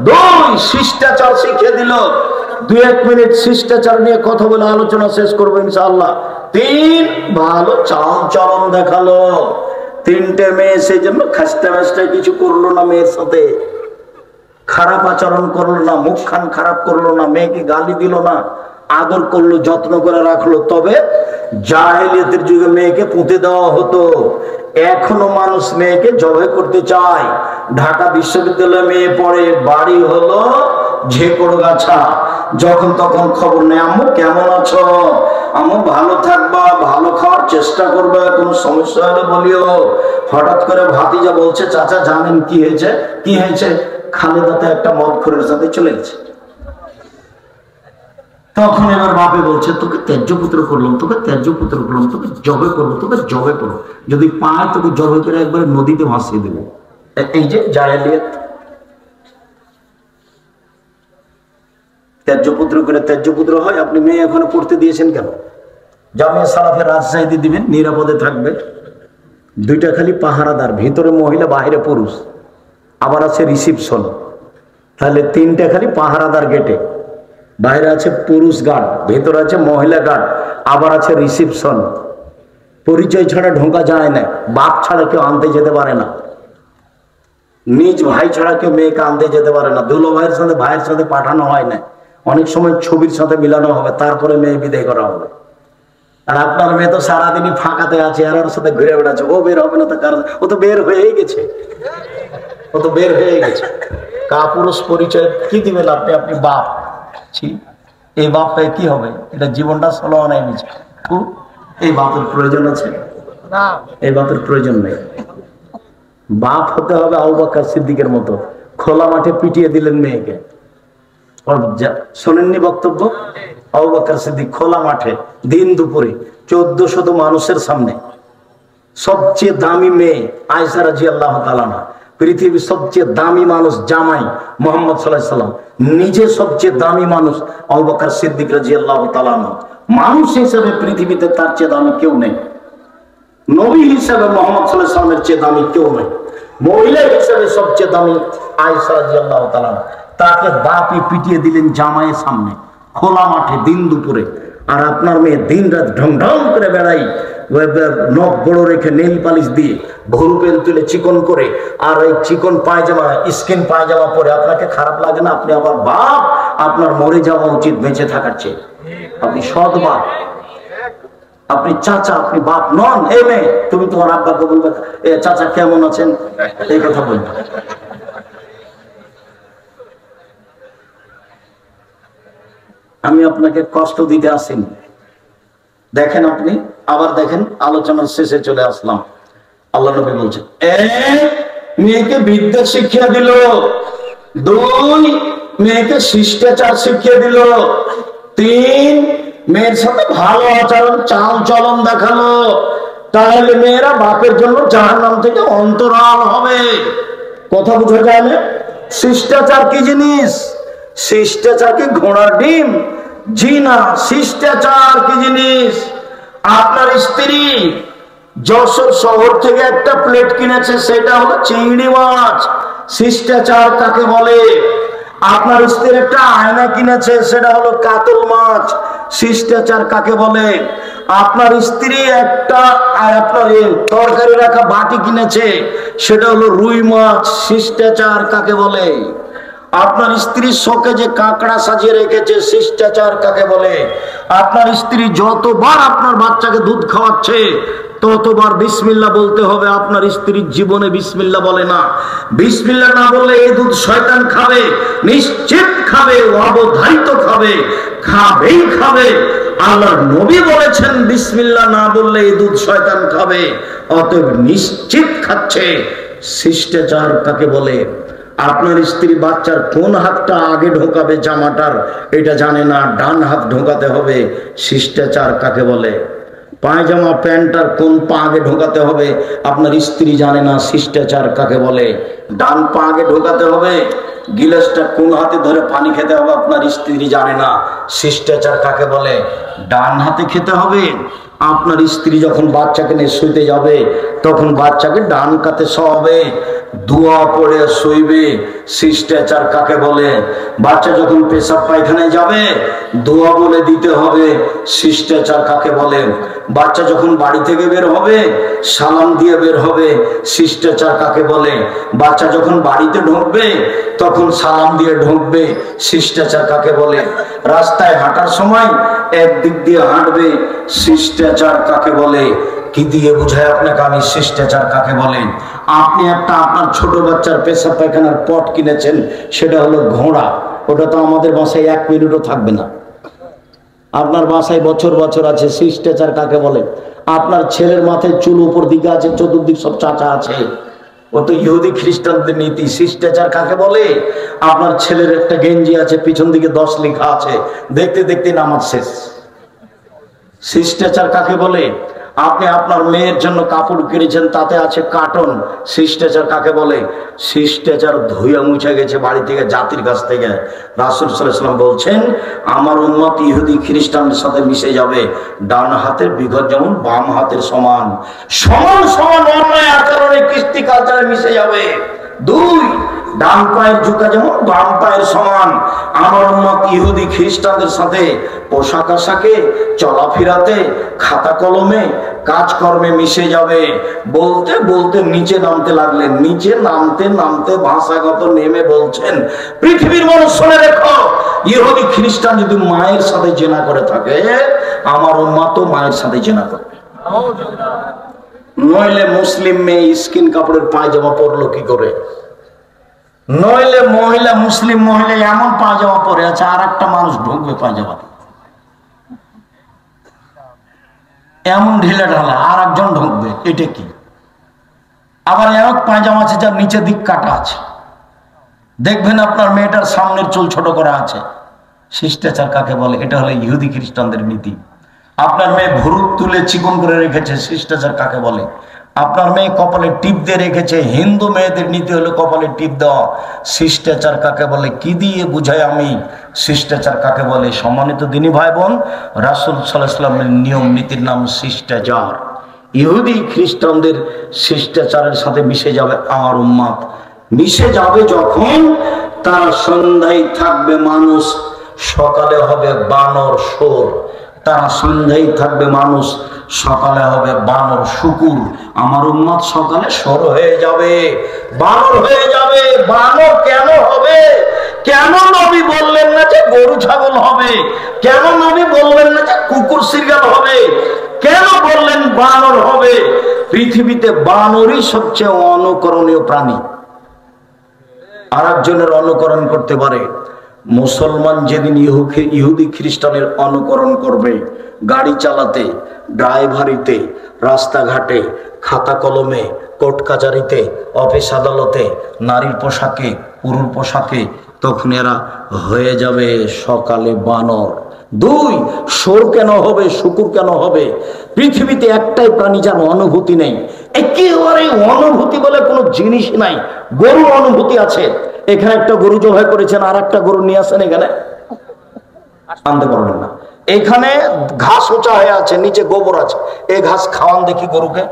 2, শিষ্টাচার শিখিয়ে দিল। 2-1 মিনিট শিষ্টাচার নিয়ে কথা বলে আলোচনা শেষ করবো ইনশাআল্লাহ। 3, ভালো চাল চলন দেখালো। 3টে মেয়ে সেই জন্য খাস্তা মাস্টা কিছু করলো না, মেয়ের সাথে খারাপ আচরণ করলো না, মুখ খান খারাপ করলো না, মেয়েকে গালি দিল না, আদর করলো, যত্ন করে রাখলো। তবে জাহেলিয়াতের যুগে মেয়েকে পুঁতে দেওয়া হতো। এখনো মানুষ মেয়েকে জবাই করতে চায়। ঢাকা বিশ্ববিদ্যালয়ে মেয়ে পড়ে, বাড়ি হলো ঝেকড়গাছা। যখন তখন খবর নেই, আম্মু কেমন আছো, আম্মু ভালো থাকবা, ভালো খাওয়ার চেষ্টা করবে, কোনো সমস্যা হলে বলিও। হঠাৎ করে ভাতিজা বলছে, চাচা জানেন কি হয়েছে? কি হয়েছে? খালেদাতে একটা মদখোরের সাথে চলে গেছে। তখন এবার বাপে বলছে, তোকে ত্যায্য পুত্র করলাম, তোকে ত্যায্য পুত্র করলাম, তোকে জবে করবো, তোকে জবে করবো। যদি পায় তোকে জবে করে একবারে নদীতে ভাসিয়ে দেবো। এই যে জাহেলিয়াত। ত্যায্য পুত্র করে ত্যায্য পুত্র হয়। আপনি মেয়ে এখনো পড়তে দিয়েছেন কেন? জামিয়া সালাফের রাজশাহীতে দিবেন, নিরাপদে থাকবে। 2টা খালি পাহারাদার, ভিতরে মহিলা বাইরে পুরুষ, আবার আছে রিসিপশন। তাহলে 3টা খালি পাহারাদার গেটে, বাইরে আছে পুরুষ গার্ড, ভেতরে আছে মহিলা গার্ড, আবার আছে রিসিপশন। পরিচয় ছাড়া ঢোকা যায় না, বাপ ছাড়া কেউ আনতে যেতে পারে না, নিজ ভাই ছাড়া কেউ মেয়েকে আনতে যেতে পারে না। দুলো ভাইয়ের সাথে পাঠানো হয় না, অনেক সময় ছবির সাথে মিলানো হবে, তারপরে মেয়ে বিদায় করা হবে। আর আপনার মেয়ে তো সারাদিনই ফাঁকাতে আছে, আর ওর সাথে ঘুরে বেড়াচ্ছে। ও বের হবে না তো কারণ ও তো বের হয়েই গেছে, ও তো বের হয়ে গেছে। কাপুরুষ পরিচয় কি দিবেন আপনি? আপনি বাপ, এই বাপ হয়ে কি হবে? এটা জীবনটা চলো নাই নিচে। এই বাপের প্রয়োজন আছে? এই বাপের প্রয়োজন নেই। বাপ হতে হবে আবু বকর সিদ্দিকের মতো, খোলা মাঠে পিটিয়ে দিলেন মেয়েকে। শোনেননি বক্তব্য? আবু বকর সিদ্দিক খোলা মাঠে দিন দুপুরে 1400 মানুষের সামনে, সবচেয়ে দামি মেয়ে আয়েশা রাদিয়াল্লাহু তাআলা আনহা, পৃথিবীর সবচেয়ে দামি মানুষ জামাই মুহাম্মদ সাল্লাল্লাহু আলাইহি সাল্লাম, নিজে সবচেয়ে দামি মানুষ আবু বকর সিদ্দিক রাদিয়াল্লাহু তাআলা আনহু। মানুষ হিসেবে পৃথিবীতে তার চেয়ে দামি কেউ নেই। নবী হিসেবে মুহাম্মদ সাল্লাল্লাহু আলাইহি সাল্লামের চেয়ে দামি কেউ নেই। মহিলা হিসেবে সবচেয়ে দামি আয়েশা রাদিয়াল্লাহু তাআলা আনহা। তাকে বাপি পিটিয়ে দিলেন জামাইয়ের সামনে, খোলা মাঠে দিন দুপুরে। আর আপনার মেয়ে দিন রাত ঢং ঢং করে বেড়াই, নখ বড় রেখে নেল পালিশ দিয়ে ভরু পেন তুলে চিকন করে, আর ওই চিকন পায়জামা স্কিন পায়জামা পরে আপনাকে খারাপ লাগে না? আপনি আবার বাপ, আপনার মরে যাওয়া উচিত বেঁচে থাকার চেয়ে। আপনি সৎ বাপ, আপনি চাচা, আপনি বাপ নন। এ মেয়ে, তুমি তোমার আব্বাকে বলবে এ চাচা কেমন আছেন, এই কথা বলবে। আমি আপনাকে কষ্ট দিতে আসিনি। দেখেন আপনি আবার দেখেন, আলোচনার শেষে চলে আসলাম। আল্লাহ নবী বলছেন, মেয়েকে বিদ্যা শিখিয়ে দিল, 2 মেয়েকে শিষ্টাচার শিখিয়ে দিল, 3 মেয়ের সাথে ভালো আচরণ চাল চলন দেখালো। তাহলে মেয়েরা বাপের জন্য জাহান্নাম থেকে অন্তরাল হবে। কথা বুঝা যায় না? শিষ্টাচার কি জিনিস? শিষ্টাচার কি ঘোড়ার ডিম? জি না। শিষ্টাচার কি জিনিস? আপনার স্ত্রী যশোর শহর থেকে একটা প্লেট কিনেছে, সেটা হলো চিংড়ি মাছ। শিষ্টাচার কাকে বলে? আপনার স্ত্রী একটা আয়না কিনেছে, সেটা হলো কাতল মাছ। শিষ্টাচার কাকে বলে? আপনার স্ত্রী একটা আপনার তরকারি রাখা বাটি কিনেছে, সেটা হলো রুই মাছ। শিষ্টাচার কাকে বলে? আপনার স্ত্রী শোকে যে কাঁকড়া সাজিয়ে রেখেছে, শিষ্টাচার কাকে বলে? আপনার স্ত্রী যতবার আপনার বাচ্চাকে দুধ খাওয়াচ্ছে ততবার বিসমিল্লাহ বলতে হবে। আপনার স্ত্রীর জীবনে বিসমিল্লাহ বলে না। বিসমিল্লাহ না বললে এই দুধ শয়তান খাবে, নিশ্চিত খাবে, অবধারিত খাবে, খাবেই খাবে। আল্লাহর নবী বলেছেন বিসমিল্লাহ না বললে এই দুধ শয়তান খাবে, অতএব নিশ্চিত খাচ্ছে। শিষ্টাচার কাকে বলে? আপনার স্ত্রী বাচ্চার কোন হাতটা আগে ঢোকাবে জামাটার এটা জানে না, ডান হাত ঢোকাতে হবে। শিষ্টাচার কাকে বলে? পায়জামা প্যান্টার কোন পা আগে ঢোকাতে হবে আপনার স্ত্রী জানে না। শিষ্টাচার কাকে বলে? ডান পা আগে ঢোকাতে হবে। গিলাসটা কোন হাতে ধরে পানি খেতে হবে আপনার স্ত্রী জানে না। শিষ্টাচার কাকে বলে? ডান হাতে খেতে হবে। আপনার স্ত্রী যখন বাচ্চাকে নিয়ে শুইতে যাবে তখন বাচ্চাকে ডান কাতে শোয়াবে, দোয়া পড়ে শুইবে। শিষ্টাচার কাকে বলে? বাচ্চা যখন পেশাব পায়খানায় যাবে দোয়া বলে দিতে হবে। শিষ্টাচার কাকে বলে? বাচ্চা যখন বাড়ি থেকে বের হবে সালাম দিয়ে বের হবে। শিষ্টাচার কাকে বলে? বাচ্চা যখন বাড়িতে ঢুকবে তখন সালাম দিয়ে ঢুকবে। শিষ্টাচার কাকে বলে? রাস্তায় হাঁটার সময় একদিক দিয়ে হাঁটবে। শিষ্টাচার কাকে বলে? কি দিয়ে বুঝায় আপনাকে আমি শিষ্টাচার কাকে বলে? আপনি একটা আপনার ছোট বাচ্চার পেশাব পায়খানার পট কিনেছেন, সেটা হলো ঘোড়া। ওটা তো আমাদের বাসায় 1 মিনিটও থাকবে না। আপনার বাসায় বছর বছর আছে। শিষ্টাচার কাকে বলে? আপনার ছেলের মাথায় চুল উপর দিকে আছে, চতুর্দিক সব চাচা আছে। ও তো ইহুদি খ্রিস্টানদের নীতি। শিষ্টাচার কাকে বলে? আপনার ছেলের একটা গেঞ্জি আছে, পিছন দিকে 10 লেখা আছে, দেখতে দেখতে নামাজ শেষ। শিষ্টাচার কাকে বলে? আপনি আপনার মেয়ের জন্য কাপড় কিনেছেন, তাতে আছে কার্টন। শিষ্টাচার কাকে বলে? শিষ্টাচার ধুইয়া মুছে গেছে বাড়ি থেকে, জাতির কাছ থেকে। রাসূল সাল্লাল্লাহু আলাইহি ওয়াসাল্লাম বলছেন আমার উম্মত ইহুদি খ্রিস্টানদের সাথে মিশে যাবে। ডান হাতের বিঘত যেমন বাম হাতের সমান, সমান সমান অন্যায় আচরণে কৃষ্টি কালচারে মিশে যাবে। 2 ডান পায়ের জুতা যেমন বাম পায়ের সমান, আমার উম্মত ইহুদি খ্রিস্টানদের সাথে পোশাক আশাকে, চলাফেরাতে, খাতা কলমে, কাজকর্মে মিশে যাবে। বলতে বলতে নিচে নামতে লাগলেন। নিচে নামতে নামতে ভাষাগত নেমে বলছেন, পৃথিবীর মানুষ শুনে রেখো, ইহুদি খ্রিস্টান যদি মায়ের সাথে জেনা করে থাকে, আমার উম্মত তো মায়ের সাথে জেনা করবে। নইলে মুসলিম মেয়ে স্কিন কাপড়ের পায়জামা পরলো কি করে? নইলে মহিলা, মুসলিম মহিলা এমন পায়জামা পরে আছে, আর একটা মানুষ ঢুকবে পায়জামা, এমন ঢিলে ঢালা, আর একজন ঢুকবে, এটা কি? আবার এমন পায়জামা আছে যার নিচে দিক কাটা আছে, দেখবেন আপনার মেয়েটার সামনের চুল ছোট করা আছে। শিষ্টাচার কাকে বলে? এটা হলো ইহুদি খ্রিস্টানদের নীতি। আপনার মেয়ে ভুরু তুলে চিকন করে রেখেছে, শিষ্টাচার কাকে বলে? আপনার মেয়ে কপালে টিপ দিয়ে রেখেছে, হিন্দু মেয়েদের নীতি হলো কপালে টিপ দেওয়া। শিষ্টাচার কাকে বলে? কি দিয়ে বুঝাই আমি শিষ্টাচার কাকে বলে? সম্মানিত দিনী ভাই বোন, রাসূল সাল্লাল্লাহু আলাইহি ওয়াসাল্লামের নিয়ম নীতির নাম শিষ্টাচার। ইহুদি খ্রিস্টানদের শিষ্টাচারের সাথে মিশে যাবে আমার উম্মত। মিশে যাবে যখন, তারা সন্ধ্যায় থাকবে মানুষ, সকালে হবে বানর শোর। তারা সন্ধ্যায় থাকবে মানুষ, সকালে হবে বানর শুকুর। আমার উম্মত সকালে সর হয়ে যাবে, বানর হয়ে যাবে। বানর কেন হবে? কেন নবী বললেন না যে গরু ছাগল হবে? কেন নবী বললেন না যে কুকুর শৃগাল হবে? কেন বললেন বানর হবে? পৃথিবীতে বানরই সবচেয়ে অনুকরণীয় প্রাণী। আর একজনের অনুকরণ করতে পারে। মুসলমান যেদিন ইহুদি খ্রিস্টানের অনুকরণ করবে, গাড়ি চালাতে, ড্রাইভারিতে, রাস্তাঘাটে, খাতা কলমে, কোর্ট কাচারিতে, অফিস আদালতে, নারীর পোশাকে, পুরুষ পোশাকে, তখন এরা হয়ে যাবে সকালে বানর। দুই, শোর কেন হবে? শুকুর কেন হবে? পৃথিবীতে একটাই প্রাণী যার অনুভূতি নেই, একেবারে অনুভূতি বলে কোনো জিনিসই নাই। গরুর অনুভূতি আছে। এখানে একটা গরু জবাই করেছেন, আর একটা গরু নিয়ে আসেন, এখানে আনতে পারবেন না। এখানে ঘাস উঁচা হয়ে আছে, নিচে গোবর আছে, এই ঘাস খাওয়ান দেখি গরুকে,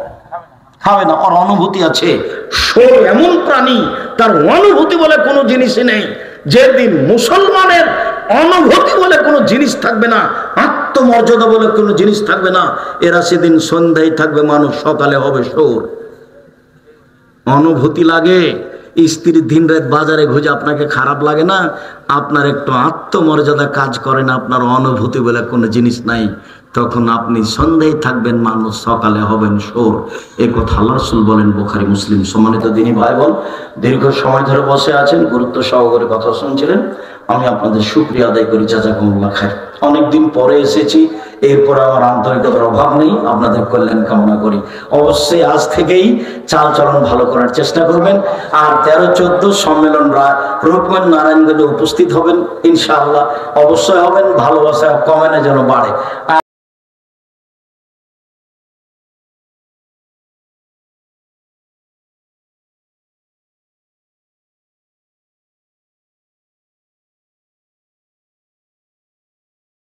খাবে না। ওর অনুভূতি আছে। শোর এমন প্রাণী, তার অনুভূতি বলে কোনো জিনিসই নেই। যেদিন মুসলমানের অনুভূতি বলে কোনো জিনিস থাকবে না, আত্মমর্যাদা বলে কোনো জিনিস থাকবে না, এরা সেদিন সন্ধ্যায় থাকবে মানুষ, সকালে হবে শোর। অনুভূতি লাগে। স্ত্রী দিন রাত বাজারে ঘুরে আপনাকে খারাপ লাগে না? আপনার একটু আত্মমর্যাদা কাজ করে না, আপনার অনুভূতি বলে কোনো জিনিস নাই, তখন আপনি সন্ধ্যায় থাকবেন মানুষ, সকালে হবেন শোর। এ কথা আল্লাহ রাসূল বলেন, বুখারী মুসলিম। সম্মানিত দিনী ভাই বোন, দীর্ঘ সময় ধরে বসে আছেন, গুরুত্ব সহকারে কথা শুনছিলেন, আমি আপনাদের শুকরিয়া আদায় করি, জাযাকুমুল্লাহ খায়র। অনেকদিন পরে এসেছি, এরপর আমার আন্তরিকতার অভাব নেই, আপনাদের কল্যাণ কামনা করি। অবশ্যই আজ থেকেই চাল চলন ভালো করার চেষ্টা করবেন। আর 13-14 সম্মেলন রুকমান নারায়ণগঞ্জে উপস্থিত হবেন ইনশাআল্লাহ, অবশ্যই হবেন। ভালোবাসা কমেনা যেন বাড়ে।